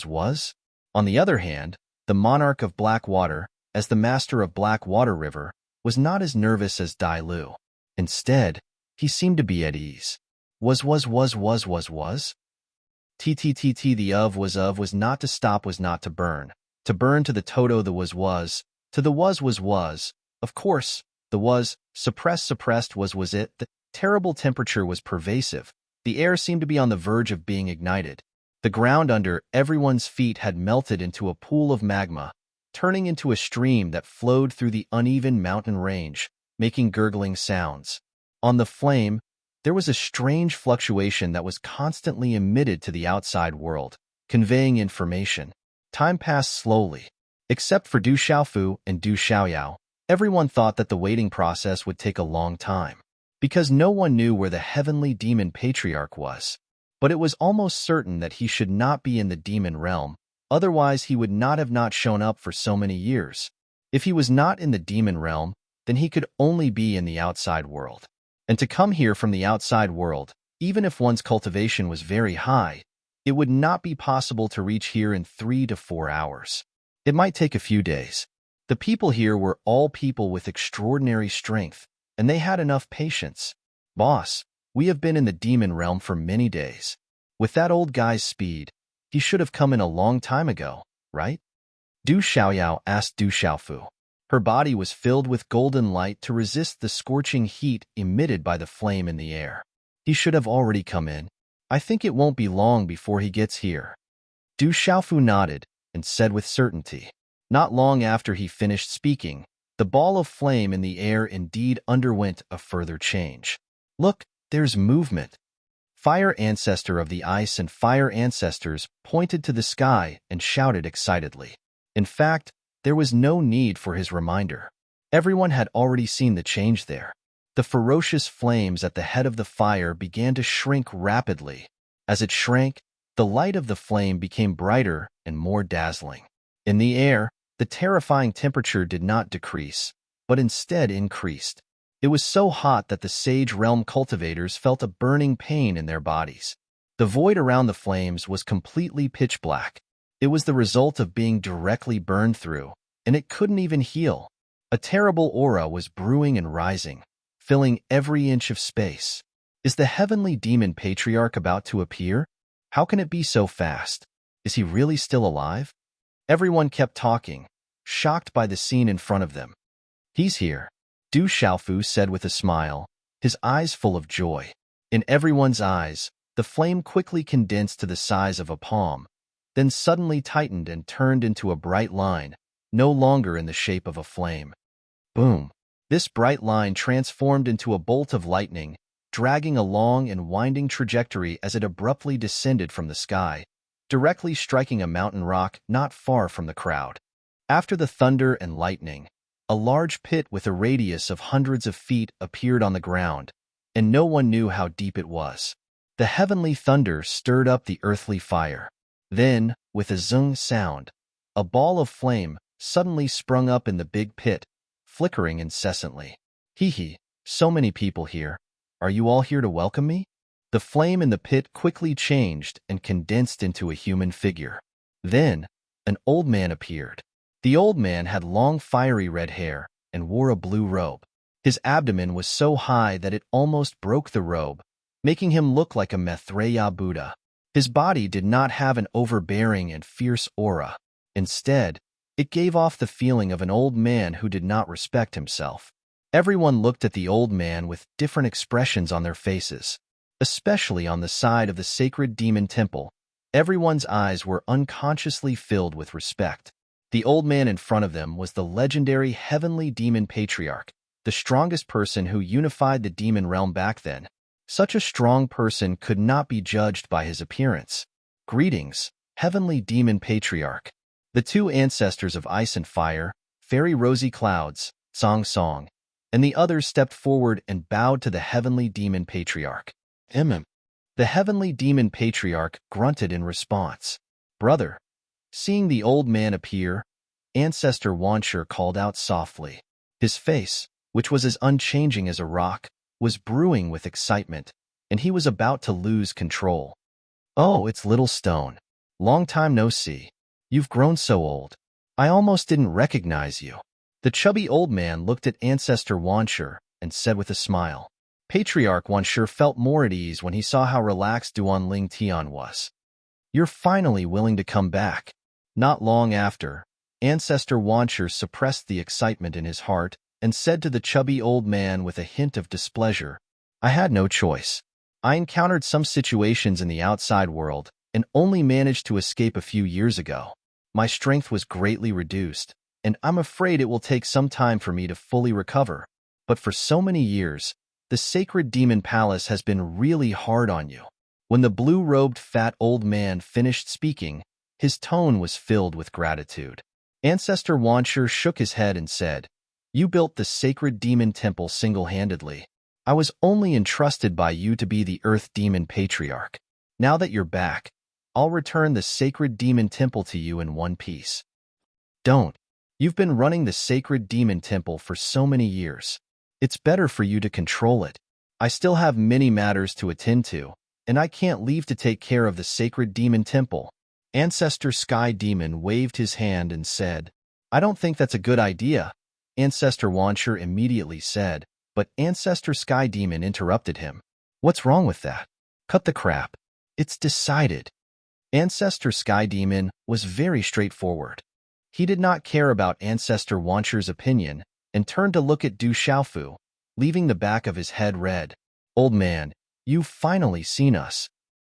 was. On the other hand, the monarch of Blackwater, as the master of Blackwater River, was not as nervous as Dai Lu. Instead, he seemed to be at ease. Was. TTTT the of was not to stop, was not to burn to the toto the was, to the was. Of course, the was, suppressed was it. The terrible temperature was pervasive. The air seemed to be on the verge of being ignited. The ground under everyone's feet had melted into a pool of magma, turning into a stream that flowed through the uneven mountain range, making gurgling sounds. On the flame, there was a strange fluctuation that was constantly emitted to the outside world, conveying information. Time passed slowly. Except for Du Xiaofu and Du Xiaoyao, everyone thought that the waiting process would take a long time, because no one knew where the heavenly demon patriarch was. But it was almost certain that he should not be in the demon realm, otherwise he would not have shown up for so many years. If he was not in the demon realm, then he could only be in the outside world. And to come here from the outside world, even if one's cultivation was very high, it would not be possible to reach here in 3 to 4 hours. It might take a few days. The people here were all people with extraordinary strength, and they had enough patience. Boss, we have been in the demon realm for many days. With that old guy's speed, he should have come in a long time ago, right? Du Xiaoyao asked Du Xiaofu. Her body was filled with golden light to resist the scorching heat emitted by the flame in the air. He should have already come in. I think it won't be long before he gets here. Du Xiaofu nodded and said with certainty. Not long after he finished speaking, the ball of flame in the air indeed underwent a further change. Look, there's movement. Fire Ancestor of the Ice and Fire Ancestors pointed to the sky and shouted excitedly. In fact, there was no need for his reminder. Everyone had already seen the change there. The ferocious flames at the head of the fire began to shrink rapidly. As it shrank, the light of the flame became brighter and more dazzling. In the air, the terrifying temperature did not decrease, but instead increased. It was so hot that the Sage Realm cultivators felt a burning pain in their bodies. The void around the flames was completely pitch black. It was the result of being directly burned through, and it couldn't even heal. A terrible aura was brewing and rising, filling every inch of space. Is the heavenly demon patriarch about to appear? How can it be so fast? Is he really still alive? Everyone kept talking, shocked by the scene in front of them. He's here, Du Xiaofu said with a smile, his eyes full of joy. In everyone's eyes, the flame quickly condensed to the size of a palm, then suddenly tightened and turned into a bright line, no longer in the shape of a flame. Boom! This bright line transformed into a bolt of lightning, dragging a long and winding trajectory as it abruptly descended from the sky, directly striking a mountain rock not far from the crowd. After the thunder and lightning, a large pit with a radius of hundreds of feet appeared on the ground, and no one knew how deep it was. The heavenly thunder stirred up the earthly fire. Then, with a zung sound, a ball of flame suddenly sprung up in the big pit, flickering incessantly. Hee, so many people here. Are you all here to welcome me? The flame in the pit quickly changed and condensed into a human figure. Then, an old man appeared. The old man had long fiery red hair and wore a blue robe. His abdomen was so high that it almost broke the robe, making him look like a Maitreya Buddha. His body did not have an overbearing and fierce aura. Instead, it gave off the feeling of an old man who did not respect himself. Everyone looked at the old man with different expressions on their faces, especially on the side of the sacred demon temple. Everyone's eyes were unconsciously filled with respect. The old man in front of them was the legendary heavenly demon patriarch, the strongest person who unified the demon realm back then. Such a strong person could not be judged by his appearance. Greetings, heavenly demon patriarch. The two ancestors of ice and fire, Fairy Rosy Clouds, Song, and the others stepped forward and bowed to the heavenly demon patriarch. The heavenly demon patriarch grunted in response. Brother. Seeing the old man appear, Ancestor Wanshur called out softly. His face, which was as unchanging as a rock, was brewing with excitement, and he was about to lose control. Oh, it's Little Stone. Long time no see. You've grown so old. I almost didn't recognize you. The chubby old man looked at Ancestor Wanshur and said with a smile. Patriarch Wanshur felt more at ease when he saw how relaxed Duan Ling Tian was. You're finally willing to come back. Not long after, Ancestor Wanshur suppressed the excitement in his heart and said to the chubby old man with a hint of displeasure, I had no choice. I encountered some situations in the outside world and only managed to escape a few years ago. My strength was greatly reduced, and I'm afraid it will take some time for me to fully recover. But for so many years, the sacred demon palace has been really hard on you. When the blue-robed fat old man finished speaking, his tone was filled with gratitude. Ancestor Wanshur shook his head and said, You built the sacred demon temple single-handedly. I was only entrusted by you to be the earth demon patriarch. Now that you're back, I'll return the sacred demon temple to you in one piece. Don't. You've been running the sacred demon temple for so many years. It's better for you to control it. I still have many matters to attend to, and I can't leave to take care of the sacred demon temple. Ancestor Sky Demon waved his hand and said, I don't think that's a good idea, Ancestor Wancher immediately said, but Ancestor Sky Demon interrupted him. What's wrong with that? Cut the crap. It's decided. Ancestor Sky Demon was very straightforward. He did not care about Ancestor Wancher's opinion and turned to look at Du Xiaofu, leaving the back of his head red. Old man, you've finally seen us.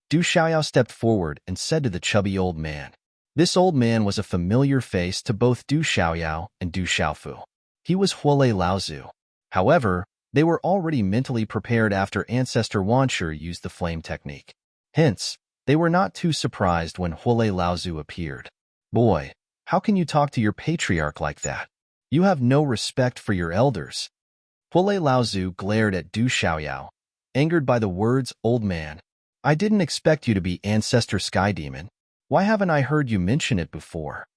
Du Xiaoyao stepped forward and said to the chubby old man. This old man was a familiar face to both Du Xiaoyao and Du Xiaofu. He was Huolei Laozu. However, they were already mentally prepared after Ancestor Wancher used the flame technique. Hence, they were not too surprised when Huolei Laozu appeared. Boy, how can you talk to your patriarch like that? You have no respect for your elders. Huolei Laozu glared at Du Xiaoyao, angered by the words, old man. I didn't expect you to be Ancestor Sky Demon. Why haven't I heard you mention it before?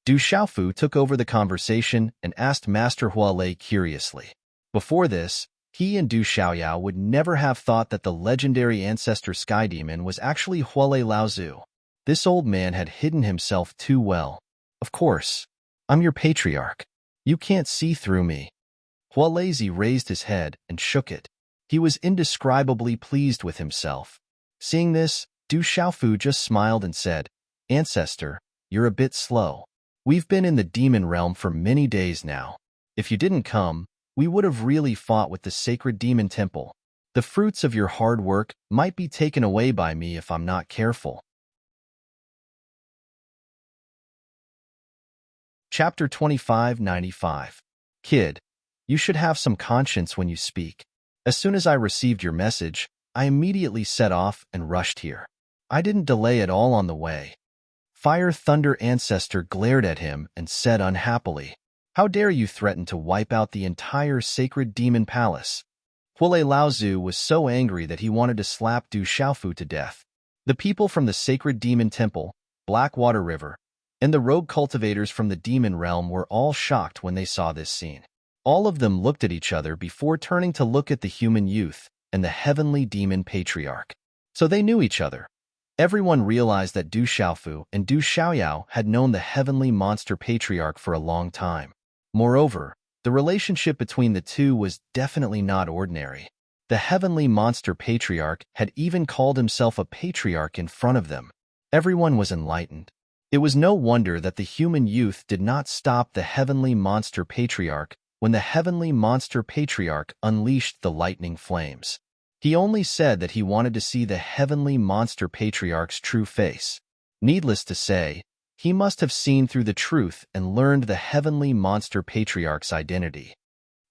Du Xiaofu took over the conversation and asked Master Huolei curiously. Before this, he and Du Xiaoyao would never have thought that the legendary Ancestor Sky Demon was actually Huolei Laozu. This old man had hidden himself too well. Of course, I'm your patriarch. You can't see through me. Huolei raised his head and shook it. He was indescribably pleased with himself. Seeing this, Du Xiaofu just smiled and said, Ancestor, you're a bit slow. We've been in the demon realm for many days now. If you didn't come, we would have really fought with the sacred demon temple. The fruits of your hard work might be taken away by me if I'm not careful. Chapter 2595. Kid, you should have some conscience when you speak. As soon as I received your message, I immediately set off and rushed here. I didn't delay at all on the way. Fire Thunder Ancestor glared at him and said unhappily, How dare you threaten to wipe out the entire sacred demon palace? Huolei Laozu was so angry that he wanted to slap Du Xiaofu to death. The people from the sacred demon temple, Blackwater River, and the rogue cultivators from the demon realm were all shocked when they saw this scene. All of them looked at each other before turning to look at the human youth and the heavenly demon patriarch. So they knew each other. Everyone realized that Du Xiaofu and Du Xiaoyao had known the heavenly monster patriarch for a long time. Moreover, the relationship between the two was definitely not ordinary. The heavenly monster patriarch had even called himself a patriarch in front of them. Everyone was enlightened. It was no wonder that the human youth did not stop the heavenly monster patriarch when the heavenly monster patriarch unleashed the lightning flames. He only said that he wanted to see the heavenly monster patriarch's true face. Needless to say, he must have seen through the truth and learned the heavenly monster patriarch's identity.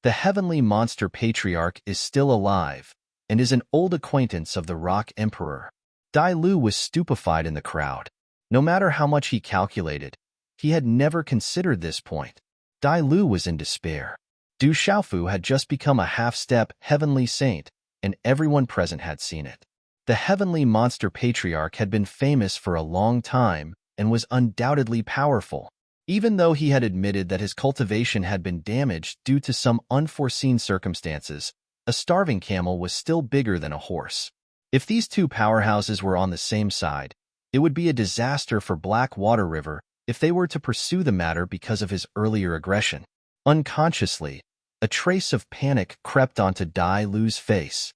The heavenly monster patriarch is still alive and is an old acquaintance of the Rock Emperor. Dai Lu was stupefied in the crowd. No matter how much he calculated, he had never considered this point. Dai Lu was in despair. Du Xiaofu had just become a half-step heavenly saint, and everyone present had seen it. The heavenly monster patriarch had been famous for a long time and was undoubtedly powerful. Even though he had admitted that his cultivation had been damaged due to some unforeseen circumstances, a starving camel was still bigger than a horse. If these two powerhouses were on the same side, it would be a disaster for Blackwater River if they were to pursue the matter because of his earlier aggression. Unconsciously, a trace of panic crept onto Dai Lu's face.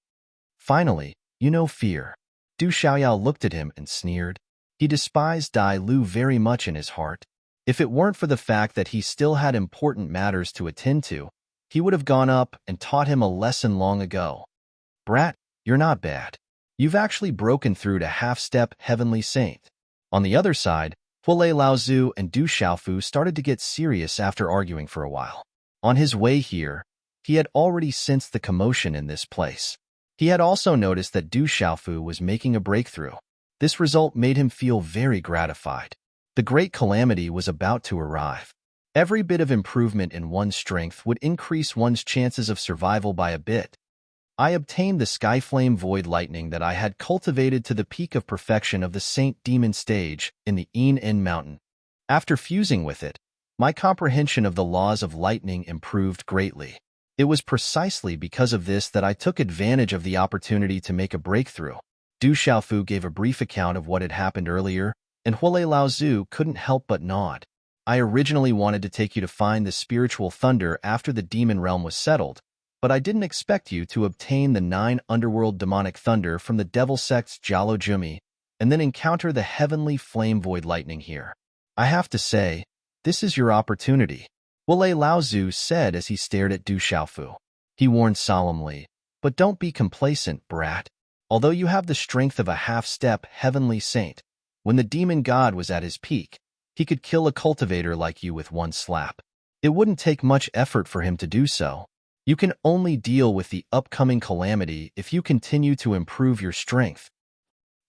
Finally, fear. Du Xiaoyao looked at him and sneered. He despised Dai Lu very much in his heart. If it weren't for the fact that he still had important matters to attend to, he would have gone up and taught him a lesson long ago. Brat, you're not bad. You've actually broken through to half-step heavenly saint. On the other side, Huolei Laozu and Du Xiaofu started to get serious after arguing for a while. On his way here, he had already sensed the commotion in this place. He had also noticed that Du Xiaofu was making a breakthrough. This result made him feel very gratified. The great calamity was about to arrive. Every bit of improvement in one's strength would increase one's chances of survival by a bit. I obtained the Skyflame Void Lightning that I had cultivated to the peak of perfection of the Saint Demon stage in the En Mountain. After fusing with it, my comprehension of the laws of lightning improved greatly. It was precisely because of this that I took advantage of the opportunity to make a breakthrough. Du Xiaofu gave a brief account of what had happened earlier, and Huolei Laozu couldn't help but nod. I originally wanted to take you to find the spiritual thunder after the demon realm was settled, but I didn't expect you to obtain the 9 underworld demonic thunder from the devil sect's Jialo Jumi, and then encounter the heavenly flame void lightning here. I have to say, this is your opportunity, Huolei Laozu said as he stared at Du Xiaofu. He warned solemnly, but don't be complacent, brat. Although you have the strength of a half-step heavenly saint, when the demon god was at his peak, he could kill a cultivator like you with one slap. It wouldn't take much effort for him to do so. You can only deal with the upcoming calamity if you continue to improve your strength.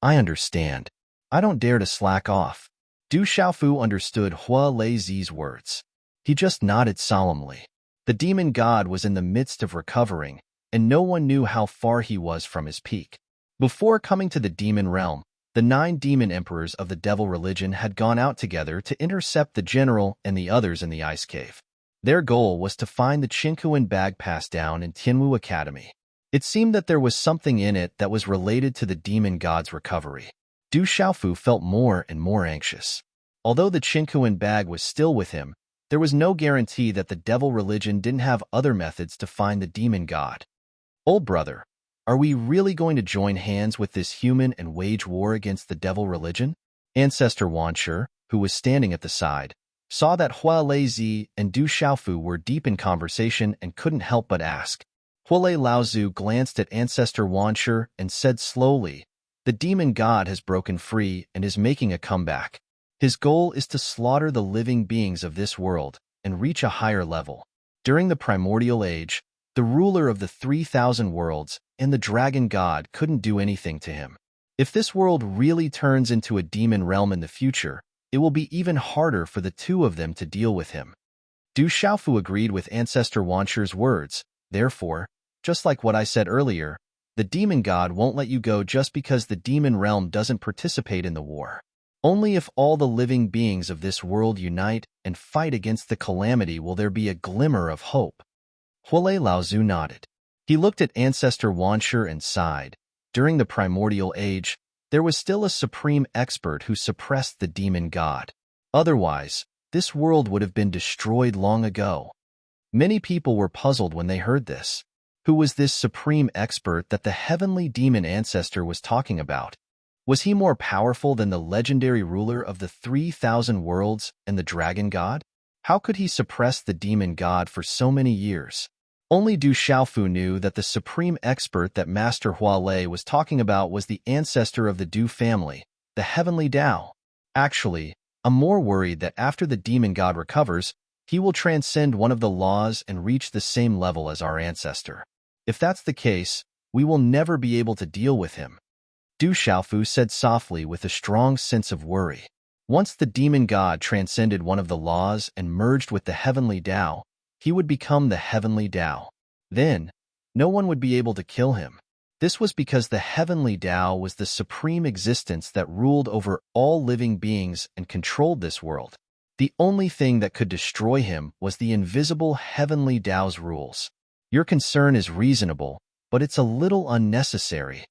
I understand. I don't dare to slack off. Du Xiaofu understood Huolei Zi's words. He just nodded solemnly. The demon god was in the midst of recovering, and no one knew how far he was from his peak. Before coming to the demon realm, the 9 demon emperors of the devil religion had gone out together to intercept the general and the others in the ice cave. Their goal was to find the Qingkuan bag passed down in Tianwu Academy. It seemed that there was something in it that was related to the demon god's recovery. Du Xiaofu felt more and more anxious. Although the Qingkuan bag was still with him, there was no guarantee that the devil religion didn't have other methods to find the demon god. Old brother, are we really going to join hands with this human and wage war against the devil religion? Ancestor Wanshi, who was standing at the side, saw that Huolei Zi and Du Xiaofu were deep in conversation and couldn't help but ask. Huolei Laozu glanced at Ancestor Wanshi and said slowly, "The demon god has broken free and is making a comeback. His goal is to slaughter the living beings of this world and reach a higher level. During the primordial age, the ruler of the 3,000 worlds and the dragon god couldn't do anything to him. If this world really turns into a demon realm in the future, it will be even harder for the two of them to deal with him." Du Xiaofu agreed with Ancestor Wanshi's words. Therefore, just like what I said earlier, the demon god won't let you go just because the demon realm doesn't participate in the war. Only if all the living beings of this world unite and fight against the calamity will there be a glimmer of hope. Huolei Laozu nodded. He looked at Ancestor Wanshi and sighed. During the primordial age, there was still a supreme expert who suppressed the demon god. Otherwise, this world would have been destroyed long ago. Many people were puzzled when they heard this. Who was this supreme expert that the heavenly demon ancestor was talking about? Was he more powerful than the legendary ruler of the 3,000 worlds and the dragon god? How could he suppress the demon god for so many years? Only Du Xiaofu knew that the supreme expert that Master Huolei was talking about was the ancestor of the Du family, the heavenly Tao. Actually, I'm more worried that after the demon god recovers, he will transcend one of the laws and reach the same level as our ancestor. If that's the case, we will never be able to deal with him. Du Xiaofu said softly with a strong sense of worry. Once the demon god transcended one of the laws and merged with the heavenly Tao, he would become the heavenly Tao. Then, no one would be able to kill him. This was because the heavenly Tao was the supreme existence that ruled over all living beings and controlled this world. The only thing that could destroy him was the invisible heavenly Tao's rules. Your concern is reasonable, but it's a little unnecessary.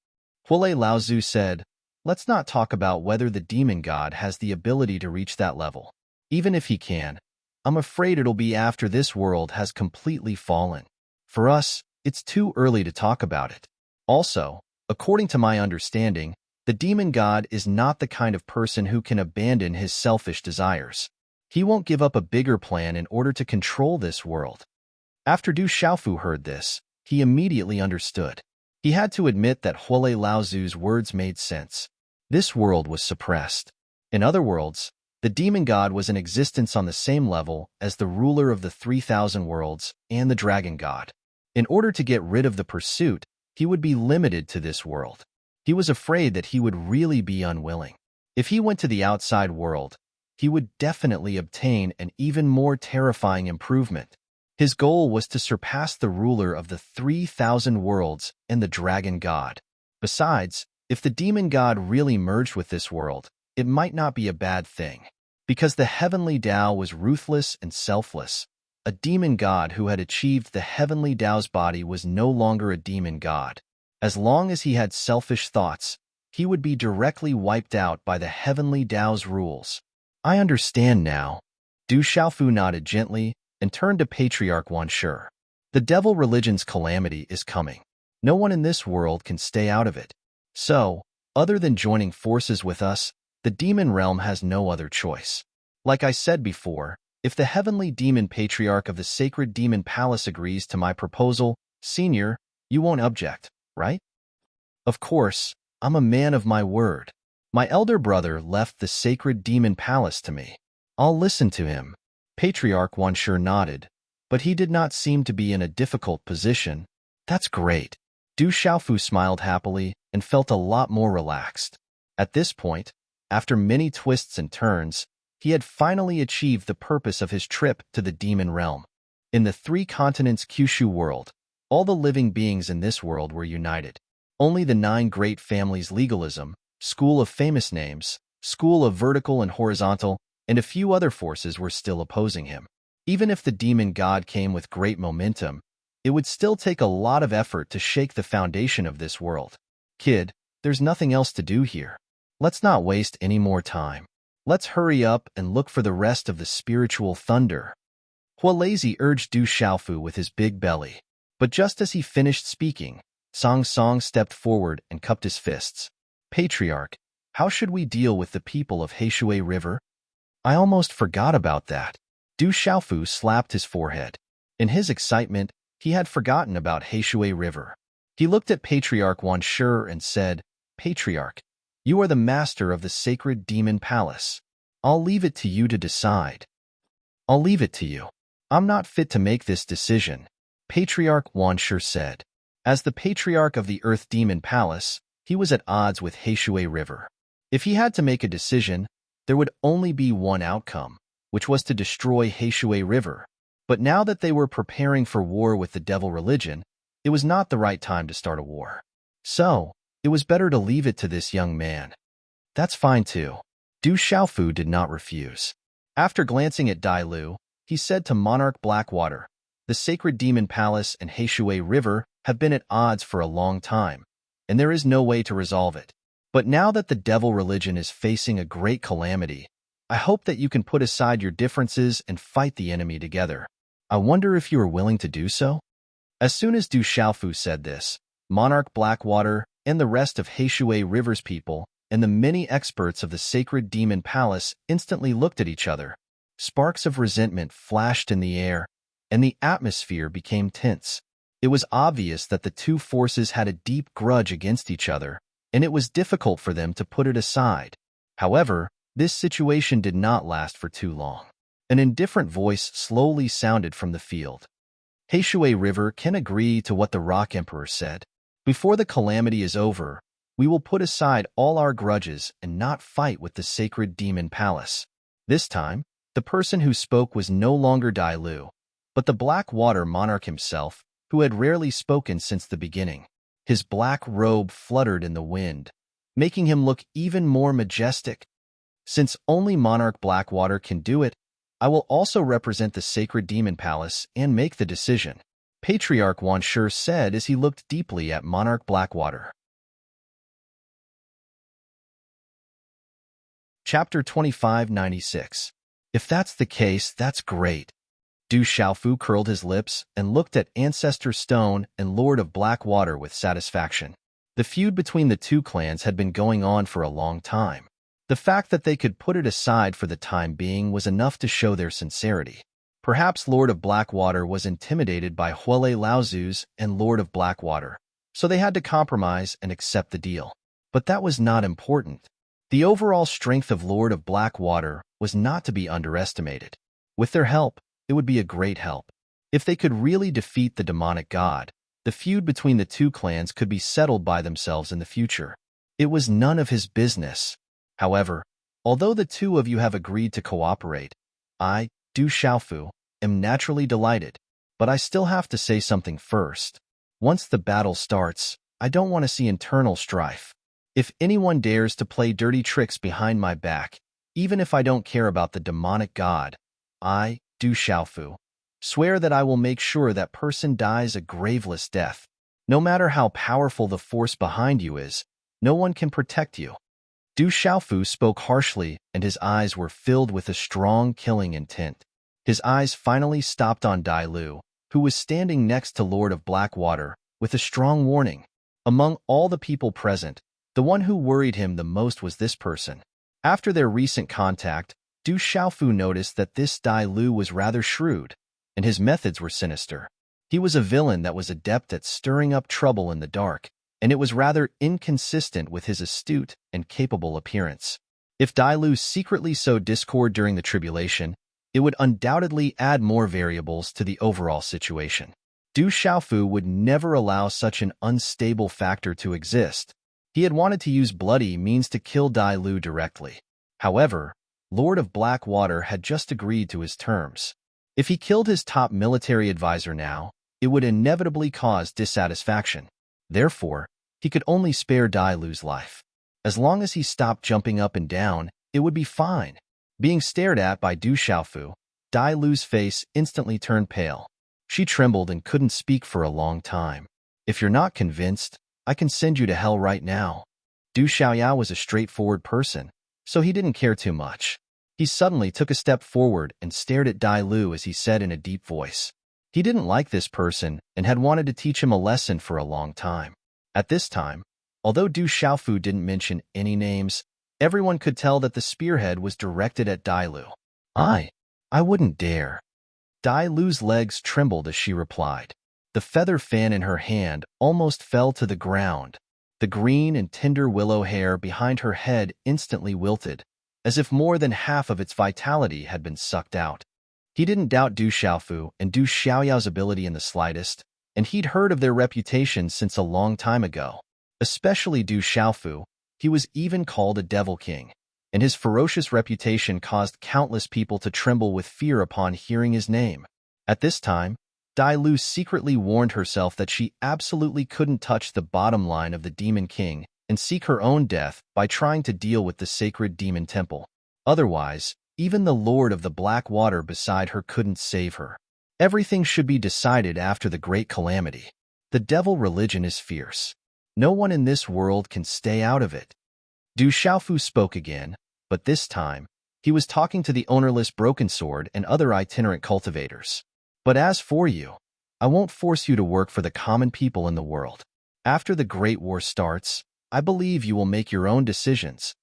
Huolei Laozu said, "Let's not talk about whether the demon god has the ability to reach that level. Even if he can, I'm afraid it'll be after this world has completely fallen. For us, it's too early to talk about it. Also, according to my understanding, the demon god is not the kind of person who can abandon his selfish desires. He won't give up a bigger plan in order to control this world." After Du Xiaofu heard this, he immediately understood. He had to admit that Huolei Laozu's words made sense. This world was suppressed. In other worlds, the demon god was in existence on the same level as the ruler of the 3,000 worlds and the dragon god. In order to get rid of the pursuit, he would be limited to this world. He was afraid that he would really be unwilling. If he went to the outside world, he would definitely obtain an even more terrifying improvement. His goal was to surpass the ruler of the 3,000 worlds and the dragon god. Besides, if the demon god really merged with this world, it might not be a bad thing. Because the heavenly Tao was ruthless and selfless, a demon god who had achieved the heavenly Tao's body was no longer a demon god. As long as he had selfish thoughts, he would be directly wiped out by the heavenly Tao's rules. I understand now. Du Xiaofu nodded gently and turned to Patriarch Wan Shi. The devil religion's calamity is coming. No one in this world can stay out of it. So, other than joining forces with us, the demon realm has no other choice. Like I said before, if the heavenly demon patriarch of the sacred demon palace agrees to my proposal, Senior, you won't object, right? Of course, I'm a man of my word. My elder brother left the sacred demon palace to me. I'll listen to him. Patriarch Wan Shi nodded, but he did not seem to be in a difficult position. That's great. Du Xiaofu smiled happily and felt a lot more relaxed. At this point, after many twists and turns, he had finally achieved the purpose of his trip to the demon realm. In the three continents Kyushu world, all the living beings in this world were united. Only the 9 great families legalism, school of famous names, school of vertical and horizontal, and a few other forces were still opposing him. Even if the demon god came with great momentum, it would still take a lot of effort to shake the foundation of this world. Kid, there's nothing else to do here. Let's not waste any more time. Let's hurry up and look for the rest of the spiritual thunder. Hualazi urged Du Xiaofu with his big belly. But just as he finished speaking, Song Song stepped forward and cupped his fists. Patriarch, how should we deal with the people of Heishui River? I almost forgot about that. Du Xiaofu slapped his forehead. In his excitement, he had forgotten about Heishui River. He looked at Patriarch Wan Shi and said, Patriarch, you are the master of the sacred demon palace. I'll leave it to you to decide. I'll leave it to you. I'm not fit to make this decision, Patriarch Wan Shi said. As the patriarch of the Earth Demon Palace, he was at odds with Heishui River. If he had to make a decision, there would only be one outcome, which was to destroy Heishui River. But now that they were preparing for war with the devil religion, it was not the right time to start a war. So, it was better to leave it to this young man. That's fine too. Du Xiaofu did not refuse. After glancing at Dai Lu, he said to Monarch Blackwater, the sacred demon palace and Heishui River have been at odds for a long time, and there is no way to resolve it. But now that the devil religion is facing a great calamity, I hope that you can put aside your differences and fight the enemy together. I wonder if you are willing to do so? As soon as Du Xiaofu said this, Monarch Blackwater and the rest of Heishui River's people and the many experts of the sacred demon palace instantly looked at each other. Sparks of resentment flashed in the air, and the atmosphere became tense. It was obvious that the two forces had a deep grudge against each other, and it was difficult for them to put it aside. However, this situation did not last for too long. An indifferent voice slowly sounded from the field. Heishui River can agree to what the Rock Emperor said. Before the calamity is over, we will put aside all our grudges and not fight with the sacred demon palace. This time, the person who spoke was no longer Dai Lu, but the Blackwater monarch himself, who had rarely spoken since the beginning. His black robe fluttered in the wind, making him look even more majestic. Since only Monarch Blackwater can do it, I will also represent the sacred demon palace and make the decision, Patriarch Wan Shi said as he looked deeply at Monarch Blackwater. Chapter 2596. If that's the case, that's great. Du Xiaofu curled his lips and looked at Ancestor Stone and Lord of Blackwater with satisfaction. The feud between the two clans had been going on for a long time. The fact that they could put it aside for the time being was enough to show their sincerity. Perhaps Lord of Blackwater was intimidated by Huale Laozu's and Lord of Blackwater, so they had to compromise and accept the deal. But that was not important. The overall strength of Lord of Blackwater was not to be underestimated. With their help, it would be a great help. If they could really defeat the demonic god, the feud between the two clans could be settled by themselves in the future. It was none of his business. However, although the two of you have agreed to cooperate, I, Du Xiaofu, am naturally delighted, but I still have to say something first. Once the battle starts, I don't want to see internal strife. If anyone dares to play dirty tricks behind my back, even if I don't care about the demonic god, I, Du Xiaofu, Swear that I will make sure that person dies a graveless death. No matter how powerful the force behind you is, no one can protect you." Du Xiaofu spoke harshly, and his eyes were filled with a strong killing intent. His eyes finally stopped on Dai Lu, who was standing next to Lord of Blackwater, with a strong warning. Among all the people present, the one who worried him the most was this person. After their recent contact, Du Xiaofu noticed that this Dai Lu was rather shrewd, and his methods were sinister. He was a villain that was adept at stirring up trouble in the dark, and it was rather inconsistent with his astute and capable appearance. If Dai Lu secretly sowed discord during the tribulation, it would undoubtedly add more variables to the overall situation. Du Xiaofu would never allow such an unstable factor to exist. He had wanted to use bloody means to kill Dai Lu directly. However, Lord of Blackwater had just agreed to his terms. If he killed his top military advisor now, it would inevitably cause dissatisfaction. Therefore, he could only spare Dai Lu's life. As long as he stopped jumping up and down, it would be fine. Being stared at by Du Xiaofu, Dai Lu's face instantly turned pale. She trembled and couldn't speak for a long time. "If you're not convinced, I can send you to hell right now." Du Xiaoyao was a straightforward person, so he didn't care too much. He suddenly took a step forward and stared at Dai Lu as he said in a deep voice. He didn't like this person and had wanted to teach him a lesson for a long time. At this time, although Du Xiaofu didn't mention any names, everyone could tell that the spearhead was directed at Dai Lu. I wouldn't dare." Dai Lu's legs trembled as she replied. The feather fan in her hand almost fell to the ground. The green and tender willow hair behind her head instantly wilted, as if more than half of its vitality had been sucked out. He didn't doubt Du Xiaofu and Du Xiaoyao's ability in the slightest, and he'd heard of their reputation since a long time ago. Especially Du Xiaofu, he was even called a devil king, and his ferocious reputation caused countless people to tremble with fear upon hearing his name. At this time, Dai Lu secretly warned herself that she absolutely couldn't touch the bottom line of the Demon King and seek her own death by trying to deal with the sacred demon temple. Otherwise, even the Lord of the Black Water beside her couldn't save her. Everything should be decided after the great calamity. The devil religion is fierce. No one in this world can stay out of it. Du Xiaofu spoke again, but this time, he was talking to the ownerless Broken Sword and other itinerant cultivators. "But as for you, I won't force you to work for the common people in the world. After the Great War starts, I believe you will make your own decisions."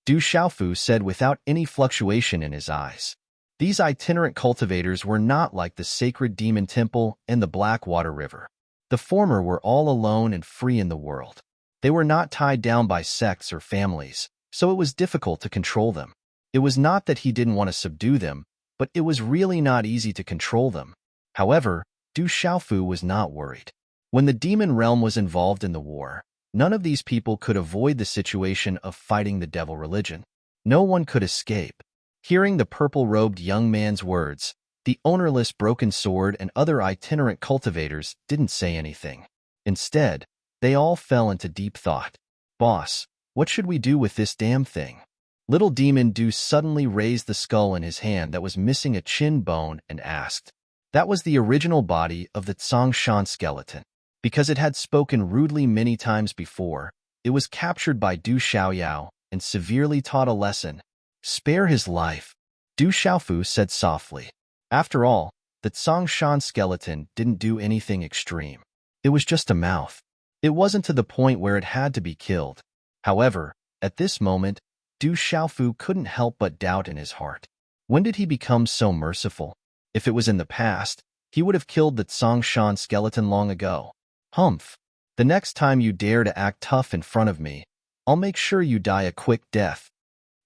Du Xiaofu said without any fluctuation in his eyes. These itinerant cultivators were not like the sacred demon temple and the Blackwater River. The former were all alone and free in the world. They were not tied down by sects or families, so it was difficult to control them. It was not that he didn't want to subdue them, but it was really not easy to control them. However, Du Xiaofu was not worried. When the demon realm was involved in the war, none of these people could avoid the situation of fighting the devil religion. No one could escape. Hearing the purple-robed young man's words, the ownerless Broken Sword and other itinerant cultivators didn't say anything. Instead, they all fell into deep thought. "Boss, what should we do with this damn thing?" Little Demon Du suddenly raised the skull in his hand that was missing a chin bone and asked. That was the original body of the Tsongshan skeleton. Because it had spoken rudely many times before, it was captured by Du Xiaoyao and severely taught a lesson. "Spare his life," Du Xiaofu said softly. After all, the Tsongshan skeleton didn't do anything extreme. It was just a mouth. It wasn't to the point where it had to be killed. However, at this moment, Du Xiaofu couldn't help but doubt in his heart. When did he become so merciful? If it was in the past, he would have killed the Tsongshan skeleton long ago. "Humph. The next time you dare to act tough in front of me, I'll make sure you die a quick death."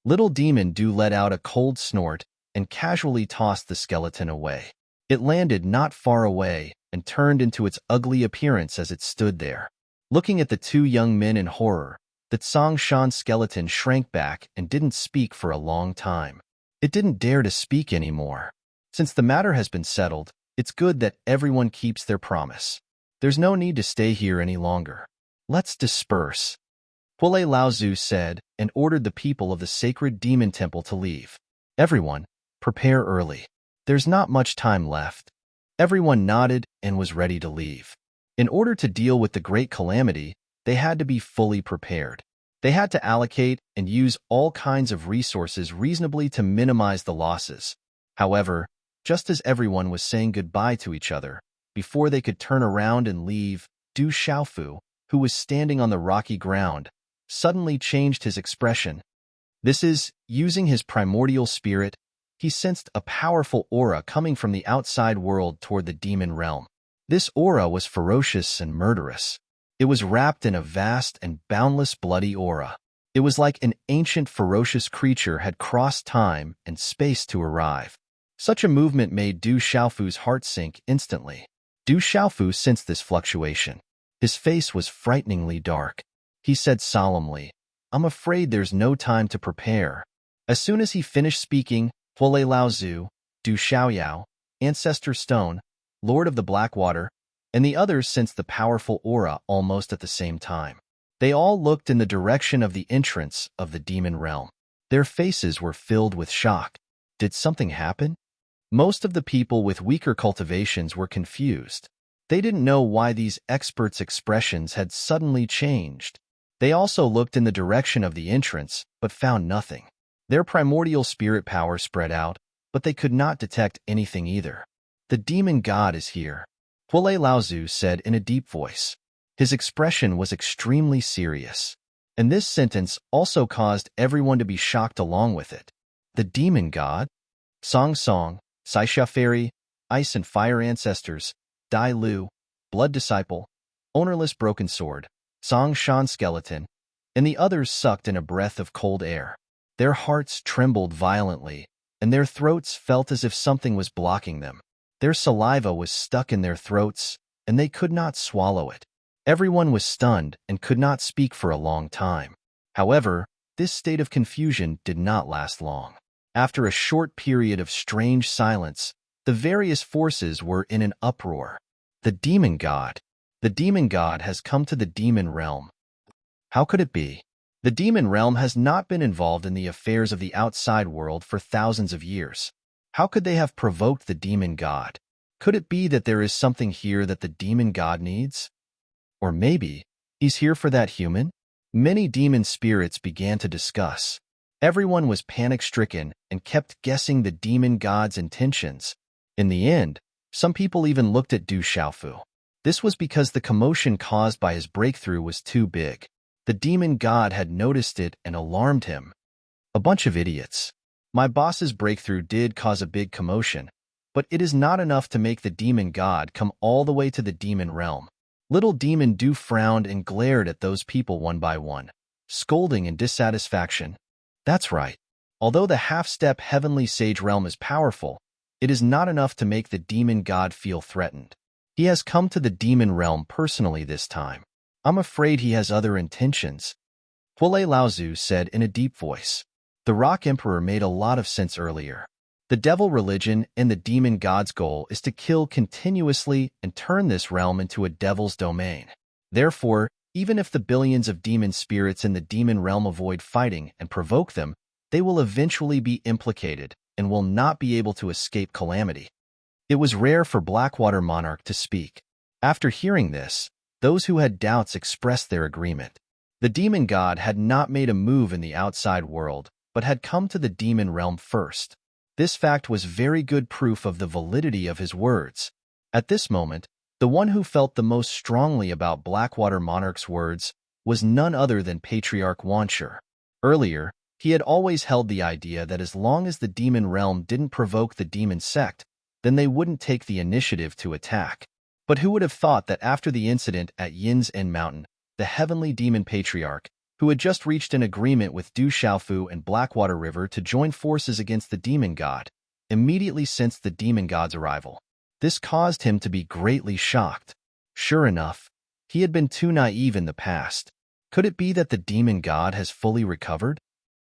Little Demon Du let out a cold snort and casually tossed the skeleton away. It landed not far away and turned into its ugly appearance as it stood there. Looking at the two young men in horror, the Tsongshan skeleton shrank back and didn't speak for a long time. It didn't dare to speak anymore. Since the matter has been settled, it's good that everyone keeps their promise. There's no need to stay here any longer. Let's disperse. Pule Laozu said and ordered the people of the sacred demon temple to leave. Everyone, prepare early. There's not much time left. Everyone nodded and was ready to leave. In order to deal with the great calamity, they had to be fully prepared. They had to allocate and use all kinds of resources reasonably to minimize the losses. However, just as everyone was saying goodbye to each other, before they could turn around and leave, Du Xiaofu, who was standing on the rocky ground, suddenly changed his expression. This is, using his primordial spirit, he sensed a powerful aura coming from the outside world toward the demon realm. This aura was ferocious and murderous. It was wrapped in a vast and boundless bloody aura. It was like an ancient ferocious creature had crossed time and space to arrive. Such a movement made Du Xiaofu's heart sink instantly. Du Xiaofu sensed this fluctuation. His face was frighteningly dark. He said solemnly, "I'm afraid there's no time to prepare." As soon as he finished speaking, Huolei Laozu, Du Xiaoyao, Ancestor Stone, Lord of the Blackwater, and the others sensed the powerful aura almost at the same time. They all looked in the direction of the entrance of the demon realm. Their faces were filled with shock. Did something happen? Most of the people with weaker cultivations were confused. They didn't know why these experts' expressions had suddenly changed. They also looked in the direction of the entrance, but found nothing. Their primordial spirit power spread out, but they could not detect anything either. "The demon god is here," Huolei Laozu said in a deep voice. His expression was extremely serious, and this sentence also caused everyone to be shocked along with it. The demon god? Song Song, Saixia Fairy, Ice and Fire Ancestors, Dai Lu, Blood Disciple, Ownerless Broken Sword, Song Shan Skeleton, and the others sucked in a breath of cold air. Their hearts trembled violently, and their throats felt as if something was blocking them. Their saliva was stuck in their throats, and they could not swallow it. Everyone was stunned and could not speak for a long time. However, this state of confusion did not last long. After a short period of strange silence, the various forces were in an uproar. The demon god. The demon god has come to the demon realm. How could it be? The demon realm has not been involved in the affairs of the outside world for thousands of years. How could they have provoked the demon god? Could it be that there is something here that the demon god needs? Or maybe he's here for that human? Many demon spirits began to discuss. Everyone was panic-stricken and kept guessing the demon god's intentions. In the end, some people even looked at Du Xiaofu. This was because the commotion caused by his breakthrough was too big. The demon god had noticed it and alarmed him. A bunch of idiots. My boss's breakthrough did cause a big commotion, but it is not enough to make the demon god come all the way to the demon realm. Little Demon Du frowned and glared at those people one by one, scolding in dissatisfaction. That's right. Although the half-step heavenly sage realm is powerful, it is not enough to make the demon god feel threatened. He has come to the demon realm personally this time. I'm afraid he has other intentions, Huolei Laozu said in a deep voice. The Rock Emperor made a lot of sense earlier. The devil religion and the demon god's goal is to kill continuously and turn this realm into a devil's domain. Therefore, even if the billions of demon spirits in the demon realm avoid fighting and provoke them, they will eventually be implicated and will not be able to escape calamity. It was rare for Blackwater Monarch to speak. After hearing this, those who had doubts expressed their agreement. The demon god had not made a move in the outside world, but had come to the demon realm first. This fact was very good proof of the validity of his words. At this moment, the one who felt the most strongly about Blackwater Monarch's words was none other than Patriarch Wansher. Earlier, he had always held the idea that as long as the demon realm didn't provoke the demon sect, then they wouldn't take the initiative to attack. But who would have thought that after the incident at Yin's End Mountain, the heavenly demon patriarch, who had just reached an agreement with Du Xiaofu and Blackwater River to join forces against the demon god, immediately sensed the demon god's arrival. This caused him to be greatly shocked. Sure enough, he had been too naive in the past. Could it be that the demon god has fully recovered?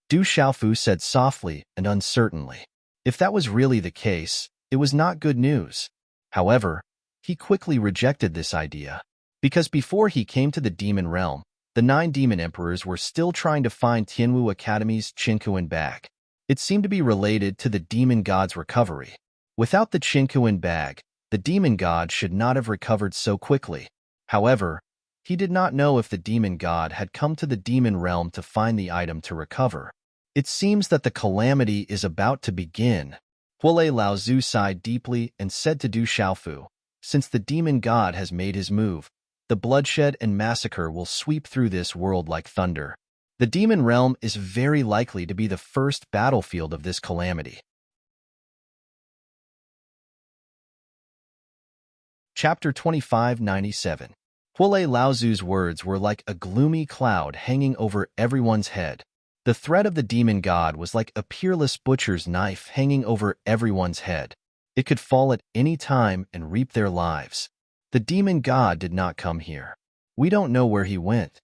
Du Xiaofu said softly and uncertainly. If that was really the case, it was not good news. However, he quickly rejected this idea, because before he came to the demon realm, the 9 demon emperors were still trying to find Tianwu Academy's Qinkuan bag. It seemed to be related to the demon god's recovery. Without the Qinkuan bag, The demon god should not have recovered so quickly. However, he did not know if the demon god had come to the demon realm to find the item to recover. It seems that the calamity is about to begin. Huolei Laozu sighed deeply and said to Du Xiaofu, since the demon god has made his move, the bloodshed and massacre will sweep through this world like thunder. The demon realm is very likely to be the first battlefield of this calamity. Chapter 2597. Huolei Laozu's words were like a gloomy cloud hanging over everyone's head. The threat of the demon god was like a peerless butcher's knife hanging over everyone's head. It could fall at any time and reap their lives. The demon god did not come here. We don't know where he went,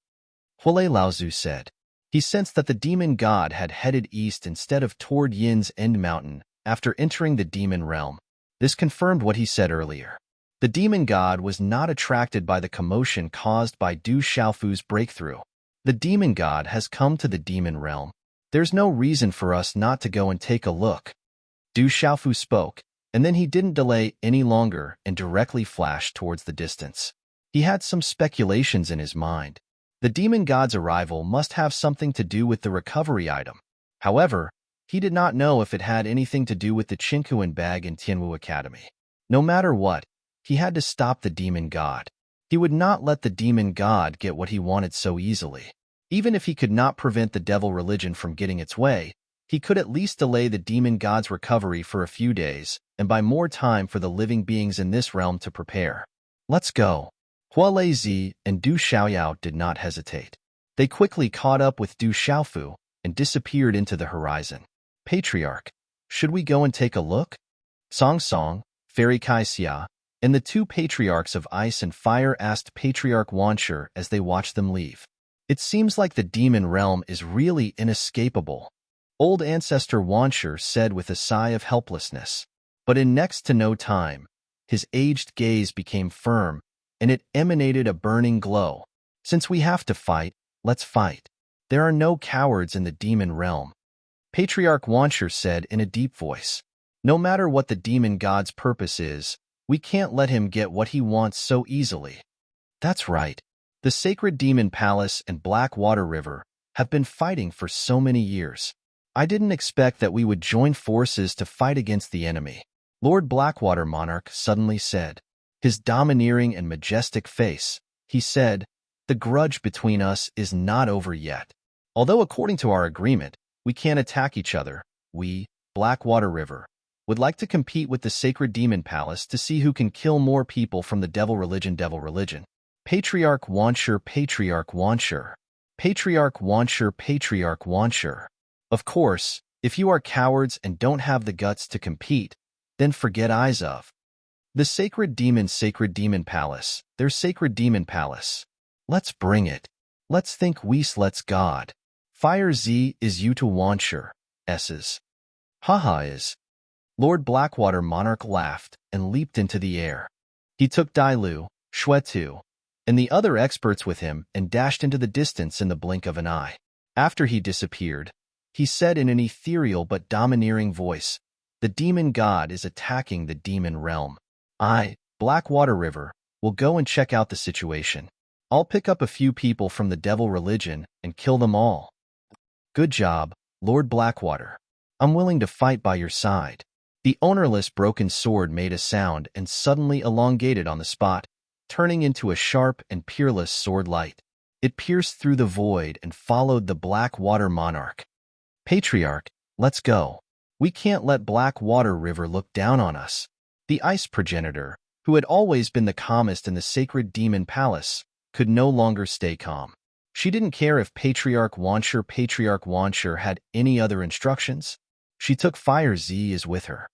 Huolei Laozu said. He sensed that the demon god had headed east instead of toward Yin's End Mountain after entering the demon realm. This confirmed what he said earlier. The demon god was not attracted by the commotion caused by Du Xiaofu's breakthrough. The demon god has come to the demon realm. There's no reason for us not to go and take a look. Du Xiaofu spoke, and then he didn't delay any longer and directly flashed towards the distance. He had some speculations in his mind. The demon god's arrival must have something to do with the recovery item. However, he did not know if it had anything to do with the Qingkuan bag in Tianwu Academy. No matter what, he had to stop the demon god. He would not let the demon god get what he wanted so easily. Even if he could not prevent the devil religion from getting its way, he could at least delay the demon god's recovery for a few days and buy more time for the living beings in this realm to prepare. Let's go. Huolei Zi and Du Xiaoyao did not hesitate. They quickly caught up with Du Xiaofu and disappeared into the horizon. Patriarch, should we go and take a look? Song Song, Fairy Kaixia, and the two patriarchs of ice and fire asked Patriarch Wansher as they watched them leave. It seems like the demon realm is really inescapable, old ancestor Wansher said with a sigh of helplessness. But in next to no time, his aged gaze became firm, and it emanated a burning glow. Since we have to fight, let's fight. There are no cowards in the demon realm, Patriarch Wansher said in a deep voice. No matter what the demon god's purpose is, we can't let him get what he wants so easily. That's right. The sacred demon palace and Blackwater River have been fighting for so many years. I didn't expect that we would join forces to fight against the enemy, Lord Blackwater Monarch suddenly said. His domineering and majestic face, he said, the grudge between us is not over yet. Although according to our agreement, we can't attack each other, we, Blackwater River, would like to compete with the sacred demon palace to see who can kill more people from the devil religion. Patriarch Wansher, Patriarch Wansher, Patriarch Wansher, Patriarch Wansher. Of course, if you are cowards and don't have the guts to compete, then forget eyes of. The sacred demon palace, their sacred demon palace. Let's bring it. Let's think let's God. Fire Z is you to Wansher, S's. Haha is. Lord Blackwater Monarch laughed and leaped into the air. He took Dailu, Xuetu, and the other experts with him and dashed into the distance in the blink of an eye. After he disappeared, he said in an ethereal but domineering voice, the demon god is attacking the demon realm. I, Blackwater River, will go and check out the situation. I'll pick up a few people from the devil religion and kill them all. Good job, Lord Blackwater. I'm willing to fight by your side. The ownerless broken sword made a sound and suddenly elongated on the spot, turning into a sharp and peerless sword light. It pierced through the void and followed the Blackwater Monarch. Patriarch, let's go. We can't let Blackwater River look down on us. The ice progenitor, who had always been the calmest in the sacred demon palace, could no longer stay calm. She didn't care if Patriarch Wansher had any other instructions. She took Fire Z as with her.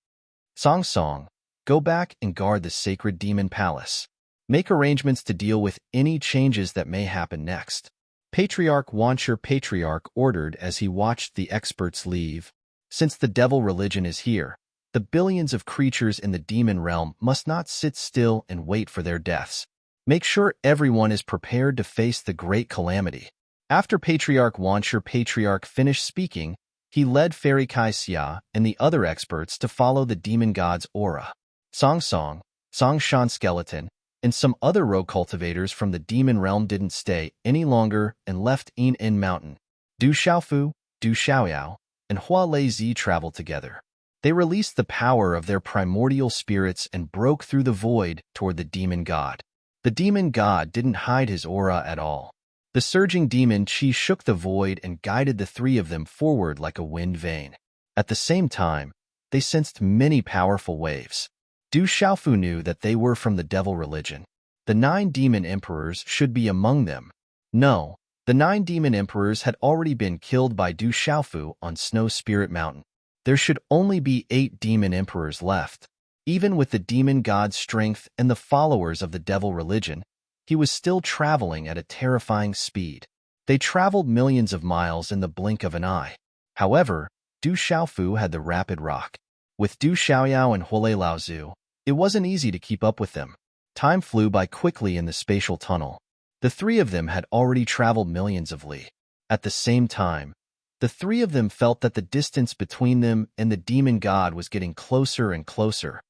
Song Song, go back and guard the sacred demon palace. Make arrangements to deal with any changes that may happen next. Patriarch Wansher ordered as he watched the experts leave. Since the devil religion is here, the billions of creatures in the demon realm must not sit still and wait for their deaths. Make sure everyone is prepared to face the great calamity. After Patriarch Wansher finished speaking, he led Fairy Kaixia and the other experts to follow the demon god's aura. Song Song, Songshan Skeleton, and some other rogue cultivators from the demon realm didn't stay any longer and left En Mountain. Du Xiaofu, Du Xiaoyao, and Hua Lei Zi traveled together. They released the power of their primordial spirits and broke through the void toward the demon god. The demon god didn't hide his aura at all. The surging demon chi shook the void and guided the three of them forward like a wind vane. At the same time, they sensed many powerful waves. Du Xiaofu knew that they were from the devil religion. The 9 demon emperors should be among them. No, the 9 demon emperors had already been killed by Du Xiaofu on Snow Spirit Mountain. There should only be 8 demon emperors left. Even with the demon god's strength and the followers of the devil religion, he was still traveling at a terrifying speed. They traveled millions of miles in the blink of an eye. However, Du Xiaofu had the rapid rock. With Du Xiaoyao and Huolei Laozu, it wasn't easy to keep up with them. Time flew by quickly in the spatial tunnel. The three of them had already traveled millions of li. At the same time, the three of them felt that the distance between them and the demon god was getting closer and closer.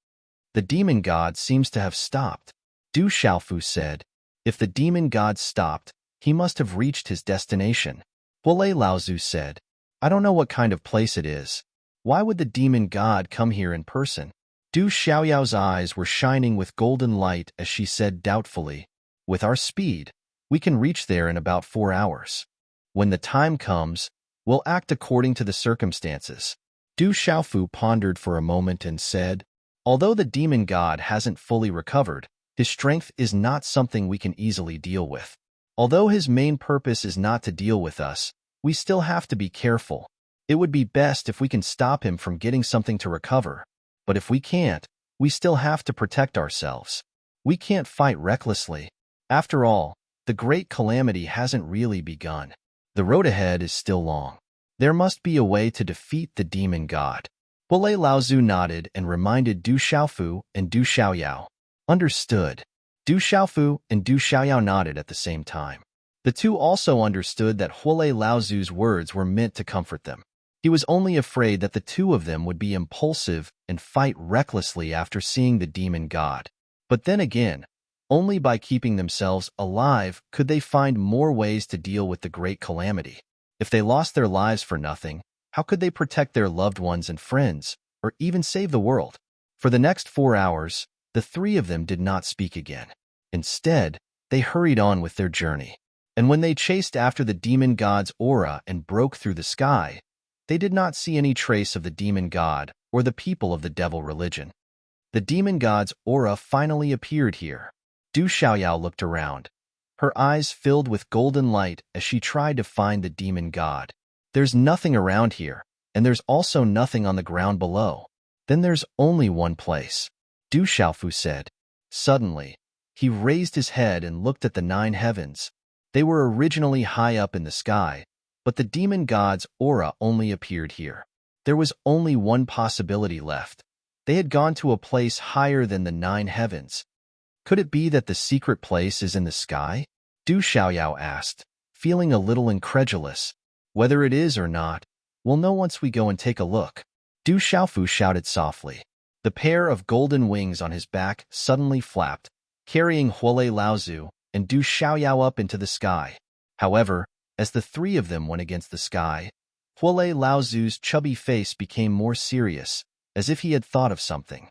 The demon god seems to have stopped. Du Xiaofu said, if the demon god stopped, he must have reached his destination. Huolei Laozu said, I don't know what kind of place it is. Why would the demon god come here in person? Du Xiaoyao's eyes were shining with golden light as she said doubtfully, with our speed, we can reach there in about 4 hours. When the time comes, we'll act according to the circumstances. Du Xiaofu pondered for a moment and said, although the demon god hasn't fully recovered, his strength is not something we can easily deal with. Although his main purpose is not to deal with us, we still have to be careful. It would be best if we can stop him from getting something to recover. But if we can't, we still have to protect ourselves. We can't fight recklessly. After all, the great calamity hasn't really begun. The road ahead is still long. There must be a way to defeat the demon god. Huolei Laozu nodded and reminded Du Xiaofu and Du Xiaoyao. Understood. Du Xiaofu and Du Xiaoyao nodded at the same time. The two also understood that Huolei Laozu's words were meant to comfort them. He was only afraid that the two of them would be impulsive and fight recklessly after seeing the demon god. But then again, only by keeping themselves alive could they find more ways to deal with the great calamity. If they lost their lives for nothing, how could they protect their loved ones and friends, or even save the world? For the next 4 hours, the three of them did not speak again. Instead, they hurried on with their journey. And when they chased after the demon god's aura and broke through the sky, they did not see any trace of the demon god or the people of the devil religion. The demon god's aura finally appeared here. Du Xiaoyao looked around. Her eyes filled with golden light as she tried to find the demon god. There's nothing around here, and there's also nothing on the ground below. Then there's only one place, Du Xiaofu said. Suddenly, he raised his head and looked at the 9 heavens. They were originally high up in the sky, but the demon god's aura only appeared here. There was only one possibility left. They had gone to a place higher than the 9 heavens. Could it be that the secret place is in the sky? Du Xiaoyao asked, feeling a little incredulous. Whether it is or not, we'll know once we go and take a look. Du Xiaofu shouted softly. The pair of golden wings on his back suddenly flapped, carrying Huolei Laozu and Du Xiaoyao up into the sky. However, as the three of them went against the sky, Huolei Laozu's chubby face became more serious, as if he had thought of something.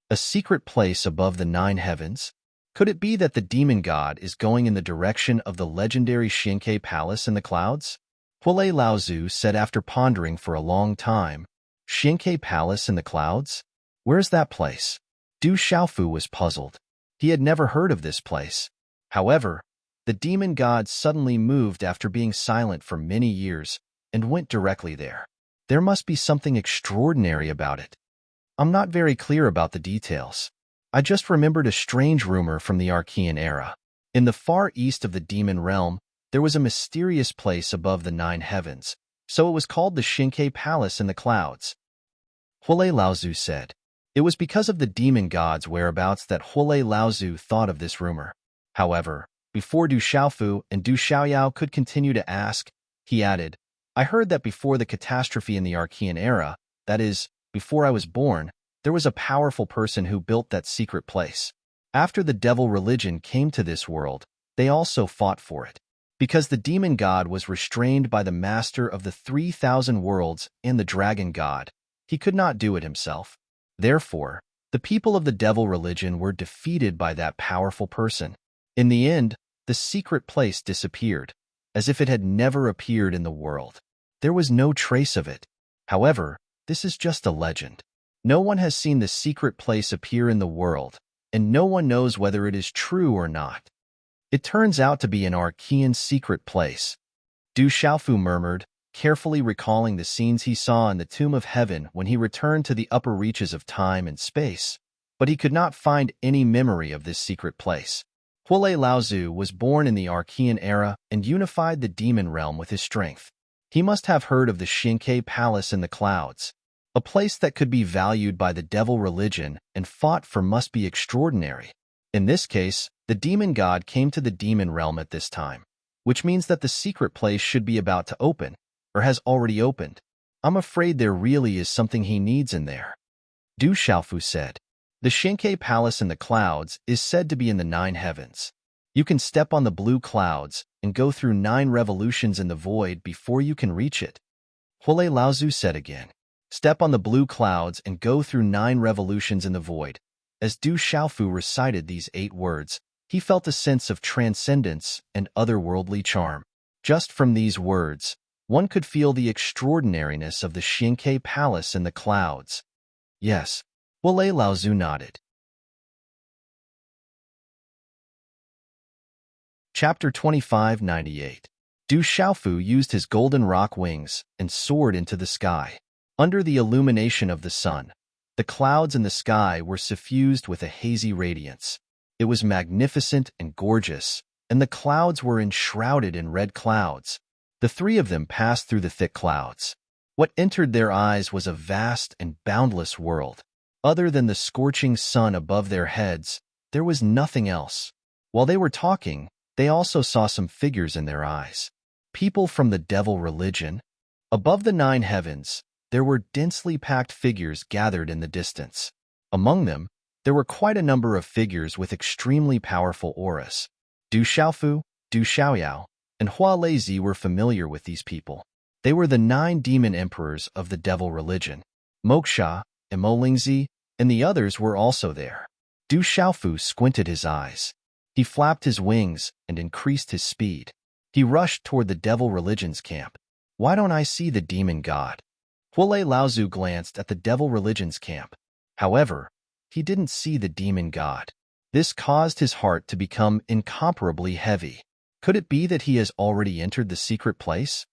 A secret place above the 9 heavens? Could it be that the demon god is going in the direction of the legendary Xianke Palace in the clouds? Huolei Laozu said after pondering for a long time. Xianke Palace in the clouds? Where's that place? Du Xiaofu was puzzled. He had never heard of this place. However, the demon god suddenly moved after being silent for many years and went directly there. There must be something extraordinary about it. I'm not very clear about the details. I just remembered a strange rumor from the Archean era. In the far east of the demon realm, there was a mysterious place above the 9 heavens, so it was called the Xianke Palace in the clouds. Huolei Laozu said. It was because of the demon god's whereabouts that Huolei Laozu thought of this rumor. However, before Du Xiaofu and Du Xiaoyao could continue to ask, he added, I heard that before the catastrophe in the Archean era, that is, before I was born, there was a powerful person who built that secret place. After the devil religion came to this world, they also fought for it. Because the demon god was restrained by the master of the 3,000 worlds and the dragon god, he could not do it himself. Therefore, the people of the devil religion were defeated by that powerful person. In the end, the secret place disappeared, as if it had never appeared in the world. There was no trace of it. However, this is just a legend. No one has seen the secret place appear in the world, and no one knows whether it is true or not. It turns out to be an Archean secret place. Du Xiaofu murmured, carefully recalling the scenes he saw in the Tomb of Heaven when he returned to the upper reaches of time and space, but he could not find any memory of this secret place. Huolei Laozu was born in the Archean era and unified the demon realm with his strength. He must have heard of the Xinkei Palace in the clouds, a place that could be valued by the devil religion and fought for must be extraordinary. In this case, the demon god came to the demon realm at this time, which means that the secret place should be about to open, or has already opened. I'm afraid there really is something he needs in there. Du Xiaofu said. The Xinkei Palace in the clouds is said to be in the 9 heavens. You can step on the blue clouds and go through 9 revolutions in the void before you can reach it. Huolei Laozu said again. Step on the blue clouds and go through 9 revolutions in the void. As Du Xiaofu recited these 8 words, he felt a sense of transcendence and otherworldly charm. Just from these words, one could feel the extraordinariness of the Xinkei Palace in the clouds. Yes, Huolei Laozu nodded. Chapter 2598. Du Xiaofu used his golden rock wings and soared into the sky. Under the illumination of the sun, the clouds in the sky were suffused with a hazy radiance. It was magnificent and gorgeous, and the clouds were enshrouded in red clouds. The 3 of them passed through the thick clouds. What entered their eyes was a vast and boundless world. Other than the scorching sun above their heads, there was nothing else. While they were talking, they also saw some figures in their eyes. People from the devil religion. Above the 9 heavens, there were densely packed figures gathered in the distance. Among them, there were quite a number of figures with extremely powerful auras. Du Xiaofu, Du Xiaoyao, and Hua Leizi were familiar with these people. They were the 9 demon emperors of the devil religion. Moksha, and Mo Lingzi, and the others were also there. Du Xiaofu squinted his eyes. He flapped his wings and increased his speed. He rushed toward the devil religion's camp. Why don't I see the demon god? Huolei Laozu glanced at the devil religion's camp. However, he didn't see the demon god. This caused his heart to become incomparably heavy. Could it be that he has already entered the secret place?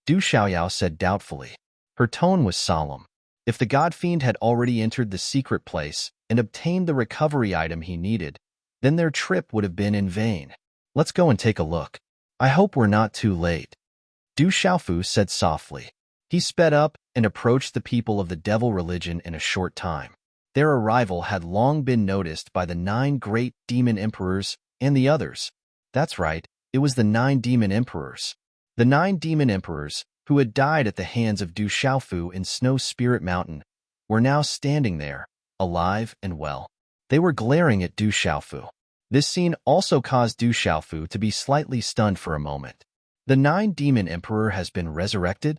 Du Xiaoyao said doubtfully. Her tone was solemn. If the god fiend had already entered the secret place and obtained the recovery item he needed, then their trip would have been in vain. Let's go and take a look. I hope we're not too late. Du Xiaofu said softly. He sped up and approached the people of the devil religion in a short time. Their arrival had long been noticed by the 9 great demon emperors and the others. That's right, it was the 9 demon emperors. The 9 demon emperors, who had died at the hands of Du Xiaofu in Snow Spirit Mountain, were now standing there, alive and well. They were glaring at Du Xiaofu. This scene also caused Du Xiaofu to be slightly stunned for a moment. The 9 demon emperor has been resurrected?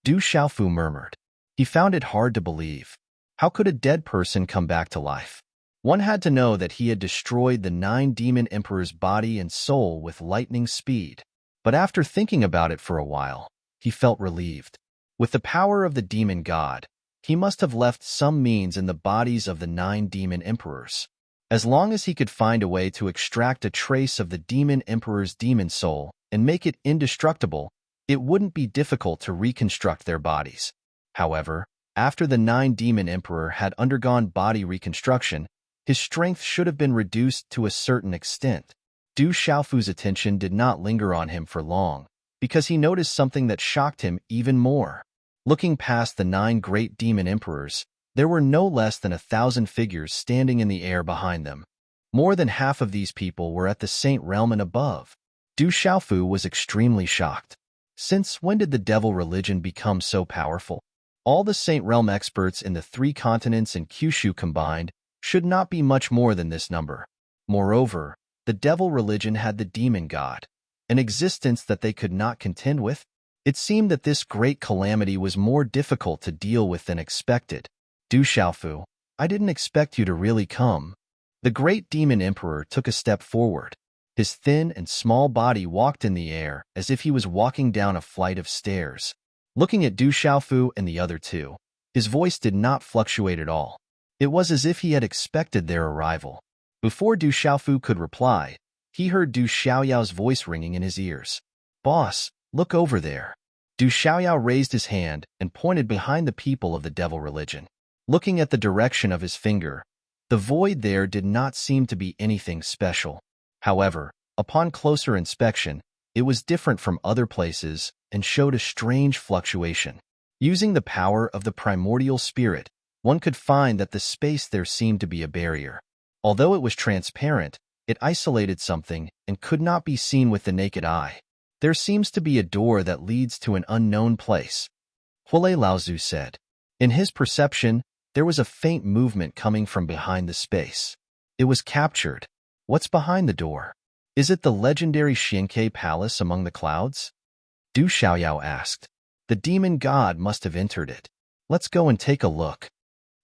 Du Xiaofu murmured. He found it hard to believe. How could a dead person come back to life? One had to know that he had destroyed the 9 demon emperor's body and soul with lightning speed. But after thinking about it for a while, he felt relieved. With the power of the demon god, he must have left some means in the bodies of the 9 demon emperors. As long as he could find a way to extract a trace of the demon emperor's demon soul and make it indestructible, it wouldn't be difficult to reconstruct their bodies. However, after the 9 demon emperor had undergone body reconstruction, his strength should have been reduced to a certain extent. Du Xiaofu's attention did not linger on him for long, because he noticed something that shocked him even more. Looking past the 9 great demon emperors, there were no less than 1,000 figures standing in the air behind them. More than half of these people were at the Saint Realm and above. Du Xiaofu was extremely shocked. Since when did the devil religion become so powerful? All the Saint Realm experts in the 3 continents and Kyushu combined should not be much more than this number. Moreover, the devil religion had the demon god, an existence that they could not contend with. It seemed that this great calamity was more difficult to deal with than expected. Du Xiaofu, I didn't expect you to really come. The great demon emperor took a step forward. His thin and small body walked in the air as if he was walking down a flight of stairs. Looking at Du Xiaofu and the other two, his voice did not fluctuate at all. It was as if he had expected their arrival. Before Du Xiaofu could reply, he heard Du Xiaoyao's voice ringing in his ears. Boss, look over there. Du Xiaoyao raised his hand and pointed behind the people of the devil religion. Looking at the direction of his finger, the void there did not seem to be anything special. However, upon closer inspection, it was different from other places and showed a strange fluctuation. Using the power of the primordial spirit, one could find that the space there seemed to be a barrier. Although it was transparent, it isolated something and could not be seen with the naked eye. There seems to be a door that leads to an unknown place, Huolei Laozu said. In his perception, there was a faint movement coming from behind the space. It was captured. What's behind the door? Is it the legendary Xiankei Palace among the clouds? Du Xiaoyao asked. The demon god must have entered it. Let's go and take a look.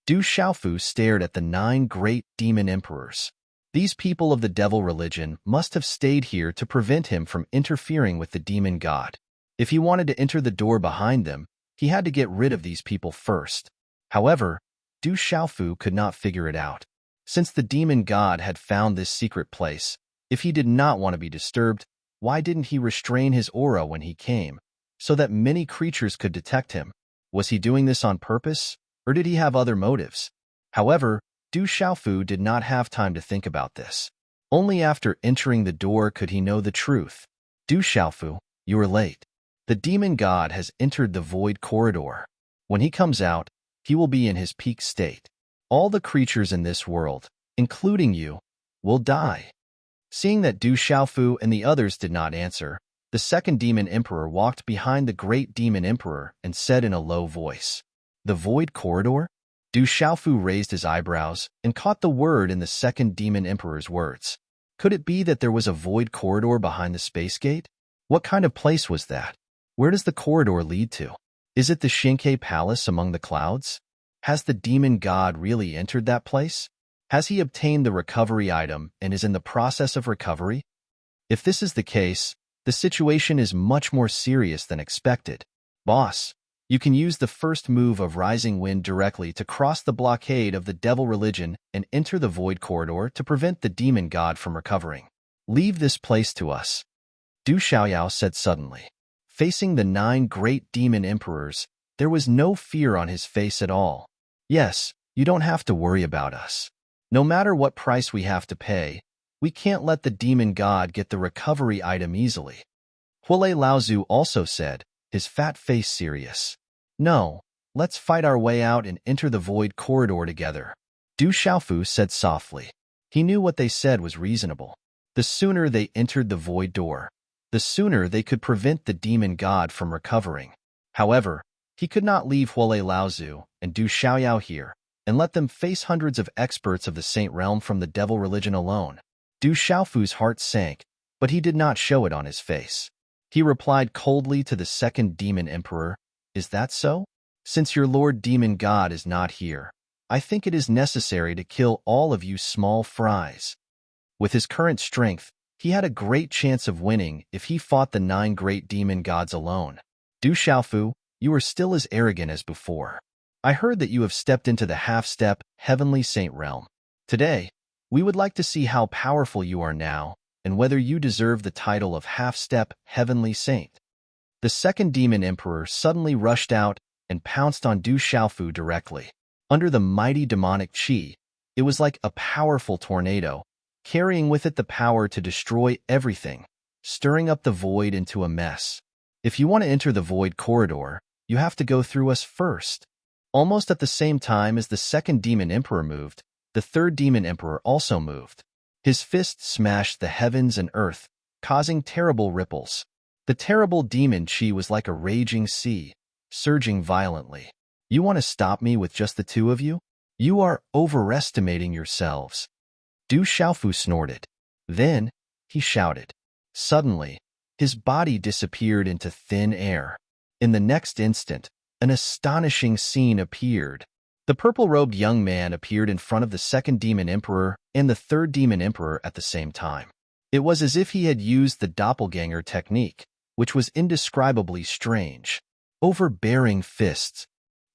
Du Xiaofu stared at the 9 great demon emperors. These people of the devil religion must have stayed here to prevent him from interfering with the demon god. If he wanted to enter the door behind them, he had to get rid of these people first. However, Du Xiaofu could not figure it out. Since the demon god had found this secret place, if he did not want to be disturbed, why didn't he restrain his aura when he came, so that many creatures could detect him? Was he doing this on purpose, or did he have other motives? However, Du Xiaofu did not have time to think about this. Only after entering the door could he know the truth. Du Xiaofu, you are late. The demon god has entered the void corridor. When he comes out, he will be in his peak state. All the creatures in this world, including you, will die. Seeing that Du Xiaofu and the others did not answer, the second demon emperor walked behind the great demon emperor and said in a low voice, The void corridor? Du Xiaofu raised his eyebrows and caught the word in the second demon emperor's words. Could it be that there was a void corridor behind the space gate? What kind of place was that? Where does the corridor lead to? Is it the Xiankei Palace among the clouds? Has the demon god really entered that place? Has he obtained the recovery item and is in the process of recovery? If this is the case, the situation is much more serious than expected. Boss, you can use the first move of Rising Wind directly to cross the blockade of the devil religion and enter the void corridor to prevent the demon god from recovering. Leave this place to us, Du Xiaoyao said suddenly. Facing the 9 great demon emperors, there was no fear on his face at all. Yes, you don't have to worry about us. No matter what price we have to pay, we can't let the demon god get the recovery item easily. Huolei Laozu also said, his fat face serious. No, let's fight our way out and enter the void corridor together, Du Xiaofu said softly. He knew what they said was reasonable. The sooner they entered the void door, the sooner they could prevent the demon god from recovering. However, he could not leave Huolei Laozu and Du Xiaoyao here and let them face hundreds of experts of the Saint Realm from the devil religion alone. Du Xiaofu's heart sank, but he did not show it on his face. He replied coldly to the second demon emperor, Is that so? Since your lord demon god is not here, I think it is necessary to kill all of you small fries. With his current strength, he had a great chance of winning if he fought the 9 great demon gods alone. Du Xiaofu, you are still as arrogant as before. I heard that you have stepped into the half-step heavenly saint realm. Today, we would like to see how powerful you are now and whether you deserve the title of half-step heavenly saint. The second demon emperor suddenly rushed out and pounced on Du Xiaofu directly. Under the mighty demonic chi, it was like a powerful tornado, carrying with it the power to destroy everything, stirring up the void into a mess. If you want to enter the void corridor, you have to go through us first. Almost at the same time as the second demon emperor moved, the third demon emperor also moved. His fist smashed the heavens and earth, causing terrible ripples. The terrible demon chi was like a raging sea, surging violently. You want to stop me with just the two of you? You are overestimating yourselves. Du Xiaofu snorted. Then, he shouted. Suddenly, his body disappeared into thin air. In the next instant, an astonishing scene appeared. The purple-robed young man appeared in front of the second demon emperor and the third demon emperor at the same time. It was as if he had used the doppelganger technique, which was indescribably strange. Overbearing fists.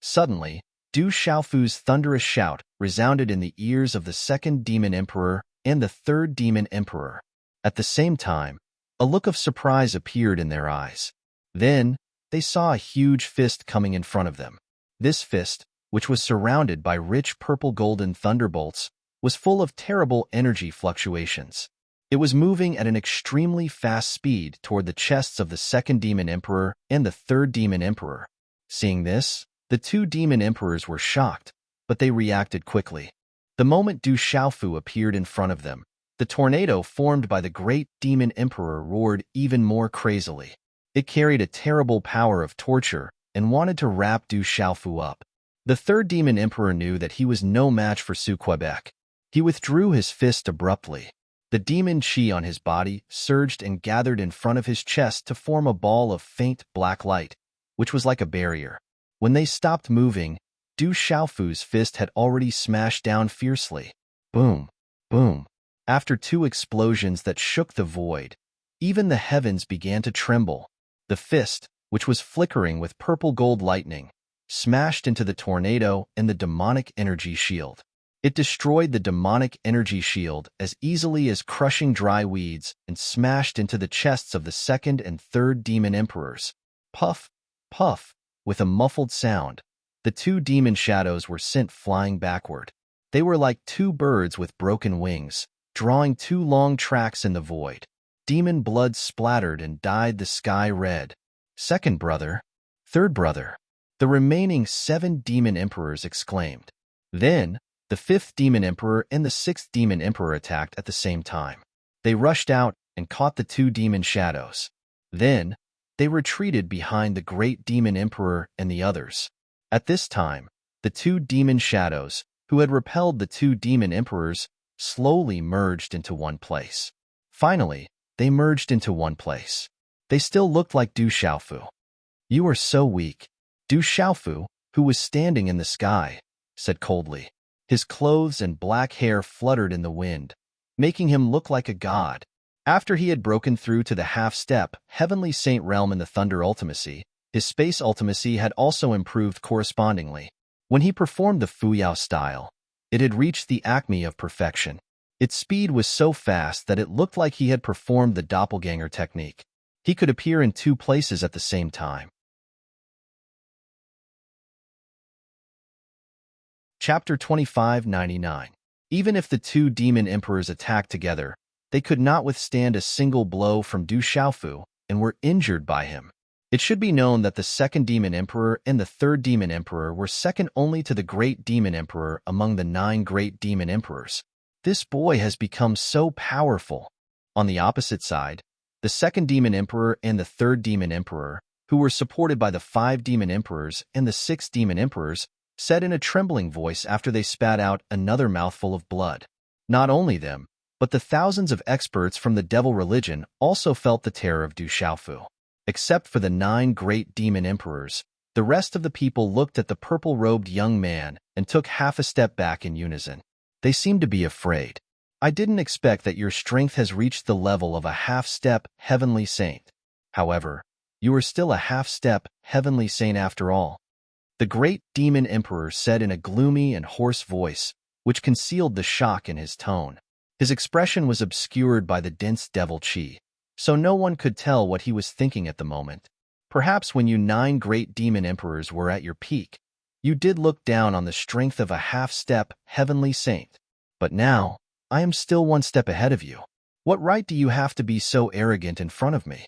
Suddenly, Du Xiaofu's thunderous shout resounded in the ears of the second demon emperor and the third demon emperor. At the same time, a look of surprise appeared in their eyes. Then, they saw a huge fist coming in front of them. This fist, which was surrounded by rich purple-golden thunderbolts, was full of terrible energy fluctuations. It was moving at an extremely fast speed toward the chests of the second demon emperor and the third demon emperor. Seeing this, the two demon emperors were shocked, but they reacted quickly. The moment Du Xiaofu appeared in front of them, the tornado formed by the great demon emperor roared even more crazily. It carried a terrible power of torture and wanted to wrap Du Xiaofu up. The third demon emperor knew that he was no match for Su Quebec. He withdrew his fist abruptly. The demon chi on his body surged and gathered in front of his chest to form a ball of faint black light, which was like a barrier. When they stopped moving, Du Xiaofu's fist had already smashed down fiercely. Boom, boom. After two explosions that shook the void, even the heavens began to tremble. The fist, which was flickering with purple-gold lightning, smashed into the tornado and the demonic energy shield. It destroyed the demonic energy shield as easily as crushing dry weeds and smashed into the chests of the second and third demon emperors. Puff, puff, with a muffled sound, the two demon shadows were sent flying backward. They were like two birds with broken wings, drawing two long tracks in the void. Demon blood splattered and dyed the sky red. Second brother, third brother. The remaining 7 demon emperors exclaimed. Then, the 5th demon emperor and the 6th demon emperor attacked at the same time. They rushed out and caught the 2 demon shadows. Then, they retreated behind the great demon emperor and the others. At this time, the 2 demon shadows, who had repelled the 2 demon emperors, slowly merged into one place. Finally, they merged into one place. They still looked like Du Xiaofu. You are so weak. Du Xiaofu, who was standing in the sky, said coldly. His clothes and black hair fluttered in the wind, making him look like a god. After he had broken through to the half-step, heavenly saint realm in the thunder ultimacy, his space ultimacy had also improved correspondingly. When he performed the Fuyao style, it had reached the acme of perfection. Its speed was so fast that it looked like he had performed the doppelganger technique. He could appear in 2 places at the same time. Chapter 2599. Even if the 2 demon emperors attacked together, they could not withstand a single blow from Du Xiaofu and were injured by him. It should be known that the second demon emperor and the third demon emperor were second only to the great demon emperor among the 9 great demon emperors. This boy has become so powerful. On the opposite side, the second demon emperor and the third demon emperor, who were supported by the 5 demon emperors and the 6 demon emperors, said in a trembling voice after they spat out another mouthful of blood. Not only them, but the thousands of experts from the devil religion also felt the terror of Du Xiaofu. Except for the 9 great demon emperors, the rest of the people looked at the purple-robed young man and took half a step back in unison. They seemed to be afraid. I didn't expect that your strength has reached the level of a half-step heavenly saint. However, you are still a half-step heavenly saint after all. The great demon emperor said in a gloomy and hoarse voice, which concealed the shock in his tone. His expression was obscured by the dense devil chi, so no one could tell what he was thinking at the moment. Perhaps when you 9 great demon emperors were at your peak, you did look down on the strength of a half-step heavenly saint. But now, I am still 1 step ahead of you. What right do you have to be so arrogant in front of me?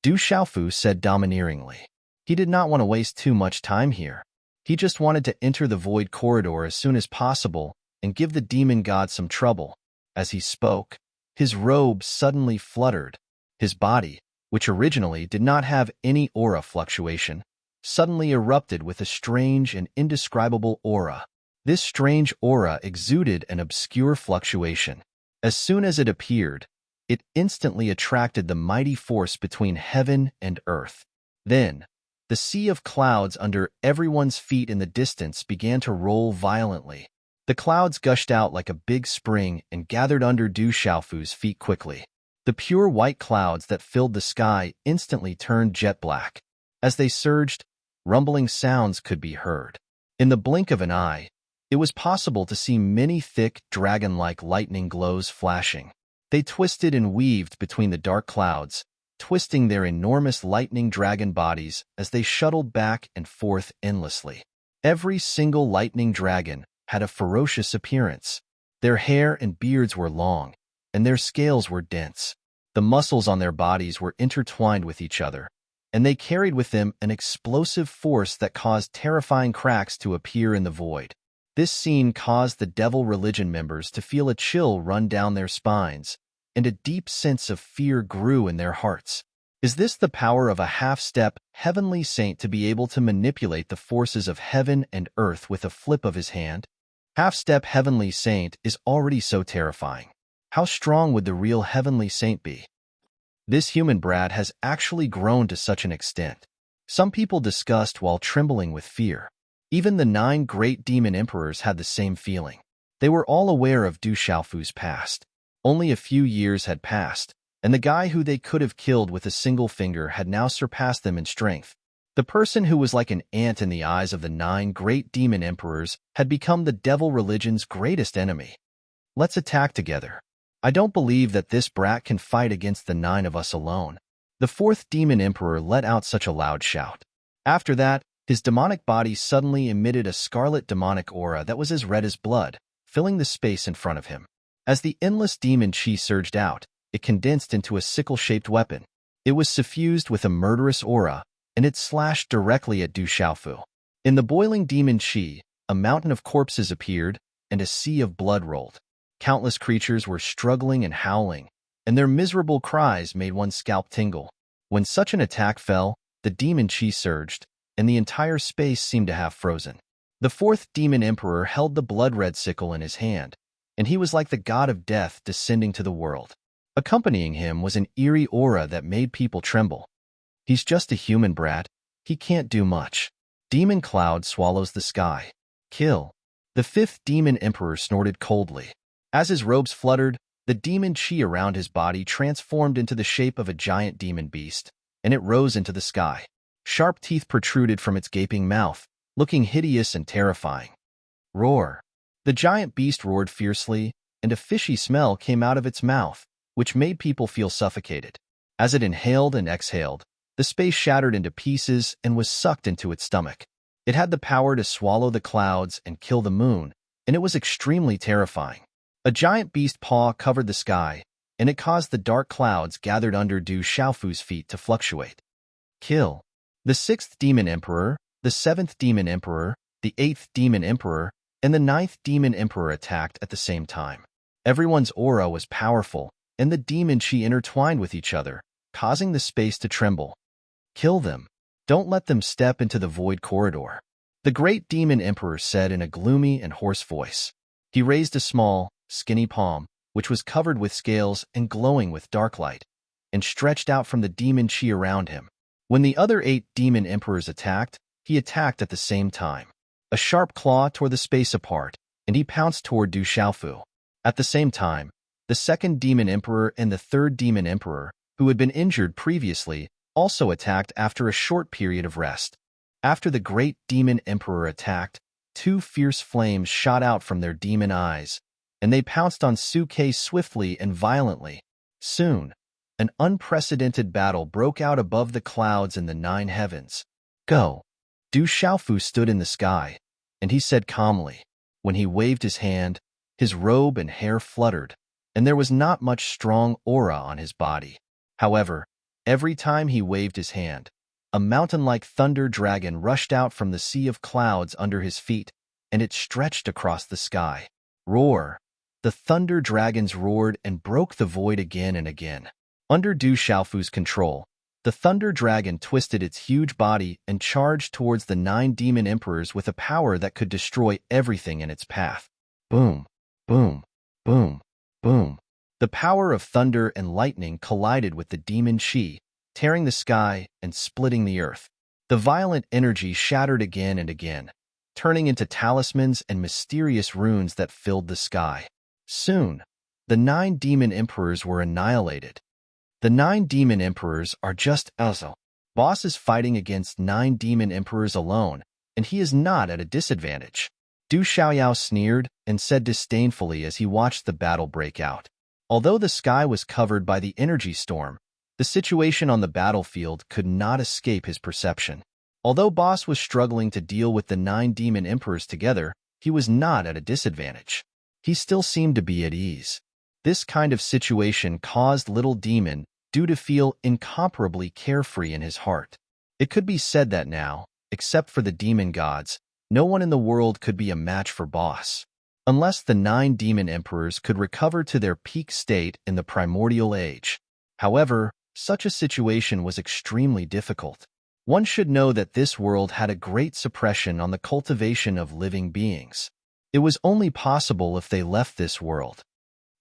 Du Xiaofu said domineeringly. He did not want to waste too much time here. He just wanted to enter the void corridor as soon as possible and give the demon god some trouble. As he spoke, his robe suddenly fluttered. His body, which originally did not have any aura fluctuation, suddenly erupted with a strange and indescribable aura. This strange aura exuded an obscure fluctuation. As soon as it appeared, it instantly attracted the mighty force between heaven and earth. Then, the sea of clouds under everyone's feet in the distance began to roll violently. The clouds gushed out like a big spring and gathered under Du Xiaofu's feet quickly. The pure white clouds that filled the sky instantly turned jet black. As they surged, rumbling sounds could be heard. In the blink of an eye, it was possible to see many thick, dragon-like lightning glows flashing. They twisted and weaved between the dark clouds, twisting their enormous lightning dragon bodies as they shuttled back and forth endlessly. Every single lightning dragon had a ferocious appearance. Their hair and beards were long, and their scales were dense. The muscles on their bodies were intertwined with each other, and they carried with them an explosive force that caused terrifying cracks to appear in the void. This scene caused the Devil Religion members to feel a chill run down their spines, and a deep sense of fear grew in their hearts. Is this the power of a half-step heavenly saint to be able to manipulate the forces of heaven and earth with a flip of his hand? Half-step heavenly saint is already so terrifying. How strong would the real heavenly saint be? This human brat has actually grown to such an extent. Some people discussed while trembling with fear. Even the 9 great demon emperors had the same feeling. They were all aware of Du Xiaofu's past. Only a few years had passed, and the guy who they could have killed with a single finger had now surpassed them in strength. The person who was like an ant in the eyes of the 9 great demon emperors had become the Devil Religion's greatest enemy. Let's attack together. I don't believe that this brat can fight against the 9 of us alone. The 4th demon emperor let out such a loud shout. After that, his demonic body suddenly emitted a scarlet demonic aura that was as red as blood, filling the space in front of him. As the endless demon chi surged out, it condensed into a sickle-shaped weapon. It was suffused with a murderous aura, and it slashed directly at Du Xiaofu. In the boiling demon chi, a mountain of corpses appeared, and a sea of blood rolled. Countless creatures were struggling and howling, and their miserable cries made one's scalp tingle. When such an attack fell, the demon chi surged, and the entire space seemed to have frozen. The 4th demon emperor held the blood-red sickle in his hand, and he was like the god of death descending to the world. Accompanying him was an eerie aura that made people tremble. He's just a human brat. He can't do much. Demon cloud swallows the sky. Kill. The 5th demon emperor snorted coldly. As his robes fluttered, the demon chi around his body transformed into the shape of a giant demon beast, and it rose into the sky. Sharp teeth protruded from its gaping mouth, looking hideous and terrifying. Roar. The giant beast roared fiercely, and a fishy smell came out of its mouth, which made people feel suffocated. As it inhaled and exhaled, the space shattered into pieces and was sucked into its stomach. It had the power to swallow the clouds and kill the moon, and it was extremely terrifying. A giant beast paw covered the sky, and it caused the dark clouds gathered under Du Xiaofu's feet to fluctuate. Kill. The 6th demon emperor, the 7th demon emperor, the 8th demon emperor, and the 9th demon emperor attacked at the same time. Everyone's aura was powerful, and the demon chi intertwined with each other, causing the space to tremble. Kill them. Don't let them step into the void corridor, the great demon emperor said in a gloomy and hoarse voice. He raised a small, skinny palm, which was covered with scales and glowing with dark light, and stretched out from the demon chi around him. When the other 8 demon emperors attacked, he attacked at the same time. A sharp claw tore the space apart, and he pounced toward Du Xiaofu. At the same time, the 2nd demon emperor and the 3rd demon emperor, who had been injured previously, also attacked after a short period of rest. After the great demon emperor attacked, 2 fierce flames shot out from their demon eyes, and they pounced on Suke swiftly and violently. Soon, an unprecedented battle broke out above the clouds in the 9 heavens. Go. Du Xiaofu stood in the sky, and he said calmly. When he waved his hand, his robe and hair fluttered, and there was not much strong aura on his body. However, every time he waved his hand, a mountain-like thunder dragon rushed out from the sea of clouds under his feet, and it stretched across the sky. Roar! The thunder dragons roared and broke the void again and again. Under Du Xiaofu's control, The thunder dragon twisted its huge body and charged towards the 9 demon emperors with a power that could destroy everything in its path. Boom, boom, boom, boom. The power of thunder and lightning collided with the demon chi, tearing the sky and splitting the earth. The violent energy shattered again and again, turning into talismans and mysterious runes that filled the sky. Soon, the 9 demon emperors were annihilated. The 9 demon emperors are just also. Boss is fighting against 9 demon emperors alone, and he is not at a disadvantage. Du Xiaoyao sneered and said disdainfully as he watched the battle break out. Although the sky was covered by the energy storm, the situation on the battlefield could not escape his perception. Although Boss was struggling to deal with the 9 demon emperors together, he was not at a disadvantage. He still seemed to be at ease. This kind of situation caused Little Demon to feel incomparably carefree in his heart. It could be said that now, except for the demon gods, no one in the world could be a match for Boss. Unless the 9 demon emperors could recover to their peak state in the primordial age. However, such a situation was extremely difficult. One should know that this world had a great suppression on the cultivation of living beings. It was only possible if they left this world.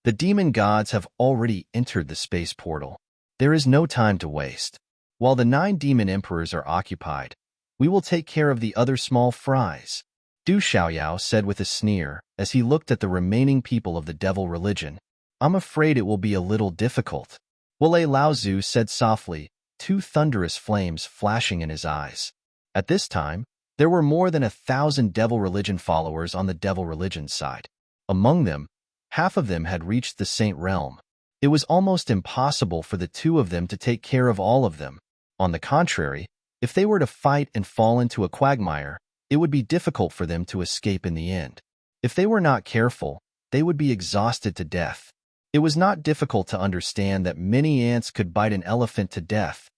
The demon gods have already entered the space portal. There is no time to waste. While the 9 demon emperors are occupied, we will take care of the other small fries. Du Xiaoyao said with a sneer as he looked at the remaining people of the devil religion. I'm afraid it will be a little difficult. Wale Laozu said softly, 2 thunderous flames flashing in his eyes. At this time, there were more than 1,000 devil religion followers on the devil religion side. Among them, half of them had reached the saint realm. It was almost impossible for the 2 of them to take care of all of them. On the contrary, if they were to fight and fall into a quagmire, it would be difficult for them to escape in the end. If they were not careful, they would be exhausted to death. It was not difficult to understand that many ants could bite an elephant to death.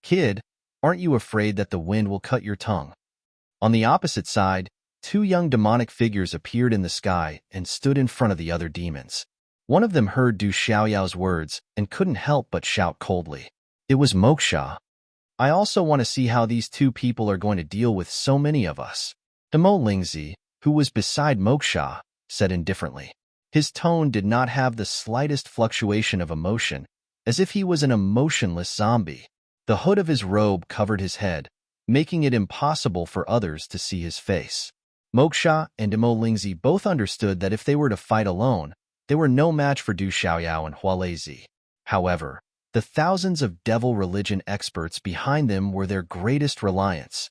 Kid, aren't you afraid that the wind will cut your tongue? On the opposite side, 2 young demonic figures appeared in the sky and stood in front of the other demons. One of them heard Du Xiaoyao's words and couldn't help but shout coldly. It was Moksha. I also want to see how these 2 people are going to deal with so many of us. Emo Lingzi, who was beside Moksha, said indifferently. His tone did not have the slightest fluctuation of emotion, as if he was an emotionless zombie. The hood of his robe covered his head, making it impossible for others to see his face. Moksha and Emo Lingzi both understood that if they were to fight alone, they were no match for Du Xiaoyao and Hualezi. However, the thousands of devil religion experts behind them were their greatest reliance.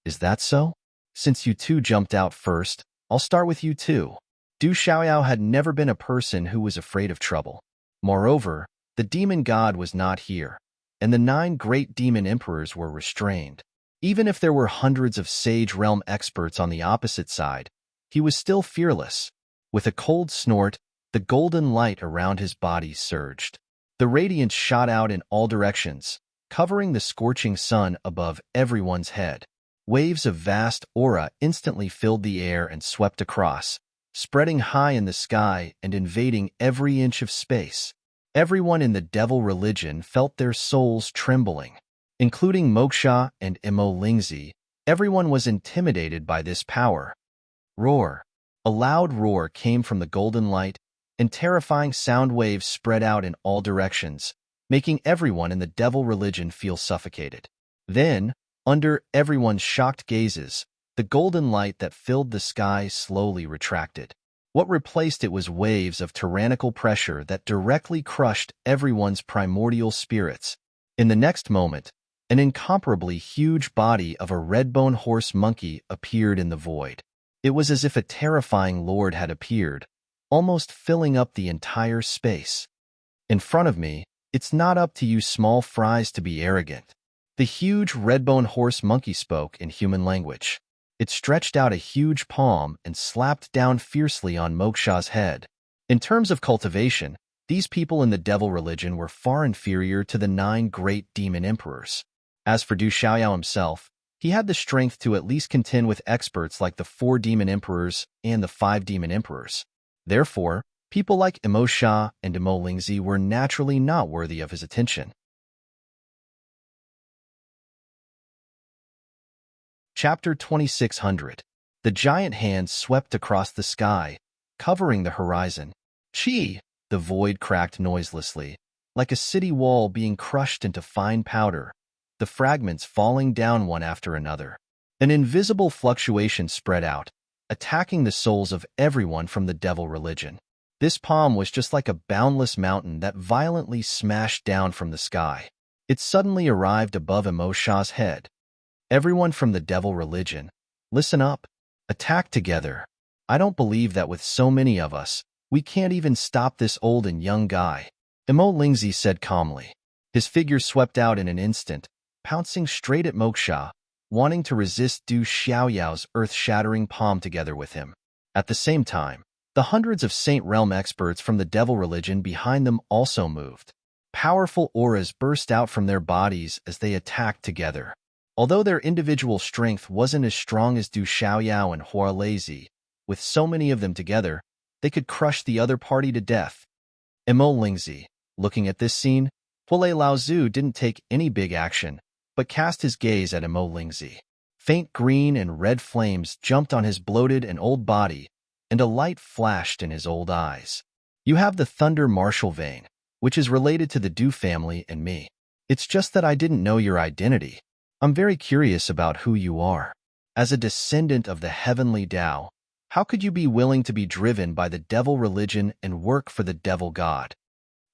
Is that so? Since you 2 jumped out first, I'll start with you 2. Du Xiaoyao had never been a person who was afraid of trouble. Moreover, the demon god was not here, and the 9 great demon emperors were restrained. Even if there were hundreds of Sage Realm experts on the opposite side, he was still fearless. With a cold snort, the golden light around his body surged. The radiance shot out in all directions, covering the scorching sun above everyone's head. Waves of vast aura instantly filled the air and swept across, spreading high in the sky and invading every inch of space. Everyone in the devil religion felt their souls trembling. Including Moksha and Emo Lingzi, everyone was intimidated by this power. Roar. A loud roar came from the golden light, and terrifying sound waves spread out in all directions, making everyone in the devil religion feel suffocated. Then, under everyone's shocked gazes, the golden light that filled the sky slowly retracted. What replaced it was waves of tyrannical pressure that directly crushed everyone's primordial spirits. In the next moment, an incomparably huge body of a red-bone horse monkey appeared in the void. It was as if a terrifying lord had appeared, almost filling up the entire space. In front of me, it's not up to you small fries to be arrogant. The huge red-bone horse monkey spoke in human language. It stretched out a huge palm and slapped down fiercely on Moksha's head. In terms of cultivation, these people in the devil religion were far inferior to the 9 great demon emperors. As for Du Xiaoyao himself, he had the strength to at least contend with experts like the 4 demon emperors and the 5 demon emperors. Therefore, people like Emo Sha and Emo Lingzi were naturally not worthy of his attention. Chapter 2600. The giant hand swept across the sky, covering the horizon. Chi! The void cracked noiselessly, like a city wall being crushed into fine powder, the fragments falling down one after another. An invisible fluctuation spread out, attacking the souls of everyone from the devil religion. This palm was just like a boundless mountain that violently smashed down from the sky. It suddenly arrived above Emo Shah's head. Everyone from the devil religion, listen up. Attack together. I don't believe that with so many of us, we can't even stop this old and young guy. Emo Lingzi said calmly. His figure swept out in an instant, pouncing straight at Moksha, wanting to resist Du Xiaoyao's earth-shattering palm together with him. At the same time, the hundreds of Saint Realm experts from the devil religion behind them also moved. Powerful auras burst out from their bodies as they attacked together. Although their individual strength wasn't as strong as Du Xiaoyao and Hua Lazy, with so many of them together, they could crush the other party to death. Emo Lingzi, looking at this scene, Hule Laozu didn't take any big action, but cast his gaze at Emo Lingzi. Faint green and red flames jumped on his bloated and old body, and a light flashed in his old eyes. You have the Thunder Martial vein, which is related to the Du family and me. It's just that I didn't know your identity. I'm very curious about who you are. As a descendant of the heavenly Tao, how could you be willing to be driven by the devil religion and work for the devil god?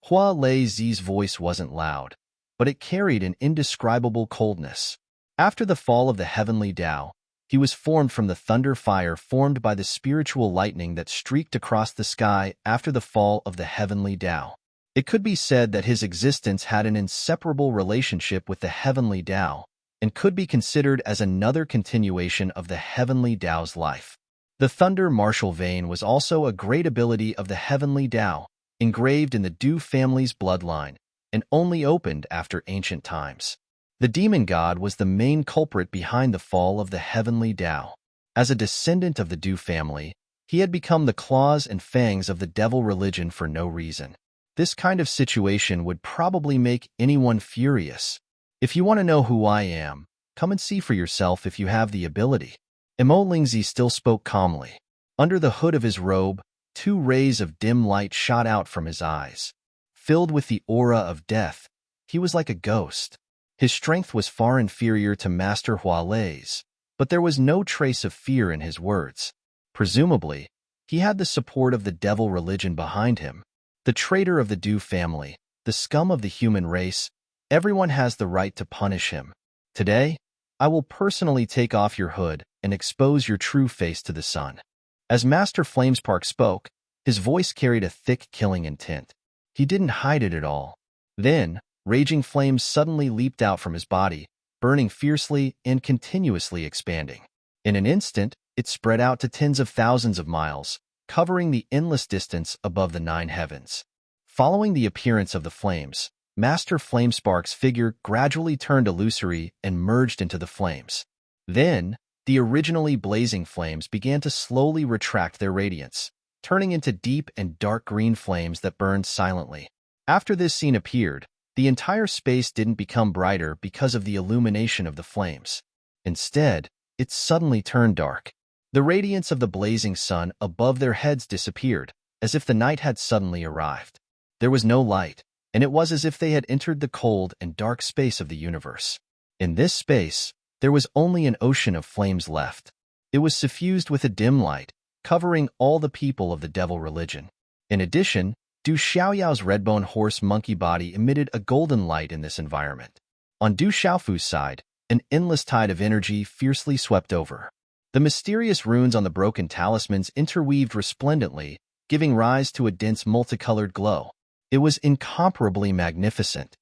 Hua Lei Zi's voice wasn't loud, but it carried an indescribable coldness. After the fall of the heavenly Tao, he was formed from the thunder fire formed by the spiritual lightning that streaked across the sky after the fall of the heavenly Tao. It could be said that his existence had an inseparable relationship with the heavenly Tao, and could be considered as another continuation of the heavenly Tao's life. The Thunder Martial vein was also a great ability of the heavenly Tao, engraved in the Du family's bloodline, and only opened after ancient times. The demon god was the main culprit behind the fall of the heavenly Tao. As a descendant of the Du family, he had become the claws and fangs of the devil religion for no reason. This kind of situation would probably make anyone furious. If you want to know who I am, come and see for yourself if you have the ability. Emo Lingzi still spoke calmly. Under the hood of his robe, 2 rays of dim light shot out from his eyes. Filled with the aura of death, he was like a ghost. His strength was far inferior to Master Hua Lei's, but there was no trace of fear in his words. Presumably, he had the support of the devil religion behind him. The traitor of the Du family, the scum of the human race, everyone has the right to punish him. Today, I will personally take off your hood and expose your true face to the sun. As Master Flamespark spoke, his voice carried a thick killing intent. He didn't hide it at all. Then, raging flames suddenly leaped out from his body, burning fiercely and continuously expanding. In an instant, it spread out to tens of thousands of miles, covering the endless distance above the 9 heavens. Following the appearance of the flames, Master Flamespark's figure gradually turned illusory and merged into the flames. Then, the originally blazing flames began to slowly retract their radiance, turning into deep and dark green flames that burned silently. After this scene appeared, the entire space didn't become brighter because of the illumination of the flames. Instead, it suddenly turned dark. The radiance of the blazing sun above their heads disappeared, as if the night had suddenly arrived. There was no light, and it was as if they had entered the cold and dark space of the universe. In this space, there was only an ocean of flames left. It was suffused with a dim light, covering all the people of the devil religion. In addition, Du Xiaoyao's redbone horse monkey body emitted a golden light in this environment. On Du Xiaofu's side, an endless tide of energy fiercely swept over. The mysterious runes on the broken talismans interweaved resplendently, giving rise to a dense multicolored glow. It was incomparably magnificent.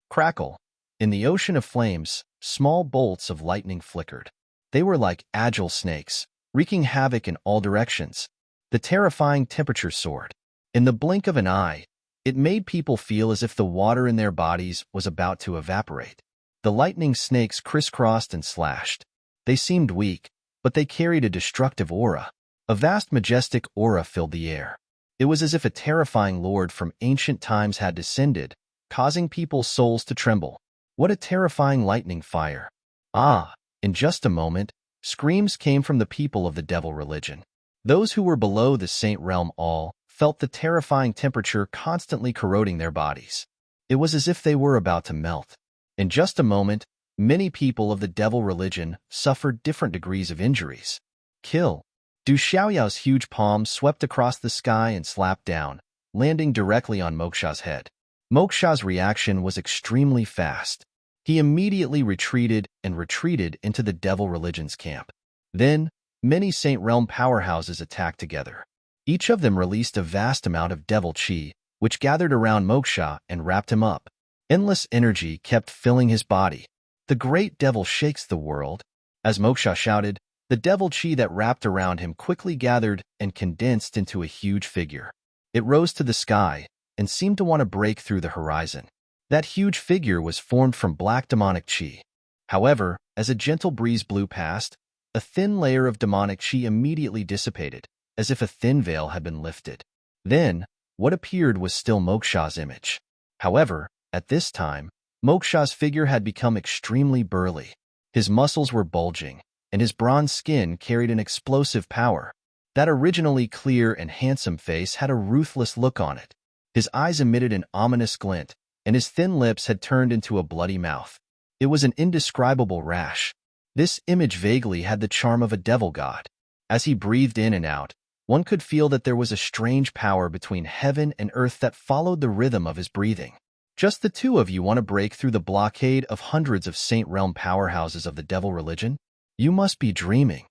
Crackle. In the ocean of flames, small bolts of lightning flickered. They were like agile snakes, wreaking havoc in all directions. The terrifying temperature soared. In the blink of an eye, it made people feel as if the water in their bodies was about to evaporate. The lightning snakes crisscrossed and slashed. They seemed weak, but they carried a destructive aura. A vast majestic aura filled the air. It was as if a terrifying lord from ancient times had descended, causing people's souls to tremble. What a terrifying lightning fire! Ah, in just a moment, Screams came from the people of the devil religion. Those who were below the saint realm all felt the terrifying temperature constantly corroding their bodies. It was as if they were about to melt. In just a moment, many people of the devil religion suffered different degrees of injuries. Kill. Du Xiaoyao's huge palm swept across the sky and slapped down, landing directly on Moksha's head. Moksha's reaction was extremely fast. He immediately retreated into the devil religion's camp. Then, many Saint Realm powerhouses attacked together. Each of them released a vast amount of devil chi, which gathered around Moksha and wrapped him up. Endless energy kept filling his body. The great devil shakes the world. As Moksha shouted, the devil chi that wrapped around him quickly gathered and condensed into a huge figure. It rose to the sky and seemed to want to break through the horizon. That huge figure was formed from black demonic chi. However, as a gentle breeze blew past, a thin layer of demonic chi immediately dissipated, as if a thin veil had been lifted. Then, what appeared was still Moksha's image. However, at this time, Moksha's figure had become extremely burly. His muscles were bulging, and his bronze skin carried an explosive power. That originally clear and handsome face had a ruthless look on it. His eyes emitted an ominous glint, and his thin lips had turned into a bloody mouth. It was an indescribable rash. This image vaguely had the charm of a devil god. As he breathed in and out, one could feel that there was a strange power between heaven and earth that followed the rhythm of his breathing. Just the two of you want to break through the blockade of hundreds of Saint Realm powerhouses of the devil religion? You must be dreaming.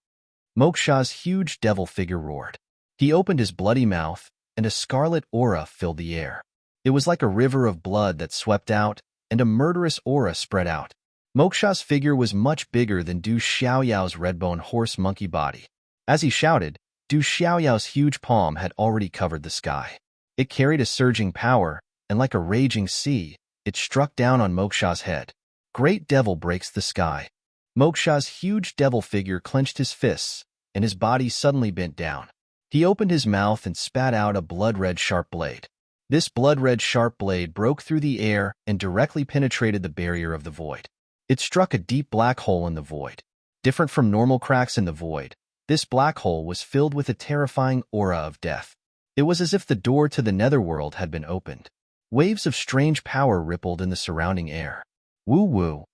Moksha's huge devil figure roared. He opened his bloody mouth, and a scarlet aura filled the air. It was like a river of blood that swept out, and a murderous aura spread out. Moksha's figure was much bigger than Du Xiaoyao's redbone horse monkey body. As he shouted, Du Xiaoyao's huge palm had already covered the sky. It carried a surging power, and like a raging sea, it struck down on Moksha's head. Great devil breaks the sky. Moksha's huge devil figure clenched his fists, and his body suddenly bent down. He opened his mouth and spat out a blood-red sharp blade. This blood-red sharp blade broke through the air and directly penetrated the barrier of the void. It struck a deep black hole in the void. Different from normal cracks in the void, this black hole was filled with a terrifying aura of death. It was as if the door to the netherworld had been opened. Waves of strange power rippled in the surrounding air. Woo-woo.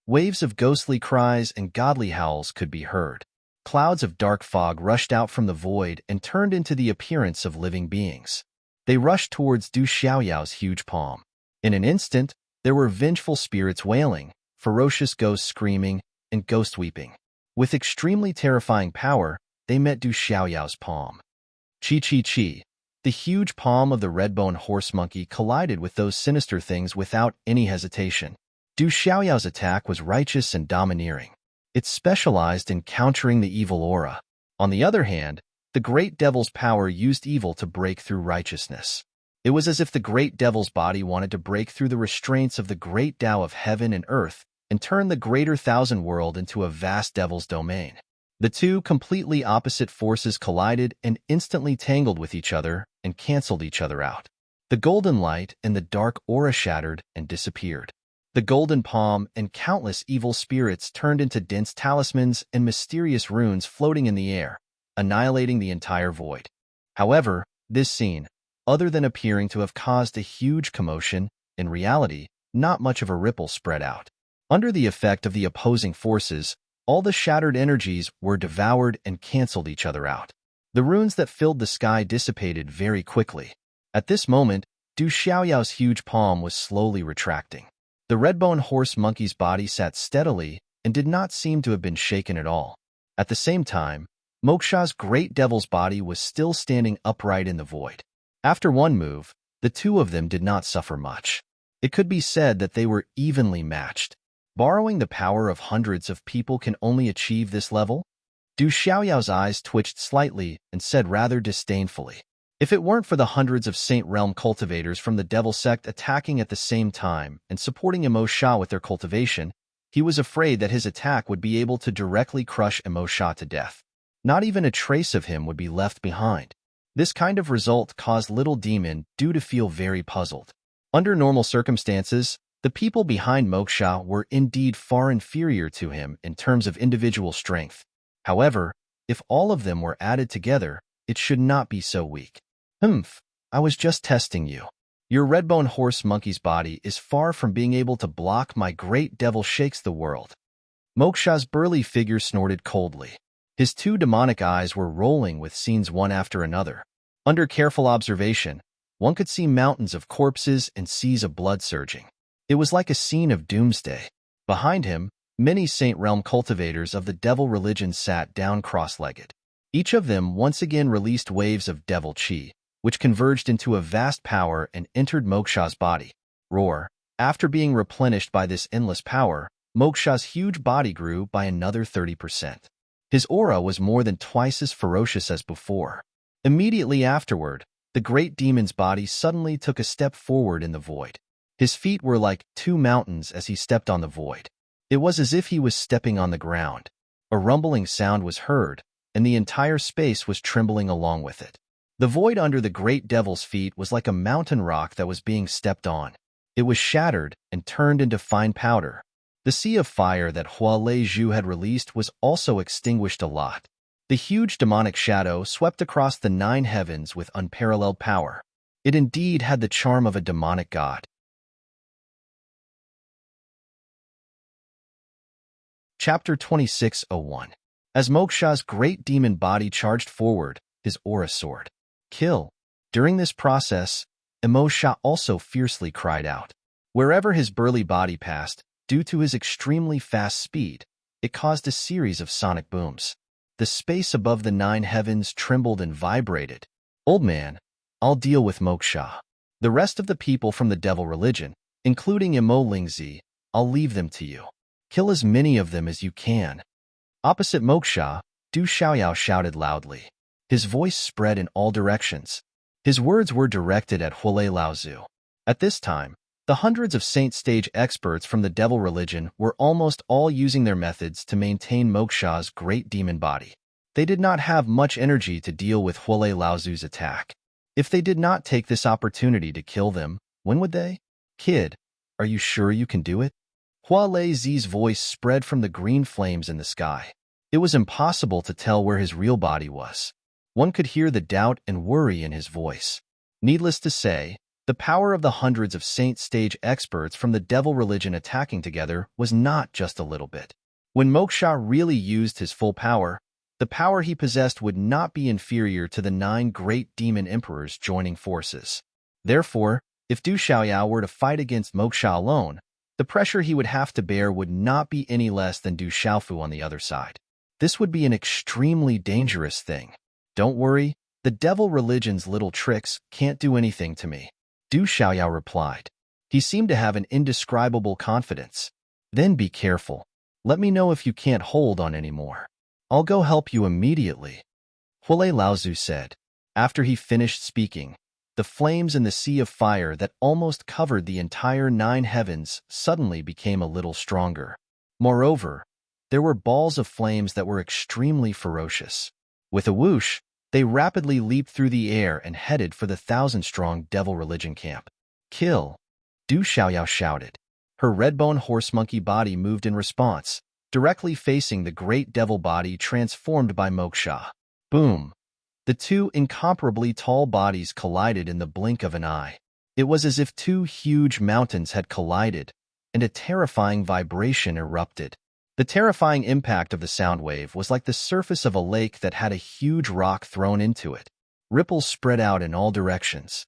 Waves of ghostly cries and godly howls could be heard. Clouds of dark fog rushed out from the void and turned into the appearance of living beings. They rushed towards Du Xiaoyao's huge palm. In an instant, there were vengeful spirits wailing, ferocious ghosts screaming, and ghost weeping. With extremely terrifying power, they met Du Xiaoyao's palm. Chi-chi-chi. The huge palm of the redbone horse monkey collided with those sinister things without any hesitation. Du Xiaoyao's attack was righteous and domineering. It specialized in countering the evil aura. On the other hand, the great devil's power used evil to break through righteousness. It was as if the great devil's body wanted to break through the restraints of the great Tao of heaven and earth and turn the greater thousand world into a vast devil's domain. The two completely opposite forces collided and instantly tangled with each other and canceled each other out. The golden light and the dark aura shattered and disappeared. The golden palm and countless evil spirits turned into dense talismans and mysterious runes floating in the air, annihilating the entire void. However, this scene, other than appearing to have caused a huge commotion, in reality, not much of a ripple spread out. Under the effect of the opposing forces, all the shattered energies were devoured and canceled each other out. The runes that filled the sky dissipated very quickly. At this moment, Du Xiaoyao's huge palm was slowly retracting. The redbone horse monkey's body sat steadily and did not seem to have been shaken at all. At the same time, Moksha's great devil's body was still standing upright in the void. After one move, the two of them did not suffer much. It could be said that they were evenly matched. Borrowing the power of hundreds of people can only achieve this level? Du Xiaoyao's eyes twitched slightly and said rather disdainfully, "If it weren't for the hundreds of Saint Realm cultivators from the Devil Sect attacking at the same time and supporting Emo Sha with their cultivation, he was afraid that his attack would be able to directly crush Emo Sha to death. Not even a trace of him would be left behind." This kind of result caused Little Demon to feel very puzzled. Under normal circumstances, the people behind Moksha were indeed far inferior to him in terms of individual strength. However, if all of them were added together, it should not be so weak. Humph, I was just testing you. Your red-bone horse monkey's body is far from being able to block my great devil shakes the world. Moksha's burly figure snorted coldly. His two demonic eyes were rolling with scenes one after another. Under careful observation, one could see mountains of corpses and seas of blood surging. It was like a scene of doomsday. Behind him, many Saint Realm cultivators of the devil religion sat down cross-legged. Each of them once again released waves of devil chi, which converged into a vast power and entered Moksha's body. Roar. After being replenished by this endless power, Moksha's huge body grew by another 30%. His aura was more than twice as ferocious as before. Immediately afterward, the great demon's body suddenly took a step forward in the void. His feet were like two mountains as he stepped on the void. It was as if he was stepping on the ground. A rumbling sound was heard, and the entire space was trembling along with it. The void under the great devil's feet was like a mountain rock that was being stepped on. It was shattered and turned into fine powder. The sea of fire that Hua Lei Zhu had released was also extinguished a lot. The huge demonic shadow swept across the 9 heavens with unparalleled power. It indeed had the charm of a demonic god. Chapter 26:01. As Moksha's great demon body charged forward, his aura soared. Kill. During this process, Moksha also fiercely cried out. Wherever his burly body passed, due to his extremely fast speed, it caused a series of sonic booms. The space above the 9 heavens trembled and vibrated. Old man, I'll deal with Moksha. The rest of the people from the devil religion, including Imo Lingzi, I'll leave them to you. Kill as many of them as you can. Opposite Moksha, Du Xiaoyao shouted loudly. His voice spread in all directions. His words were directed at Huolei Laozu. At this time, the hundreds of saint stage experts from the devil religion were almost all using their methods to maintain Moksha's great demon body. They did not have much energy to deal with Huolei Laozu's attack. If they did not take this opportunity to kill them, when would they? Kid, are you sure you can do it? Huolei Zi's voice spread from the green flames in the sky. It was impossible to tell where his real body was. One could hear the doubt and worry in his voice. Needless to say, the power of the hundreds of saint stage experts from the devil religion attacking together was not just a little bit. When Moksha really used his full power, the power he possessed would not be inferior to the 9 great demon emperors joining forces. Therefore, if Du Xiaoyao were to fight against Moksha alone, the pressure he would have to bear would not be any less than Du Xiaofu on the other side. This would be an extremely dangerous thing. Don't worry, the devil religion's little tricks can't do anything to me, Du Xiaoyao replied. He seemed to have an indescribable confidence. Then be careful. Let me know if you can't hold on anymore. I'll go help you immediately, Huolei Laozu said. After he finished speaking, the flames in the sea of fire that almost covered the entire 9 heavens suddenly became a little stronger. Moreover, there were balls of flames that were extremely ferocious. With a whoosh, they rapidly leaped through the air and headed for the 1,000-strong devil religion camp. Kill! Du Xiaoyao shouted. Her red-bone horse monkey body moved in response, directly facing the great devil body transformed by Moksha. Boom! The two incomparably tall bodies collided in the blink of an eye. It was as if 2 huge mountains had collided, and a terrifying vibration erupted. The terrifying impact of the sound wave was like the surface of a lake that had a huge rock thrown into it. Ripples spread out in all directions.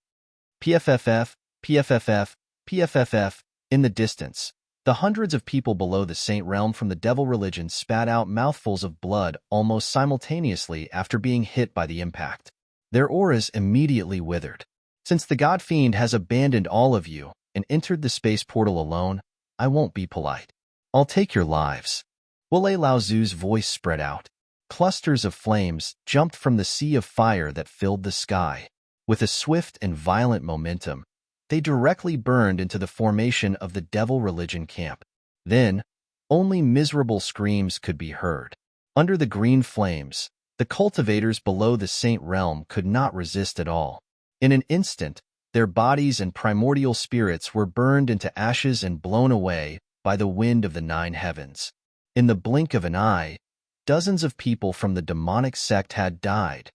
PFFF, PFFF, PFFF. In the distance, the hundreds of people below the Saint Realm from the devil religion spat out mouthfuls of blood almost simultaneously after being hit by the impact. Their auras immediately withered. Since the God Fiend has abandoned all of you and entered the space portal alone, I won't be polite. I'll take your lives. Huolei Laozu's voice spread out. Clusters of flames jumped from the sea of fire that filled the sky. With a swift and violent momentum, they directly burned into the formation of the devil religion camp. Then, only miserable screams could be heard. Under the green flames, the cultivators below the Saint Realm could not resist at all. In an instant, their bodies and primordial spirits were burned into ashes and blown away by the wind of the 9 heavens. In the blink of an eye, dozens of people from the demonic sect had died.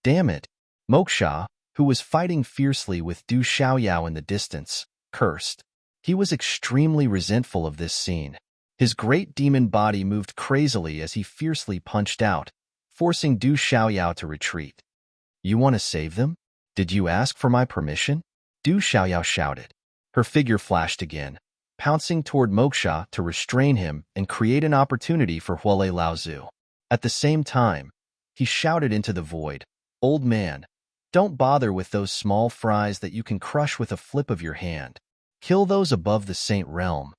Damn it! Moksha, who was fighting fiercely with Du Xiaoyao in the distance, cursed. He was extremely resentful of this scene. His great demon body moved crazily as he fiercely punched out, forcing Du Xiaoyao to retreat. You want to save them? Did you ask for my permission? Du Xiaoyao shouted. Her figure flashed again, pouncing toward Moksha to restrain him and create an opportunity for Huolei Laozu. At the same time, he shouted into the void, Old man, don't bother with those small fries that you can crush with a flip of your hand. Kill those above the Saint Realm.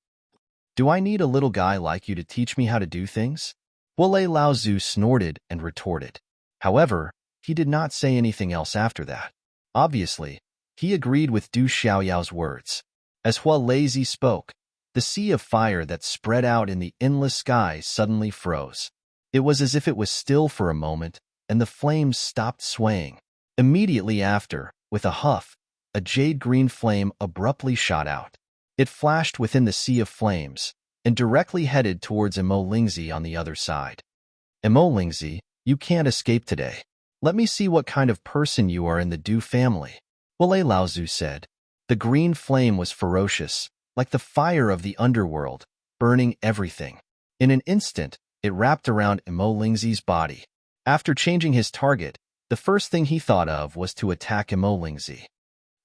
Do I need a little guy like you to teach me how to do things? Huolei Laozu snorted and retorted. However, he did not say anything else after that. Obviously, he agreed with Du Xiaoyao's words. As Huolei spoke, the sea of fire that spread out in the endless sky suddenly froze. It was as if it was still for a moment, and the flames stopped swaying. Immediately after, with a huff, a jade-green flame abruptly shot out. It flashed within the sea of flames, and directly headed towards Emo Lingzi on the other side. Emo Lingzi, you can't escape today. Let me see what kind of person you are in the Du family, Huolei Laozu said. The green flame was ferocious, like the fire of the underworld, burning everything. In an instant, it wrapped around Emo Lingzi's body. After changing his target, the first thing he thought of was to attack Emo Lingzi.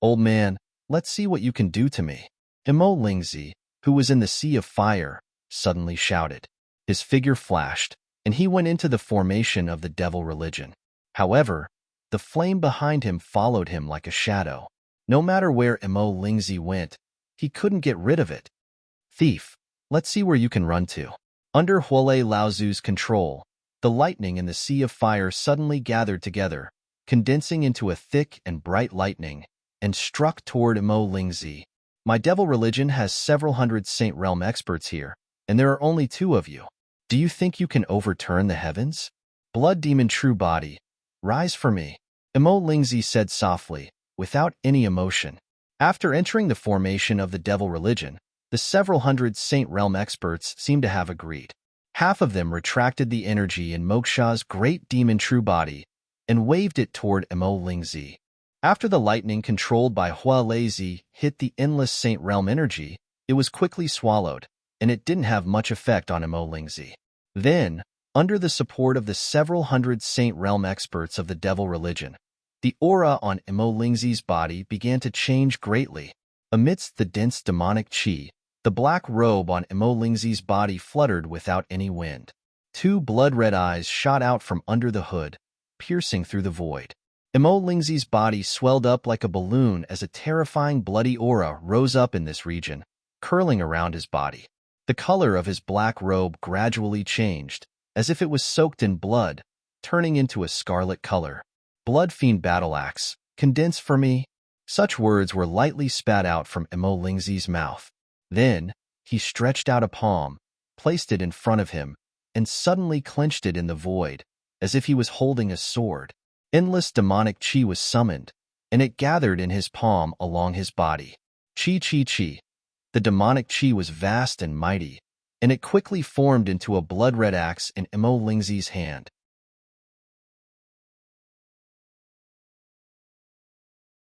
Old man, let's see what you can do to me. Emo Lingzi, who was in the sea of fire, suddenly shouted. His figure flashed, and he went into the formation of the devil religion. However, the flame behind him followed him like a shadow. No matter where Emo Lingzi went, he couldn't get rid of it. Thief, let's see where you can run to. Under Huolei Laozu's control, the lightning in the sea of fire suddenly gathered together, condensing into a thick and bright lightning, and struck toward Emo Lingzi. My devil religion has several hundred Saint Realm experts here, and there are only 2 of you. Do you think you can overturn the heavens? Blood demon true body, rise for me, Emo Lingzi said softly, without any emotion. After entering the formation of the devil religion, the several hundred Saint Realm experts seemed to have agreed. Half of them retracted the energy in Moksha's great demon true body and waved it toward Emo Lingzi. After the lightning controlled by Huolei hit the endless Saint Realm energy, it was quickly swallowed, and it didn't have much effect on Emo Lingzi. Then, under the support of the several hundred Saint Realm experts of the devil religion, the aura on Emo Lingzi's body began to change greatly. Amidst the dense demonic qi, the black robe on Emo Lingzi's body fluttered without any wind. 2 blood-red eyes shot out from under the hood, piercing through the void. Emo Lingzi's body swelled up like a balloon as a terrifying bloody aura rose up in this region, curling around his body. The color of his black robe gradually changed, as if it was soaked in blood, turning into a scarlet color. Blood Fiend Battle Axe, condense for me. Such words were lightly spat out from Emo Lingzi's mouth. Then, he stretched out a palm, placed it in front of him, and suddenly clenched it in the void, as if he was holding a sword. Endless demonic qi was summoned, and it gathered in his palm along his body. Qi, qi, qi. The demonic qi was vast and mighty, and it quickly formed into a blood-red axe in Emo Lingzi's hand.